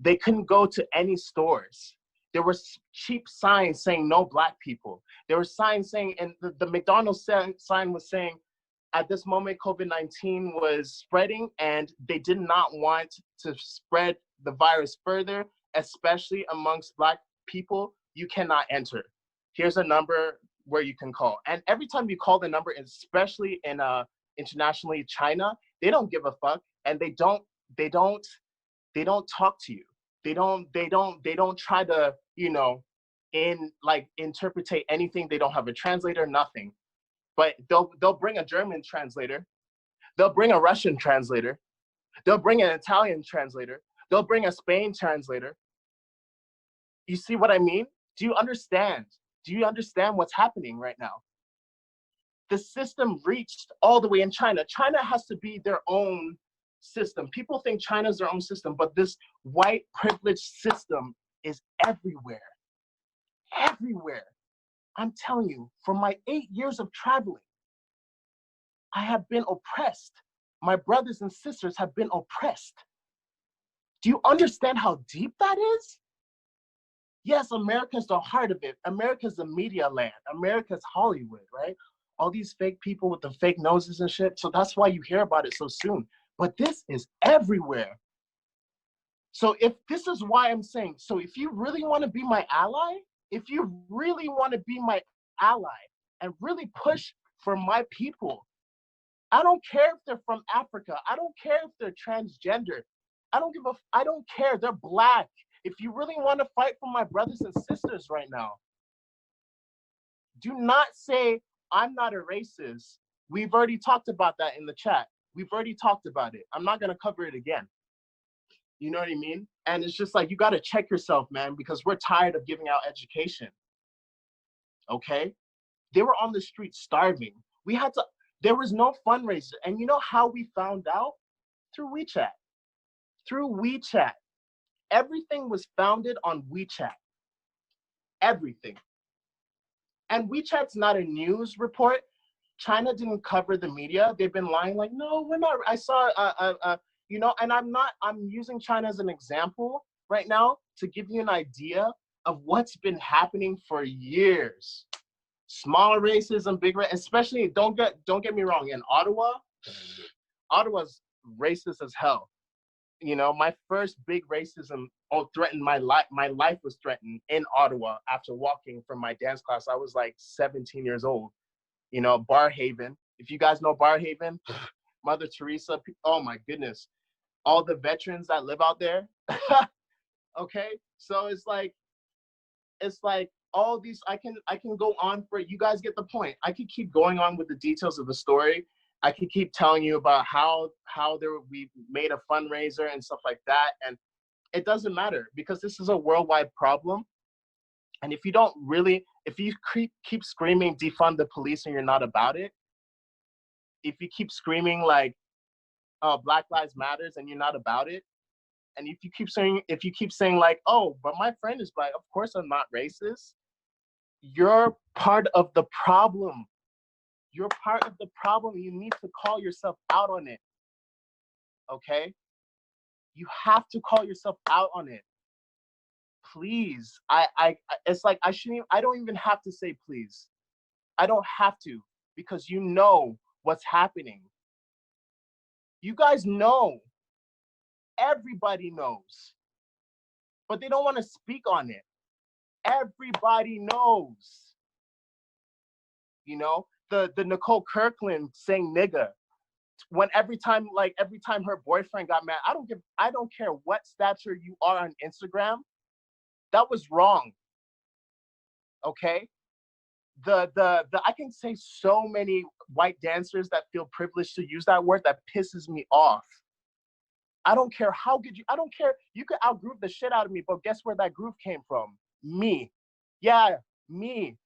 They couldn't go to any stores. There were cheap signs saying no Black people. There were signs saying, and the McDonald's sign was saying, at this moment, COVID-19 was spreading, and they did not want to spread the virus further, especially amongst Black people. You cannot enter. Here's a number where you can call. And every time you call the number, especially in internationally China, they don't give a fuck, and they don't talk to you. They don't try to, interpretate anything. They don't have a translator, nothing. But they'll bring a German translator, they'll bring a Russian translator, they'll bring an Italian translator, they'll bring a Spain translator. You see what I mean? Do you understand? Do you understand what's happening right now? The system reached all the way in China. China has to be their own system. People think China's their own system, but this white privileged system is everywhere. Everywhere. I'm telling you, for my 8 years of traveling, I have been oppressed. My brothers and sisters have been oppressed. Do you understand how deep that is? Yes, America's the heart of it. America's the media land. America's Hollywood, right? All these fake people with the fake noses and shit. So that's why you hear about it so soon. But this is everywhere. So this is why I'm saying, so if you really want to be my ally, if you really want to be my ally and really push for my people, I don't care if they're from Africa. I don't care if they're transgender. I don't care. They're Black. If you really want to fight for my brothers and sisters right now, do not say I'm not a racist. We've already talked about that in the chat. We've already talked about it. I'm not going to cover it again. You know what I mean? And it's just like, you got to check yourself, man, because we're tired of giving out education. Okay? They were on the street starving. There was no fundraiser. And you know how we found out? Through WeChat. Through WeChat. Everything was founded on WeChat. Everything. And WeChat's not a news report. China didn't cover the media. They've been lying like, no, we're not. I saw, and I'm using China as an example right now to give you an idea of what's been happening for years. Small racism, big racism, especially, don't get me wrong, in Ottawa's racist as hell. My first big racism threatened my life. My life was threatened in Ottawa after walking from my dance class. I was like 17 years old. Barhaven. If you guys know Barhaven, Mother Teresa, oh my goodness. All the veterans that live out there. Okay? So it's like all these, I can go on for it. You guys get the point. I could keep going on with the details of the story. I could keep telling you about how we made a fundraiser and stuff like that. And it doesn't matter, because this is a worldwide problem. And if you keep screaming defund the police and you're not about it, if you keep screaming like Black Lives Matters and you're not about it, and if you keep saying like, oh, but my friend is Black, of course I'm not racist, you're part of the problem. You're part of the problem. You need to call yourself out on it. Okay? You have to call yourself out on it. Please. It's like I don't even have to say please. I don't have to, because you know what's happening. You guys know. Everybody knows. But they don't want to speak on it. Everybody knows. You know, the Nicole Kirkland saying nigga, when every time her boyfriend got mad, I don't care what stature you are on Instagram, that was wrong. Okay? The I can say so many white dancers that feel privileged to use that word that pisses me off. I don't care how good I don't care. You could out-groove the shit out of me, but guess where that groove came from? Me. Yeah, me.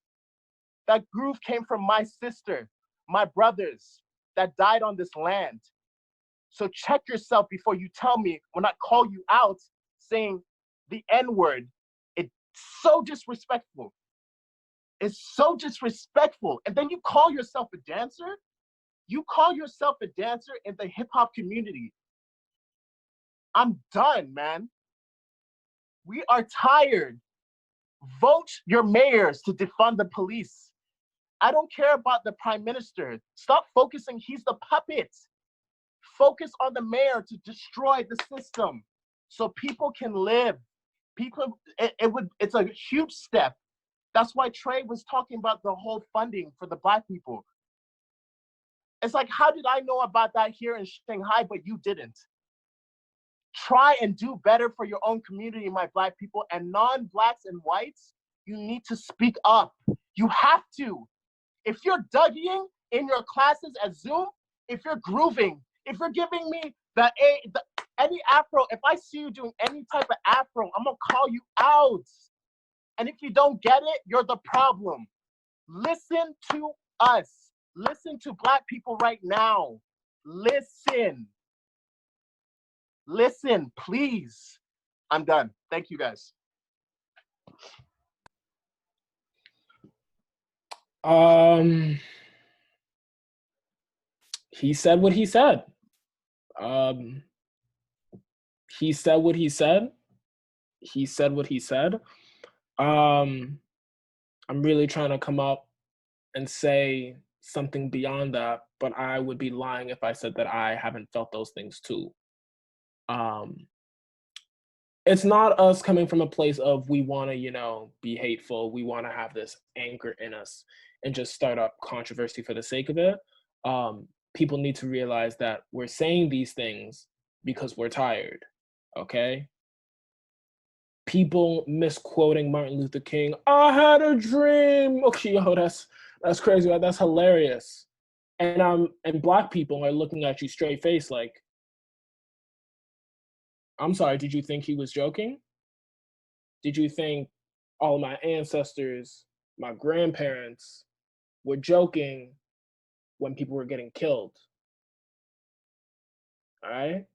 That groove came from my sister, my brothers that died on this land. So check yourself before you tell me, when I call you out saying the N-word. It's so disrespectful. It's so disrespectful. And then you call yourself a dancer? You call yourself a dancer in the hip-hop community. I'm done, man. We are tired. Vote your mayors to defund the police. I don't care about the prime minister. Stop focusing, he's the puppet. Focus on the mayor to destroy the system so people can live. It's a huge step. That's why Tré was talking about the whole funding for the Black people. It's like, how did I know about that here in Shanghai, but you didn't? Try and do better for your own community, my Black people, and non-Blacks and whites, you need to speak up. You have to. If you're Dougieing in your classes at Zoom, if you're grooving, if you're giving me any afro, if I see you doing any type of afro, I'm gonna call you out. And if you don't get it, you're the problem. Listen to us. Listen to Black people right now. Listen. Listen, please. I'm done. Thank you, guys. He said what he said. He said what he said. He said what he said. I'm really trying to come up and say something beyond that, but I would be lying if I said that I haven't felt those things too. It's not us coming from a place of we want to, be hateful. We want to have this anger in us and just start up controversy for the sake of it. People need to realize that we're saying these things because we're tired, okay? People misquoting Martin Luther King, I had a dream. Okay, yo, that's crazy. That's hilarious. And Black people are looking at you straight face like, I'm sorry, did you think he was joking? Did you think all of my ancestors, my grandparents were joking when people were getting killed? All right?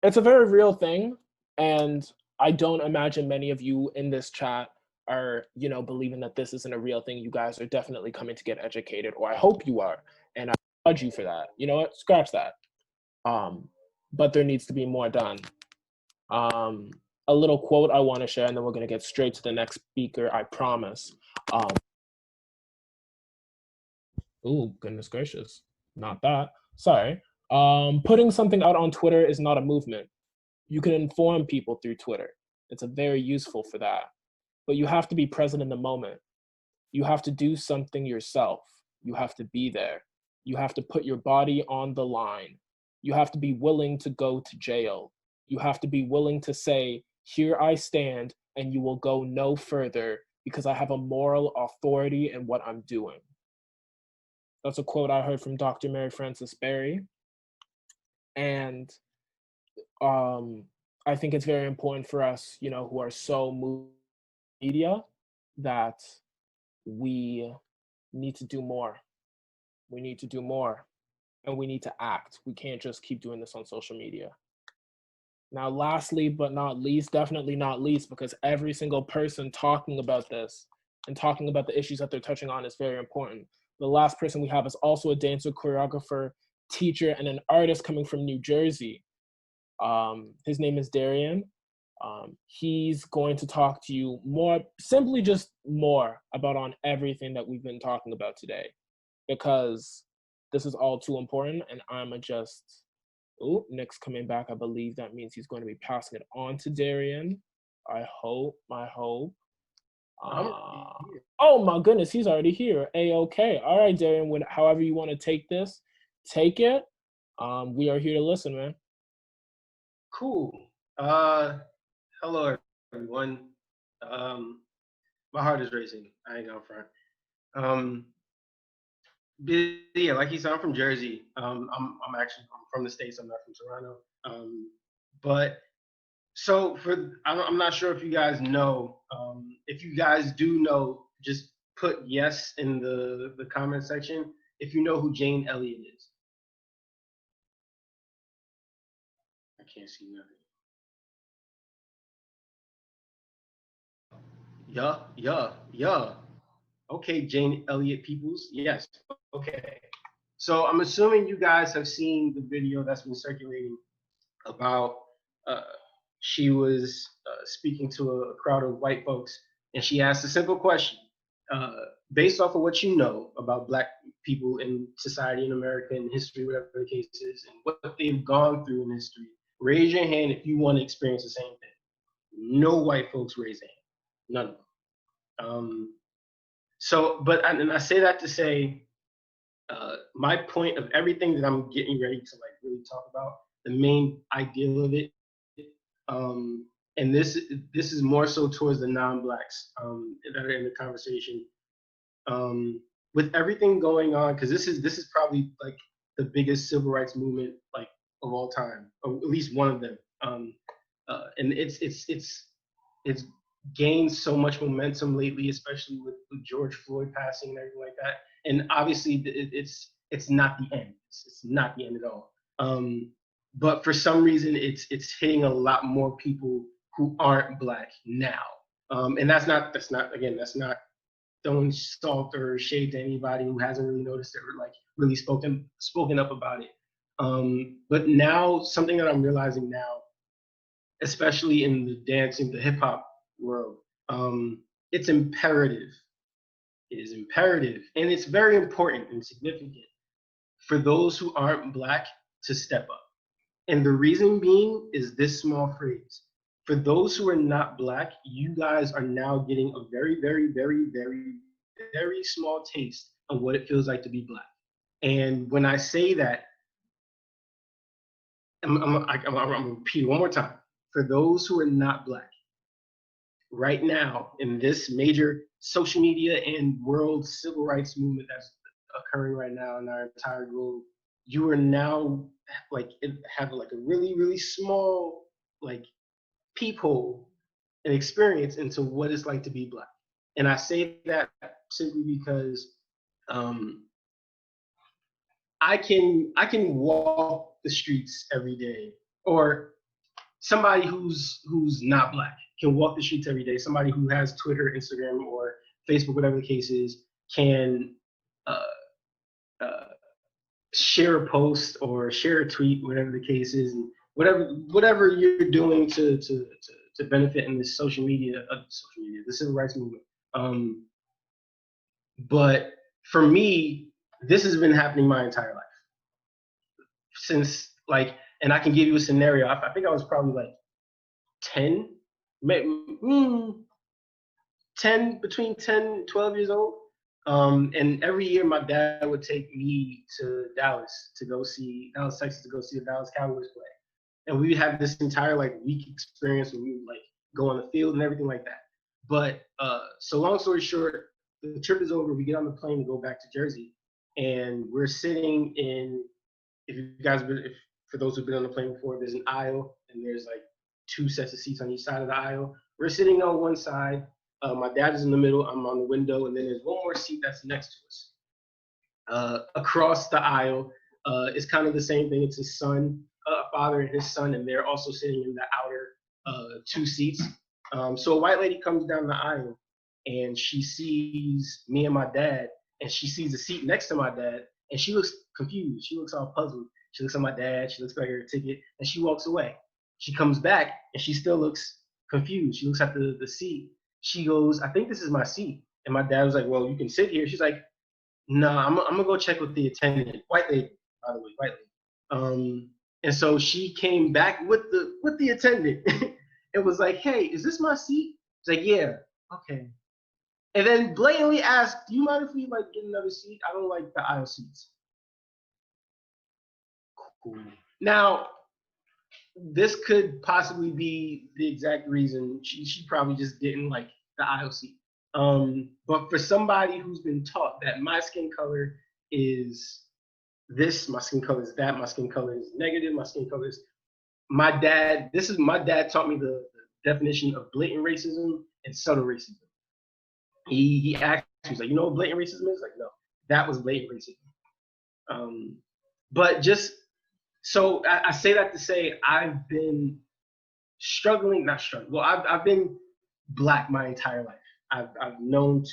It's a very real thing. And I don't imagine many of you in this chat are, believing that this isn't a real thing. You guys are definitely coming to get educated, or I hope you are. And I applaud you for that. You know what? Scratch that. But there needs to be more done. A little quote I want to share, and then we're going to get straight to the next speaker, I promise. Oh, goodness gracious. Not that. Sorry. Putting something out on Twitter is not a movement. You can inform people through Twitter. It's very useful for that. But you have to be present in the moment. You have to do something yourself. You have to be there. You have to put your body on the line. You have to be willing to go to jail. You have to be willing to say, here I stand, and you will go no further because I have a moral authority in what I'm doing. That's a quote I heard from Dr. Mary Frances Berry. And I think it's very important for us, who are so moved by media, that we need to do more. We need to do more, and we need to act. We can't just keep doing this on social media. Now, lastly, but not least, definitely not least, because every single person talking about this and talking about the issues that they're touching on is very important. The last person we have is also a dancer, choreographer, teacher, and an artist coming from New Jersey. His name is Darien. He's going to talk to you more, simply just more about on everything that we've been talking about today, because this is all too important. And I'm just, oh, Nick's coming back. I believe that means he's going to be passing it on to Darien. I hope. Oh my goodness, he's already here. A-okay. All right, Darien, however you want to take this, take it. We are here to listen, man. Cool. Hello, everyone. My heart is racing. I ain't gonna front. Yeah, like he said, I'm from Jersey. I'm from the States. I'm not from Toronto. But so I'm not sure if you guys know. If you guys do know, just put yes in the comment section if you know who Jane Elliott is. I can't see nothing. Yeah. Okay, Jane Elliott peoples. Yes. Okay. So I'm assuming you guys have seen the video that's been circulating about she was speaking to a crowd of white folks, and she asked a simple question. Based off of what you know about Black people in society in America, in history, whatever the case is, and what they've gone through in history, raise your hand if you want to experience the same thing. No white folks raise their hand. None of them. And I say that to say, my point of everything that I'm getting ready to like really talk about, the main ideal of it, and this is more so towards the non-Blacks that are in the conversation. With everything going on, because this is probably like the biggest civil rights movement like of all time, or at least one of them. And it's gained so much momentum lately, especially with George Floyd passing and everything like that. And obviously, it's not the end. It's not the end at all. But for some reason, it's hitting a lot more people who aren't Black now. And that's not throwing salt or shade to anybody who hasn't really noticed it or like really spoken up about it. But now, something that I'm realizing now, especially in the dancing, the hip hop world, it's imperative. It is imperative, and it's very important and significant for those who aren't Black to step up. And the reason being is this small phrase. For those who are not Black, you guys are now getting a very, very, very, very, very small taste of what it feels like to be Black. And when I say that, I'm gonna repeat it one more time. For those who are not Black, right now in this major social media and world civil rights movement that's occurring right now in our entire globe, you are now like have like a really, really small like peephole and experience into what it's like to be Black. And I say that simply because I can walk the streets every day, or somebody who's not Black can walk the streets every day. Somebody who has Twitter, Instagram, or Facebook, whatever the case is, can share a post or share a tweet, whatever the case is, and whatever you're doing to benefit in this social media, the civil rights movement. But for me, this has been happening my entire life. Since like, and I can give you a scenario. I think I was probably like 10, between 10 and 12 years old. And every year my dad would take me to Dallas, Texas, to go see the Dallas Cowboys play. And we had this entire like week experience where we would like go on the field and everything like that. But so long story short, the trip is over. We get on the plane to go back to Jersey, and we're sitting in. For those who've been on the plane before, there's an aisle, and there's like 2 sets of seats on each side of the aisle. We're sitting on one side. My dad is in the middle. I'm on the window, and then there's one more seat that's next to us. Across the aisle is kind of the same thing. It's his son, father and his son, and they're also sitting in the outer 2 seats. So a white lady comes down the aisle, and she sees me and my dad, and she sees the seat next to my dad, and she looks confused. She looks all puzzled. She looks at my dad. She looks back at her ticket, and she walks away. She comes back and she still looks confused. She looks at the seat. She goes, I think this is my seat. And my dad was like, well, you can sit here. She's like, no, I'm gonna go check with the attendant. White lady, by the way, white lady. And so she came back with the attendant. It was like, hey, is this my seat? It's like, yeah, okay. And then blatantly asked, do you mind if we like get another seat? I don't like the aisle seats. Cool. Now, this could possibly be the exact reason she probably just didn't like the aisle seat. But for somebody who's been taught that my skin color is this, my skin color is that, my skin color is negative, my skin color is my dad taught me the definition of blatant racism and subtle racism. He asked me, he's like, you know what blatant racism is? Like, no, that was blatant racism. But just so I say that to say I've been I've been Black my entire life. I've known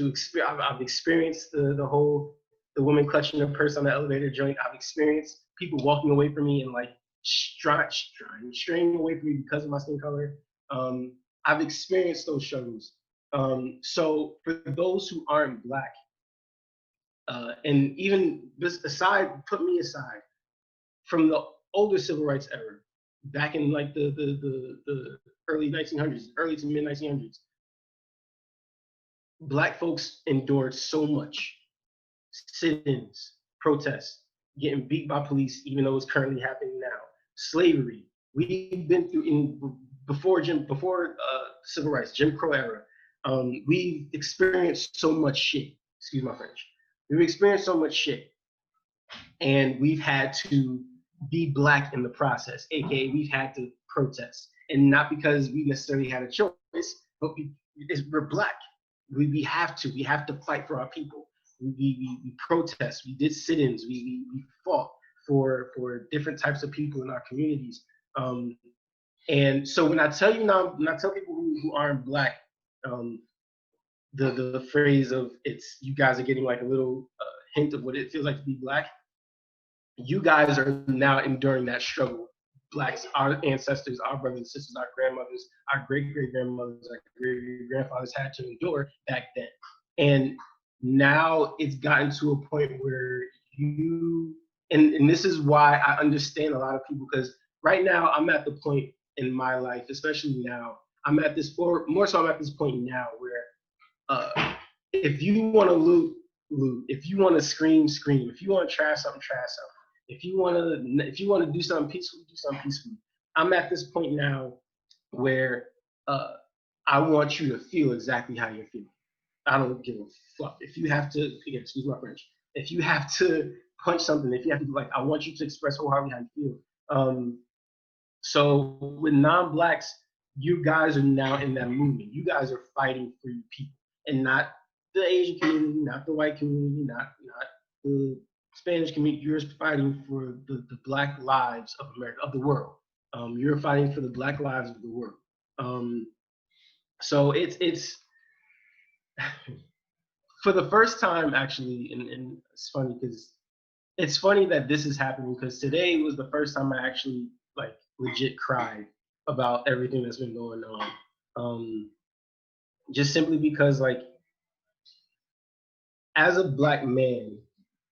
I've experienced the woman clutching her purse on the elevator joint. I've experienced people walking away from me and like straying away from me because of my skin color. I've experienced those struggles. So for those who aren't Black, and even put me aside, from the older civil rights era, back in like the early 1900s, early to mid 1900s, Black folks endured so much: sit-ins, protests, getting beat by police, even though it's currently happening now. Slavery. We've been through before civil rights, Jim Crow era. We've experienced so much shit. Excuse my French. We've experienced so much shit, and we've had to be Black in the process. AKA, we've had to protest, and not because we necessarily had a choice, but we're Black. We have to fight for our people. We protest. We did sit-ins. We fought for different types of people in our communities. And so when I tell people who aren't Black, the phrase of you guys are getting like a little hint of what it feels like to be Black. You guys are now enduring that struggle. Blacks, our ancestors, our brothers and sisters, our grandmothers, our great-great-grandmothers, our great-great-grandfathers had to endure back then. And now it's gotten to a point where and this is why I understand a lot of people, because right now I'm at the point in my life, especially now, I'm at this point now where if you want to loot, if you want to scream, if you want to trash something, if you want to do something peaceful, do something peaceful. I'm at this point now where I want you to feel exactly how you're feeling. I don't give a fuck. If you have to, again, excuse my French, if you have to punch something, if you have to, I want you to express wholeheartedly how you feel. So with non-Blacks, you guys are now in that movement. You guys are fighting for your people, and not the Asian community, not the white community, not the Spanish community. You're fighting for the Black lives of America, of the world. You're fighting for the Black lives of the world. So it's for the first time, actually, and it's funny because it's funny that this is happening, because today was the first time I actually legit cried about everything that's been going on. Just simply because as a Black man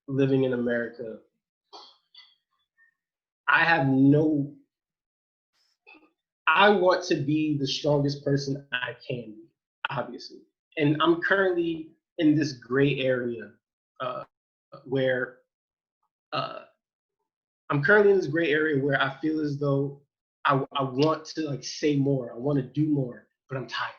living in America, I want to be the strongest person I can be, obviously. And I'm currently in this gray area where I feel as though I want to say more, I want to do more, but I'm tired.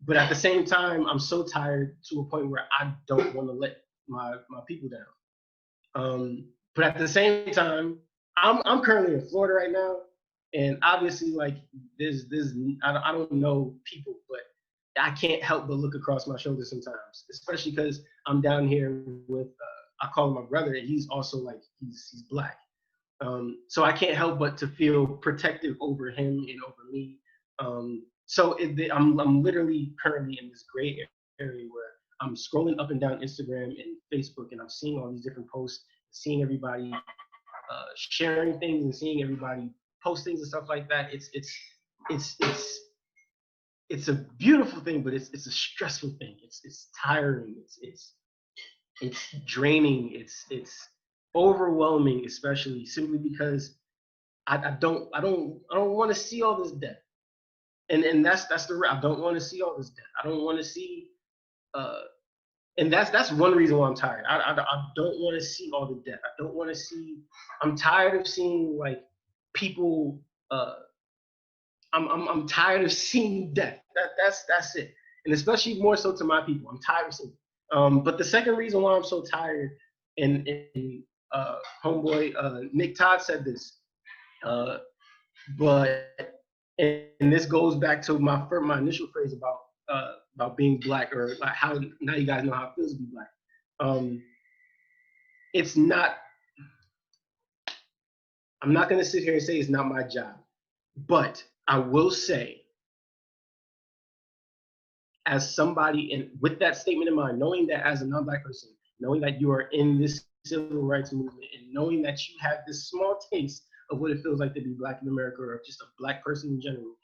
But at the same time, I'm so tired to a point where I don't want to let my people down. But at the same time, I'm currently in Florida right now, and obviously there's I don't know people, but I can't help but look across my shoulder sometimes, especially because I'm down here with I call him my brother, and he's also he's Black. So I can't help but to feel protective over him and over me. So I'm literally currently in this gray area where I'm scrolling up and down Instagram and Facebook, and I'm seeing all these different posts, seeing everybody sharing things and seeing everybody post things and stuff like that, it's a beautiful thing, but it's a stressful thing. It's tiring. It's draining. It's overwhelming, especially simply because I don't want to see all this death. And that's I don't want to see all this death. I don't want to see and that's one reason why I'm tired. I don't want to see all the death. I don't want to see. I'm tired of seeing like people. I'm tired of seeing death. That's it. And especially more so to my people. I'm tired of seeing it. But the second reason why I'm so tired, and homeboy Nick Todd said this, but and this goes back to my initial phrase about being black, or like how now you guys know how it feels to be black. It's not. I'm not gonna sit here and say it's not my job, but I will say, as somebody, and with that statement in mind, knowing that as a non-black person, knowing that you are in this civil rights movement, and knowing that you have this small taste of what it feels like to be black in America, or just a black person in general,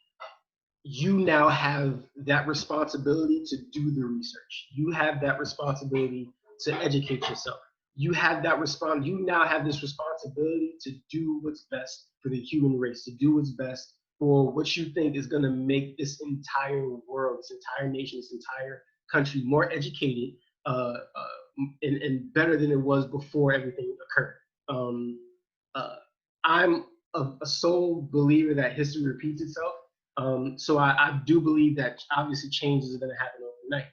you now have that responsibility to do the research. You have that responsibility to educate yourself. You have that you now have this responsibility to do what's best for the human race, to do what's best for what you think is going to make this entire world, this entire nation, this entire country more educated and better than it was before everything occurred. I'm a sole believer that history repeats itself. So I do believe that obviously change is going to happen overnight.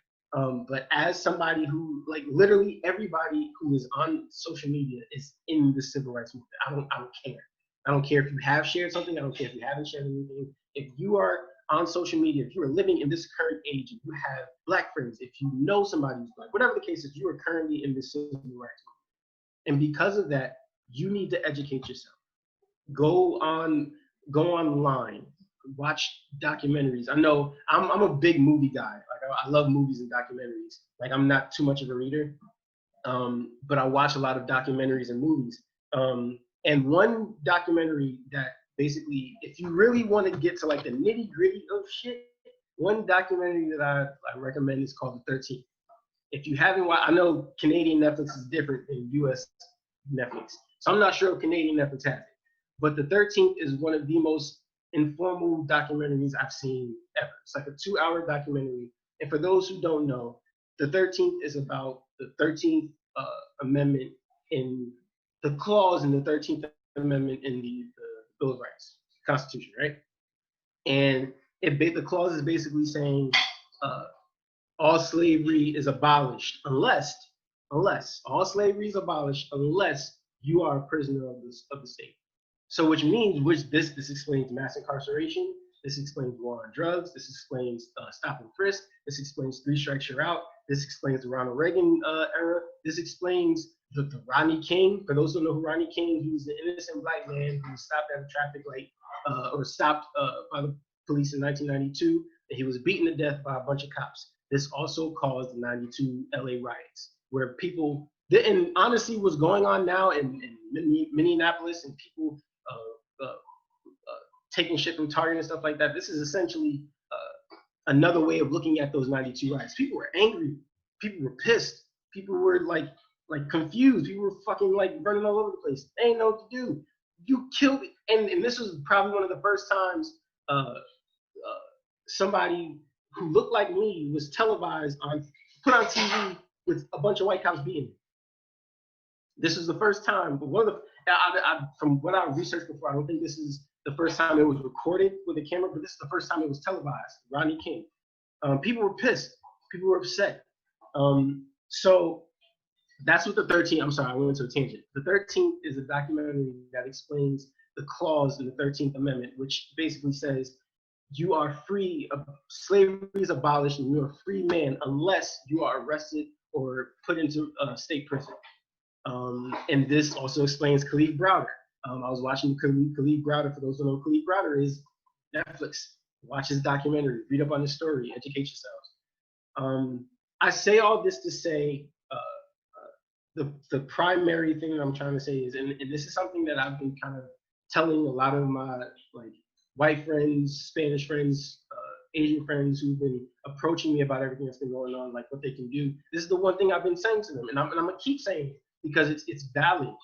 But as somebody who, like, literally everybody who is on social media is in the civil rights movement. I don't care. I don't care if you have shared something. I don't care if you haven't shared anything. If you are on social media, if you are living in this current age, if you have black friends, if you know somebody who's black, whatever the case is, you are currently in the civil rights movement. And because of that, you need to educate yourself. Go online, watch documentaries. I know I'm a big movie guy. Like I love movies and documentaries. Like I'm not too much of a reader, but I watch a lot of documentaries and movies. And one documentary that basically, if you really want to get to like the nitty gritty of shit, one documentary that I recommend is called The 13th. If you haven't watched, I know Canadian Netflix is different than US Netflix, so I'm not sure if Canadian Netflix has it. But The 13th is one of the most informal documentaries I've seen ever. It's like a 2-hour documentary. And for those who don't know, The 13th is about the 13th Amendment in the clause in the 13th Amendment in the Bill of Rights, Constitution, right? And the clause is basically saying all slavery is abolished unless all slavery is abolished unless you are a prisoner of the state. So which this explains mass incarceration, this explains war on drugs, this explains stop and frisk, this explains 3 strikes you're out, this explains the Ronald Reagan era, this explains the Rodney King. For those who don't know who Rodney King, he was an innocent black man who was stopped at a traffic light or stopped by the police in 1992, and he was beaten to death by a bunch of cops. This also caused the 92 LA riots, where people, and honestly what's going on now in Minneapolis, and people taking shit from Target and stuff like that, this is essentially another way of looking at those 92 riots. People were angry, people were pissed, people were like confused, people were fucking like running all over the place. They ain't know what to do. You killed it. And this was probably one of the first times somebody who looked like me was televised put on TV with a bunch of white cops beating me. This was the first time, but one of the, from what I researched before, I don't think this is the first time it was recorded with a camera, but this is the first time it was televised. Rodney King. People were pissed. People were upset. So that's what the 13th, I'm sorry, I went into a tangent. The 13th is a documentary that explains the clause in the 13th Amendment, which basically says you are free, slavery is abolished, and you're a free man unless you are arrested or put into state prison. And this also explains Khalid Browder. I was watching Khalid Browder. For those who know who Khalid Browder is, Netflix. Watch his documentary, read up on his story, educate yourselves. I say all this to say the primary thing that I'm trying to say is, and this is something that I've been kind of telling a lot of my like white friends, Spanish friends, Asian friends who've been approaching me about everything that's been going on, like what they can do. This is the one thing I've been saying to them, and I'm gonna keep saying it because it's valid.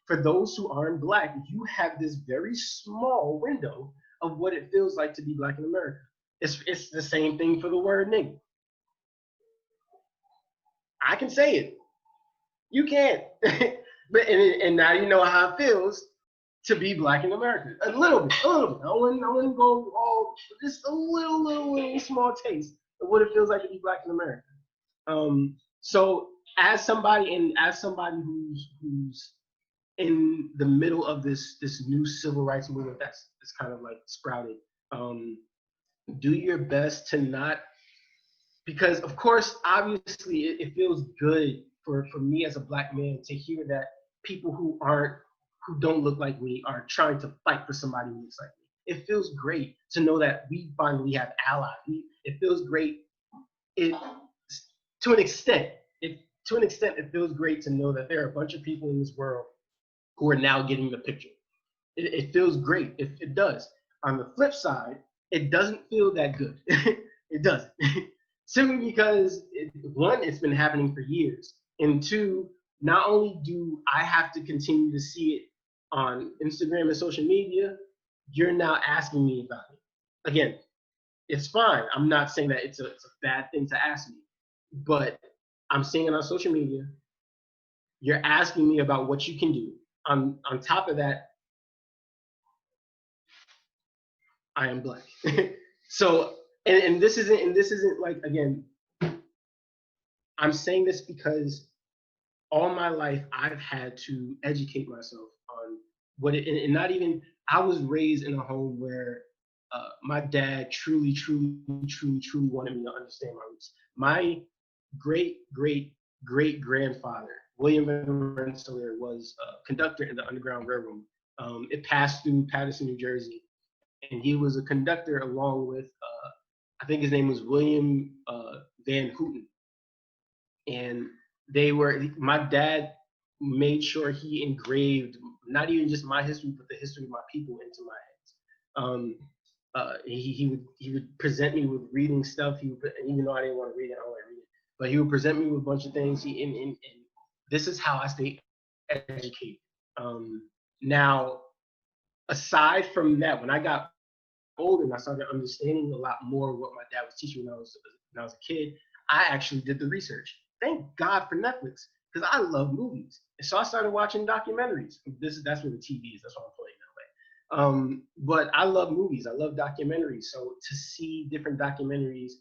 For those who aren't Black, you have this very small window of what it feels like to be Black in America. It's the same thing for the word nigga. I can say it. You can't. and now you know how it feels to be Black in America. A little bit. I wouldn't go all, just a little small taste of what it feels like to be Black in America. So as somebody who's in the middle of this new civil rights movement that's kind of like sprouted, do your best to not, because of course, obviously it feels good for me as a Black man to hear that people who don't look like me are trying to fight for somebody who looks like me. It feels great to know that we finally have allies. It feels great. To an extent, it feels great to know that there are a bunch of people in this world who are now getting the picture. It feels great. It does. On the flip side, it doesn't feel that good. It doesn't. Simply because, one, it's been happening for years. And two, not only do I have to continue to see it on Instagram and social media, you're now asking me about it. Again, it's fine. I'm not saying that it's a bad thing to ask me, but I'm seeing it on social media. You're asking me about what you can do. On top of that, I am Black. So, and this isn't like, again, I'm saying this because all my life I've had to educate myself on what it, and not even, I was raised in a home where my dad truly wanted me to understand my roots. My great-great-great-grandfather, William Van Rensalier, was a conductor in the Underground Railroad. It passed through Paterson, New Jersey, and he was a conductor along with, I think his name was William Van Houten. And my dad made sure he engraved not even just my history, but the history of my people into my heads. He would present me with reading stuff. Even though I didn't want to read it, I don't want to read it. But he would present me with a bunch of things. And this is how I stay educated. Now, aside from that, when I got older and I started understanding a lot more of what my dad was teaching when I was a kid, I actually did the research. Thank God for Netflix, because I love movies. And so I started watching documentaries. That's where the TV is. That's what I'm playing that way. But I love movies. I love documentaries. So to see different documentaries,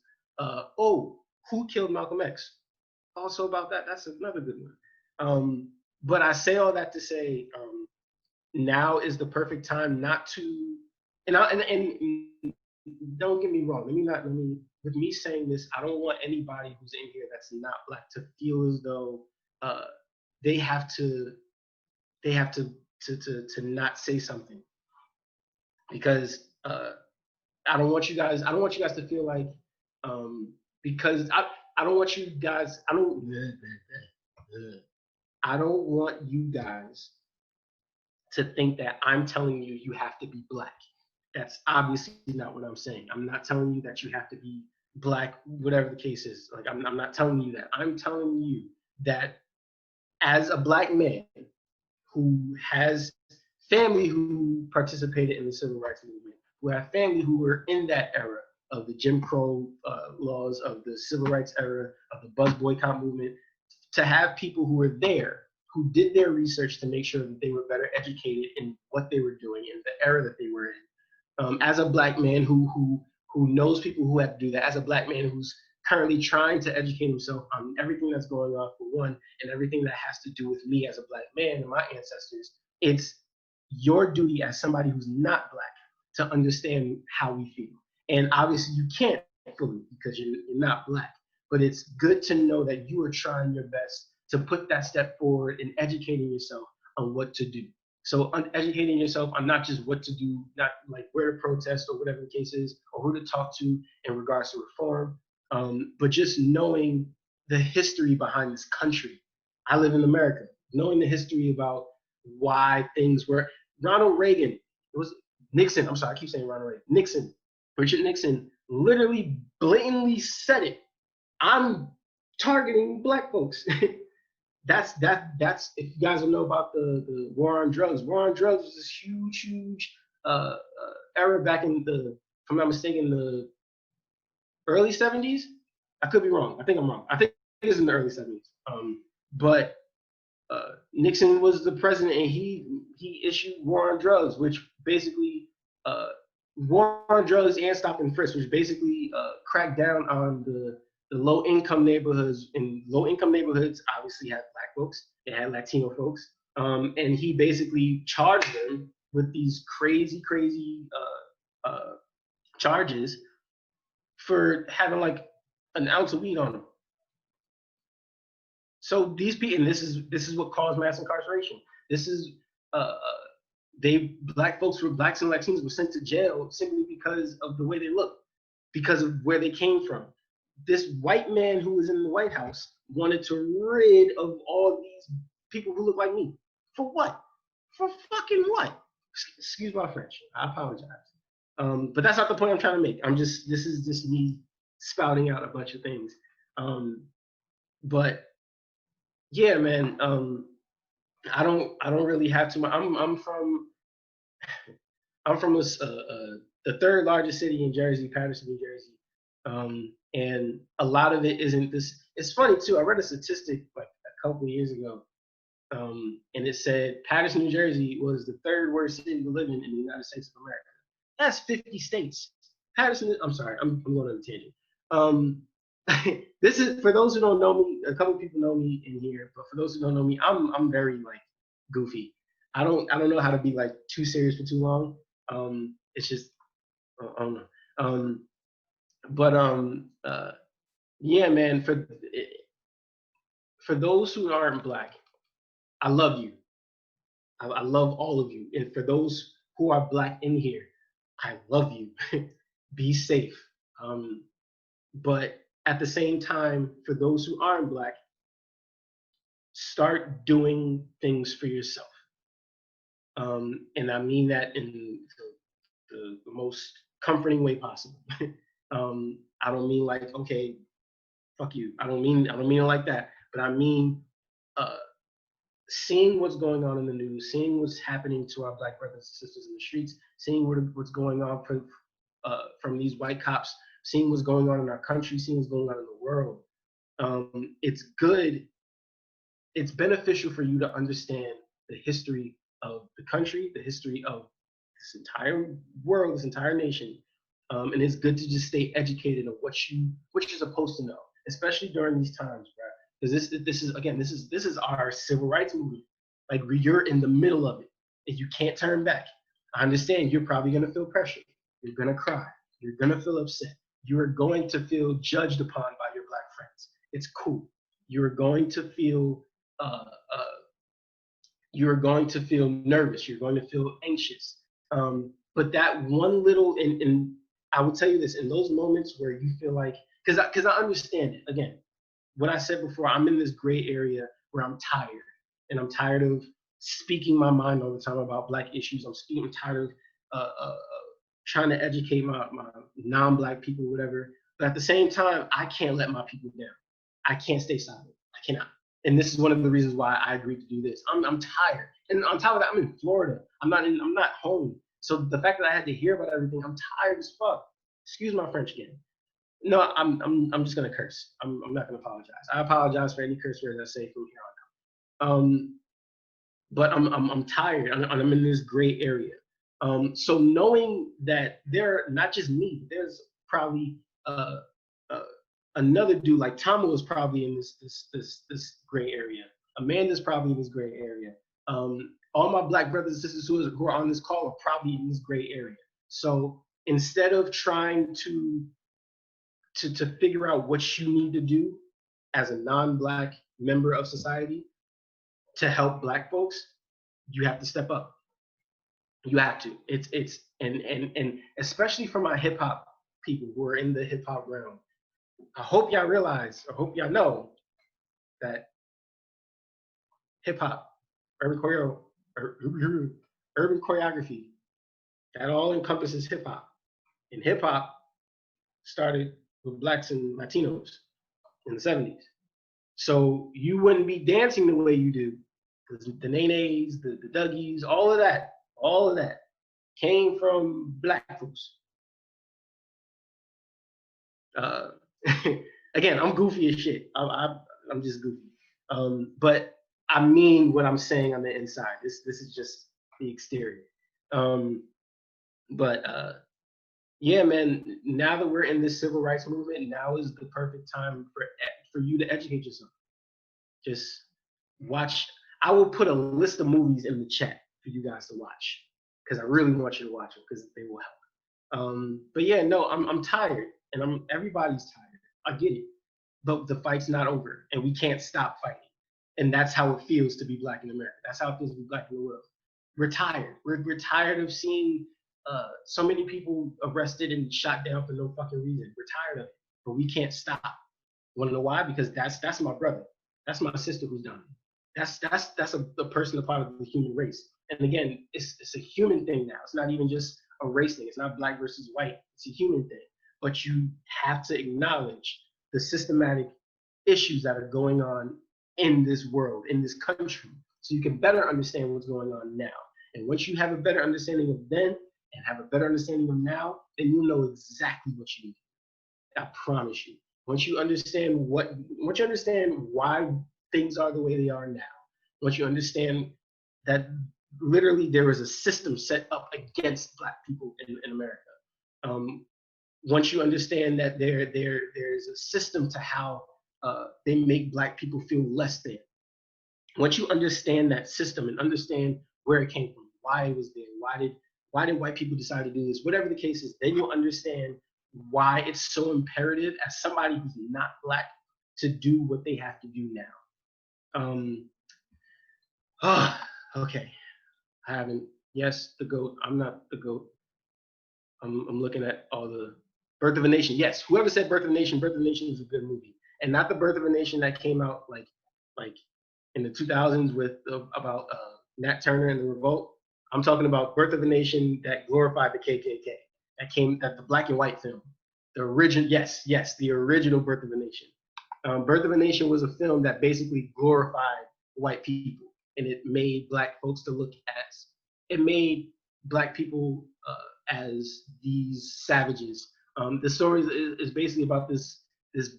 who killed Malcolm X? Also about that, that's another good one. But I say all that to say, now is the perfect time not to, and don't get me wrong. With me saying this, I don't want anybody who's in here that's not Black to feel as though they have to not say something, because I don't want you guys to feel like because I don't want you guys I don't want you guys to think that I'm telling you you have to be Black. That's obviously not what I'm saying. I'm not telling you that you have to be Black, whatever the case is. Like, I'm not telling you that. I'm telling you that as a Black man who has family who participated in the civil rights movement, who have family who were in that era of the Jim Crow laws, of the civil rights era, of the bus boycott movement, to have people who were there, who did their research to make sure that they were better educated in what they were doing in the era that they were in. As a Black man who knows people who have to do that, as a Black man who's currently trying to educate himself on everything that's going on, for one, and everything that has to do with me as a Black man and my ancestors, it's your duty as somebody who's not Black to understand how we feel. And obviously you can't fully because you're not Black, but it's good to know that you are trying your best to put that step forward in educating yourself on what to do. So educating yourself on not just what to do, not like where to protest or whatever the case is, or who to talk to in regards to reform, but just knowing the history behind this country. I live in America. Knowing the history about why things were, Ronald Reagan, it was Nixon, I'm sorry, I keep saying Ronald Reagan, Nixon, Richard Nixon literally blatantly said it. I'm targeting Black folks. That's if you guys don't know about the war on drugs. War on drugs was this huge era back in the, if I'm not mistaken, the early 70s. I could be wrong. I think I'm wrong. I think it is in the early 70s. But Nixon was the president, and he issued war on drugs, which basically war on drugs and stop and frisk, which basically cracked down on the low-income neighborhoods. And low-income neighborhoods obviously had Black folks, they had Latino folks, and he basically charged them with these crazy charges for having like an ounce of weed on them. So these people, and this is what caused mass incarceration. This is Black folks, Blacks and Latinos were sent to jail simply because of the way they look, because of where they came from. This white man who was in the White House wanted to rid of all these people who look like me. For what? For fucking what? Excuse my French. I apologize. But that's not the point I'm trying to make. This is just me spouting out a bunch of things. But yeah, man. I don't really have to. I'm from the third largest city in Jersey, Patterson, New Jersey. And a lot of it isn't this. It's funny too. I read a statistic like a couple of years ago, and it said Patterson, New Jersey was the third worst city to live in the United States of America. That's 50 states. Patterson. I'm sorry. I'm going on a tangent. This is for those who don't know me. A couple of people know me in here, but for those who don't know me, I'm very like goofy. I don't know how to be like too serious for too long. It's just I don't know. Yeah, man. For those who aren't Black, I love you. I love all of you. And for those who are Black in here, I love you. Be safe. But at the same time, for those who aren't Black, start doing things for yourself. And I mean that in the most comforting way possible. I don't mean like, okay, fuck you. I don't mean it like that. But I mean seeing what's going on in the news, seeing what's happening to our Black brothers and sisters in the streets, seeing what's going on from these white cops, seeing what's going on in our country, seeing what's going on in the world. It's good. It's beneficial for you to understand the history of the country, the history of this entire world, this entire nation. And it's good to just stay educated on what you're supposed to know, especially during these times, right? Because this is our civil rights movement. Like you're in the middle of it, and you can't turn back. I understand you're probably gonna feel pressure. You're gonna cry. You're gonna feel upset. You are going to feel judged upon by your Black friends. It's cool. You're going to feel nervous. You're going to feel anxious. But that one little, and I will tell you this, in those moments where you feel like, because I understand it. Again, what I said before, I'm in this gray area where I'm tired, and I'm tired of speaking my mind all the time about Black issues. I'm tired of trying to educate my non-Black people, whatever. But at the same time, I can't let my people down. I can't stay silent. I cannot. And this is one of the reasons why I agreed to do this. I'm tired. And on top of that, I'm in Florida. I'm not home. So the fact that I had to hear about everything, I'm tired as fuck. Excuse my French again. No, I'm just gonna curse. I'm not gonna apologize. I apologize for any curse words I say from here on out. But I'm tired, and I'm in this gray area. So knowing that not just me, there's probably another dude like Tama was probably in this gray area. Amanda's probably in this gray area. All my Black brothers and sisters who are on this call are probably in this gray area. So instead of trying to figure out what you need to do as a non-Black member of society to help Black folks, you have to step up. You have to. It's and especially for my hip hop people who are in the hip hop realm. I hope y'all realize, I hope y'all know that hip hop, urban choreography. That all encompasses hip hop. And hip hop started with Blacks and Latinos in the 70s. So you wouldn't be dancing the way you do. The Nenes, the Dougies, all of that came from Black folks. Again, I'm goofy as shit. I'm just goofy. But I mean what I'm saying on the inside. This is just the exterior. Yeah, man, now that we're in this civil rights movement, now is the perfect time for you to educate yourself. Just watch. I will put a list of movies in the chat for you guys to watch, because I really want you to watch them, because they will help. But yeah, no, I'm tired, and everybody's tired. I get it, but the fight's not over, and we can't stop fighting. And that's how it feels to be Black in America. That's how it feels to be Black in the world. We're tired. We're tired of seeing so many people arrested and shot down for no fucking reason. We're tired of it, but we can't stop. Want to know why? Because that's my brother. That's my sister who's done it. That's a person, a part of the human race. And again, it's a human thing now. It's not even just a race thing. It's not Black versus white. It's a human thing. But you have to acknowledge the systematic issues that are going on in this world, in this country, so you can better understand what's going on now. And once you have a better understanding of then and have a better understanding of now, then you'll know exactly what you need. I promise you. Once you understand why things are the way they are now, once you understand that literally there is a system set up against Black people in America. Once you understand that there's a system to how they make Black people feel less than. Once you understand that system and understand where it came from, why it was there, why did white people decide to do this, whatever the case is, then you'll understand why it's so imperative as somebody who's not Black to do what they have to do now. Okay. I haven't, yes, the GOAT. I'm not the GOAT. I'm looking at all the Birth of a Nation. Yes, whoever said Birth of a Nation is a good movie. And not the Birth of a Nation that came out like in the 2000s with about Nat Turner and the Revolt. I'm talking about Birth of a Nation that glorified the KKK. That the black and white film. The original, yes, the original Birth of a Nation. Birth of a Nation was a film that basically glorified white people, and it made Black folks to look as, it made Black people as these savages. The story is basically about this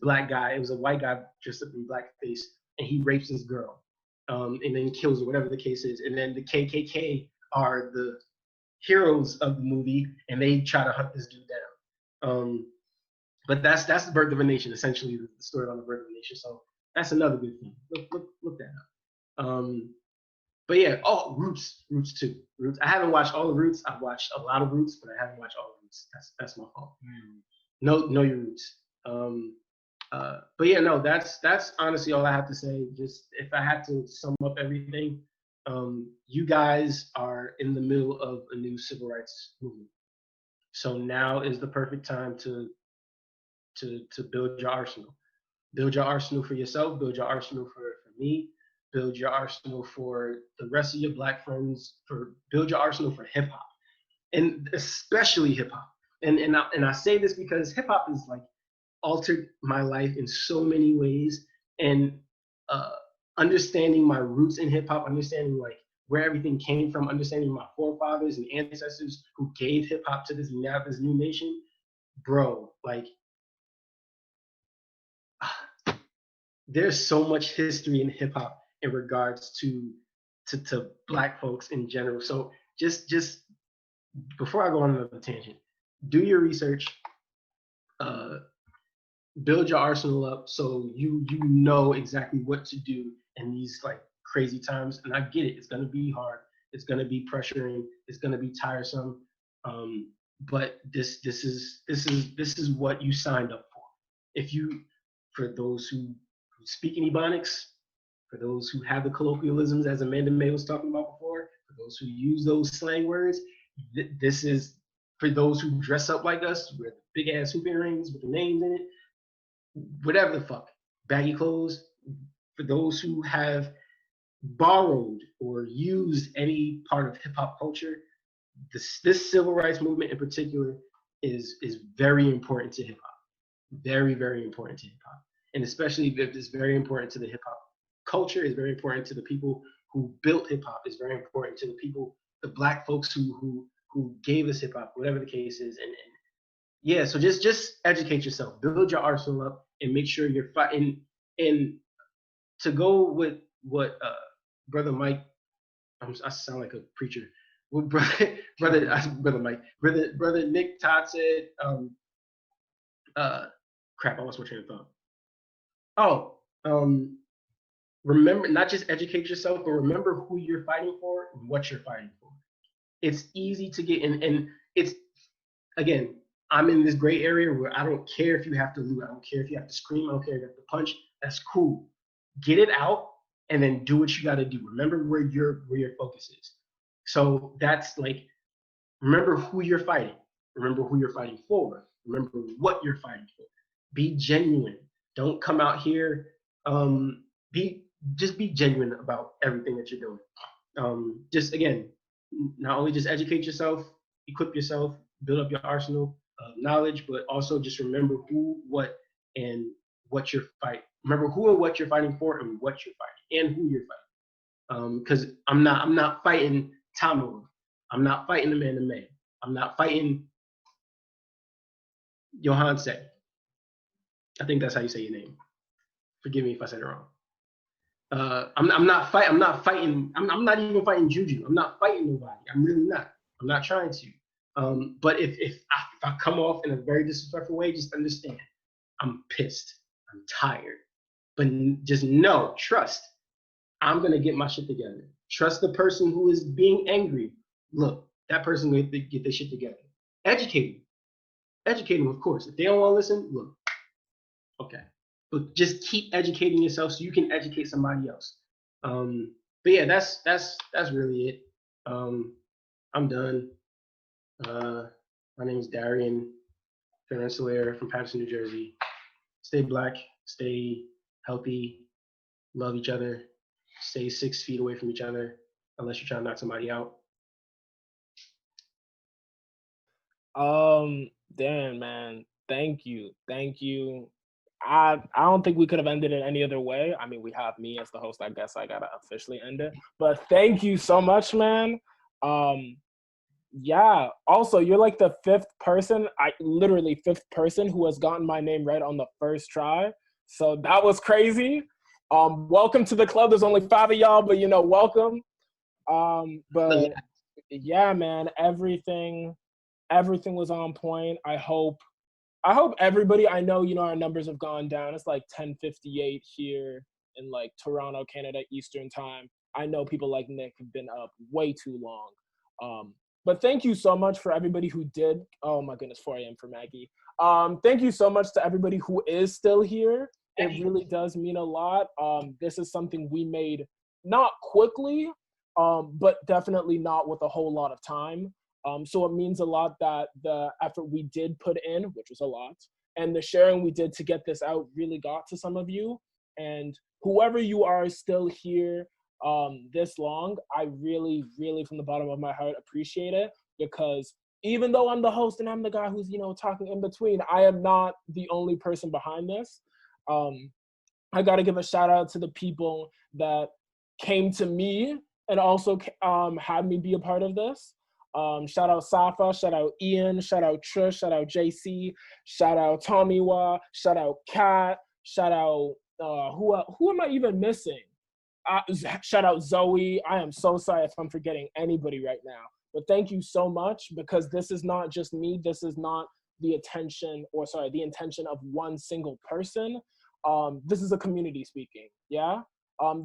Black guy. It was a white guy dressed up in blackface, and he rapes this girl, and then kills her, whatever the case is. And then the KKK are the heroes of the movie, and they try to hunt this dude down. But that's the Birth of a Nation, essentially the story on the Birth of a Nation. So that's another good thing. Look that up. But yeah, Roots too. Roots. I haven't watched all of Roots. I've watched a lot of Roots, but I haven't watched all of Roots. That's my fault. Know your roots. But yeah, no, that's honestly all I have to say. Just if I had to sum up everything, you guys are in the middle of a new civil rights movement. So now is the perfect time to build your arsenal. Build your arsenal for yourself, build your arsenal for me, build your arsenal for the rest of your Black friends, build your arsenal for hip hop. And especially hip hop. And I say this because hip hop is like altered my life in so many ways, and understanding my roots in hip hop, understanding like where everything came from, understanding my forefathers and ancestors who gave hip hop to this new nation, bro, like there's so much history in hip hop in regards to Black folks in general. So just before I go on another tangent, do your research, build your arsenal up so you know exactly what to do in these like crazy times. And I get it, it's gonna be hard, it's gonna be pressuring, it's gonna be tiresome. But this is what you signed up for. For those who speak in Ebonics, for those who have the colloquialisms as Amanda May was talking about before, for those who use those slang words, this is for those who dress up like us, with big ass hoop earrings with the names in it, whatever the fuck, baggy clothes. For those who have borrowed or used any part of hip hop culture, this civil rights movement in particular is very important to hip hop. Very, very important to hip hop. And especially if it's very important to the hip hop culture, is very important to the people who built hip hop, is very important to the people, the Black folks who gave us hip hop, whatever the case is. And yeah, so just educate yourself, build your arsenal up, and make sure you're fighting. And to go with what brother Mike, I sound like a preacher. What brother Nick Todd said. Crap, I lost my train of thought. Remember, not just educate yourself, but remember who you're fighting for and what you're fighting for. It's easy to get in, and it's, again, I'm in this gray area where I don't care if you have to loot, I don't care if you have to scream, I don't care if you have to punch. That's cool. Get it out and then do what you got to do. Remember where your focus is. So that's like, remember who you're fighting. Remember who you're fighting for. Remember what you're fighting for. Be genuine. Don't come out here. Just be genuine about everything that you're doing. Just, again, not only just educate yourself, equip yourself, build up your arsenal of knowledge, but also just remember who, what, and what you're fighting. Remember who and what you're fighting for, and what you're fighting, and who you're fighting. Because I'm not fighting Tamil. I'm not fighting the man to man. I'm not fighting Yohance. I think that's how you say your name. Forgive me if I said it wrong. I'm not even fighting Juju. I'm not fighting nobody. I'm really not. I'm not trying to. But if I come off in a very disrespectful way, just understand, I'm pissed. I'm tired. But just know, trust, I'm gonna get my shit together. Trust the person who is being angry. Look, that person will get their shit together. Educate them, of course. If they don't want to listen, look, okay. But just keep educating yourself so you can educate somebody else. But yeah, that's really it. I'm done. My name is Darien Van Rensalier from Patterson, New Jersey. Stay Black, stay healthy, love each other, stay 6 feet away from each other unless you're trying to knock somebody out. Darren, man, thank you. I don't think we could have ended it any other way. I mean, we have me as the host. I guess I gotta officially end it. But thank you so much, man. Yeah. Also, you're like the fifth person who has gotten my name right on the first try. So that was crazy. Welcome to the club. There's only 5 of y'all, but welcome. But yeah, man, everything was on point. I hope everybody, I know, our numbers have gone down. It's like 10:58 here in like Toronto, Canada, Eastern time. I know people like Nick have been up way too long. But thank you so much for everybody who did. Oh my goodness, 4 a.m. for Maggie. Thank you so much to everybody who is still here. It really does mean a lot. This is something we made not quickly, but definitely not with a whole lot of time. So it means a lot that the effort we did put in, which was a lot, and the sharing we did to get this out really got to some of you. And whoever you are still here this long, I really, really from the bottom of my heart appreciate it, because even though I'm the host and I'm the guy who's, talking in between, I am not the only person behind this. I got to give a shout out to the people that came to me and also had me be a part of this. Shout out Safa, shout out Ian, shout out Trish, shout out JC, shout out Tomiwa, shout out Kat, shout out who am I even missing? Shout out Zoe. I am so sorry if I'm forgetting anybody right now, but thank you so much, because this is not just me. This is not the intention of one single person. This is a community speaking, yeah?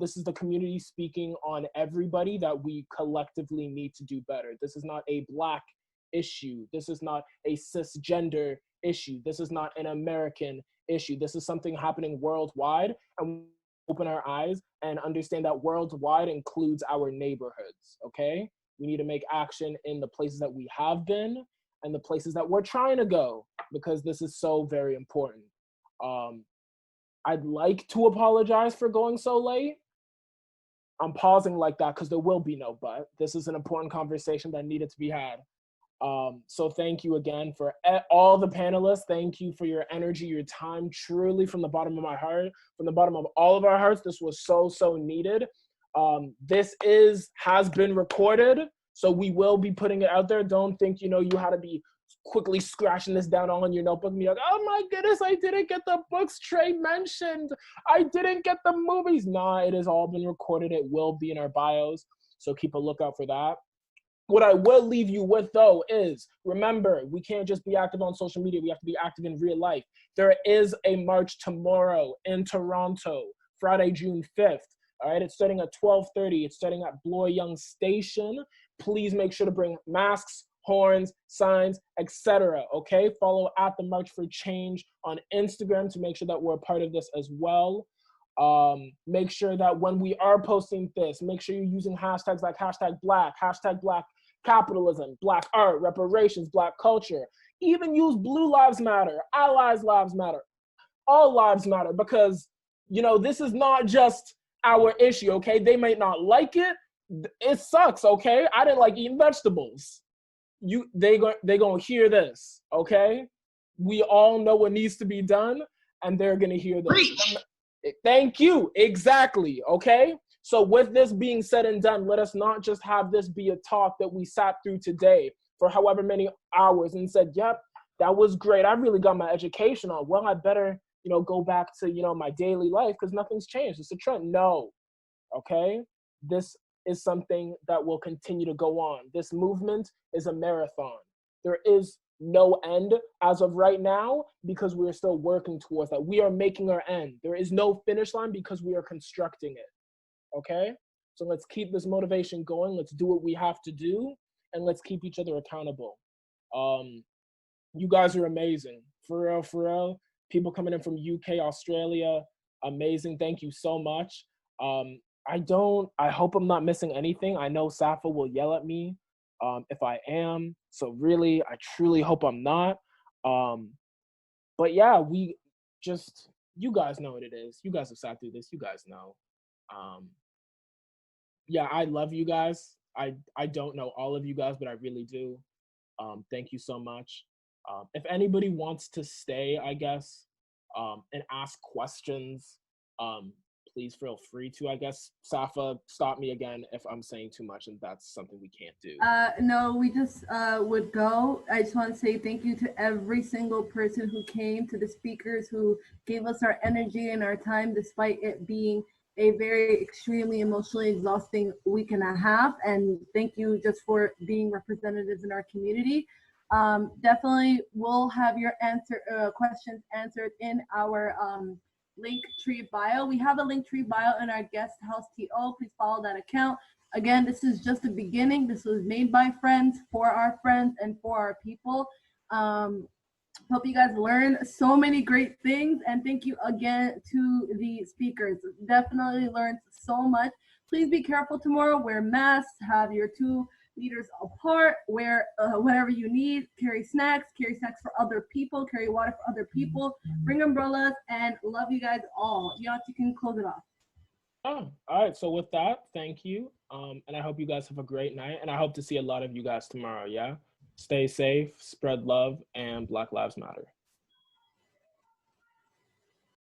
This is the community speaking on everybody that we collectively need to do better. This is not a Black issue. This is not a cisgender issue. This is not an American issue. This is something happening worldwide, and we open our eyes and understand that worldwide includes our neighborhoods, okay? We need to make action in the places that we have been and the places that we're trying to go, because this is so very important. I'd like to apologize for going so late. I'm pausing like that because there will be no but. This is an important conversation that needed to be had. So thank you again for all the panelists. Thank you for your energy, your time, truly from the bottom of my heart, from the bottom of all of our hearts. This was so, so needed. This has been recorded, so we will be putting it out there. Don't think, you had to be quickly scratching this down on your notebook and be like, oh my goodness, I didn't get the books Tré mentioned. I didn't get the movies. Nah, it has all been recorded. It will be in our bios, so keep a lookout for that. What I will leave you with, though, is remember, we can't just be active on social media. We have to be active in real life. There is a march tomorrow in Toronto, Friday, June 5th. All right, it's starting at 12:30. It's starting at Bloor Young Station. Please make sure to bring masks, horns, signs, etc. Okay, follow at the March for Change on Instagram to make sure that we're a part of this as well. Make sure that when we are posting this, make sure you're using hashtags like #Black, #Black capitalism, Black art, reparations, Black culture. Even use Blue Lives Matter, Allies Lives Matter, all lives matter, because this is not just our issue. Okay, they might not like it. It sucks. Okay, I didn't like eating vegetables. They gonna hear this. Okay, we all know what needs to be done, and they're gonna hear this. Preach. Thank you. Exactly. Okay. So with this being said and done, let us not just have this be a talk that we sat through today for however many hours and said, yep, that was great. I really got my education on. Well, I better, go back to, my daily life because nothing's changed. It's a trend. No. Okay. This is something that will continue to go on. This movement is a marathon. There is no end as of right now because we're still working towards that. We are making our end. There is no finish line because we are constructing it. Okay? So let's keep this motivation going. Let's do what we have to do, and let's keep each other accountable. You guys are amazing. For real, for real. People coming in from UK, Australia, amazing. Thank you so much. I hope I'm not missing anything. I know Safa will yell at me if I am. So really, I truly hope I'm not. But yeah, you guys know what it is. You guys have sat through this. You guys know. Yeah, I love you guys. I don't know all of you guys, but I really do. Thank you so much. If anybody wants to stay, I guess, and ask questions, please feel free to. I guess, Safa, stop me again if I'm saying too much and that's something we can't do. No, we just would go. I just want to say thank you to every single person who came, to the speakers who gave us our energy and our time, despite it being a very extremely emotionally exhausting week and a half. And thank you just for being representatives in our community. Definitely we'll have your questions answered in our Linktree bio. We have a Linktree bio in our GUESThouse TO. Please follow that account. Again, this is just the beginning. This was made by friends, for our friends, and for our people. Hope you guys learn so many great things, and thank you again to the speakers. Definitely learned so much. Please be careful tomorrow. Wear masks. Have your 2 meters apart. Wear whatever you need. Carry snacks for other people. Carry water for other people. Bring umbrellas, and love you guys all. You can close it off. Oh, all right. So with that, thank you. And I hope you guys have a great night. And I hope to see a lot of you guys tomorrow. Yeah. Stay safe, spread love, and Black Lives Matter.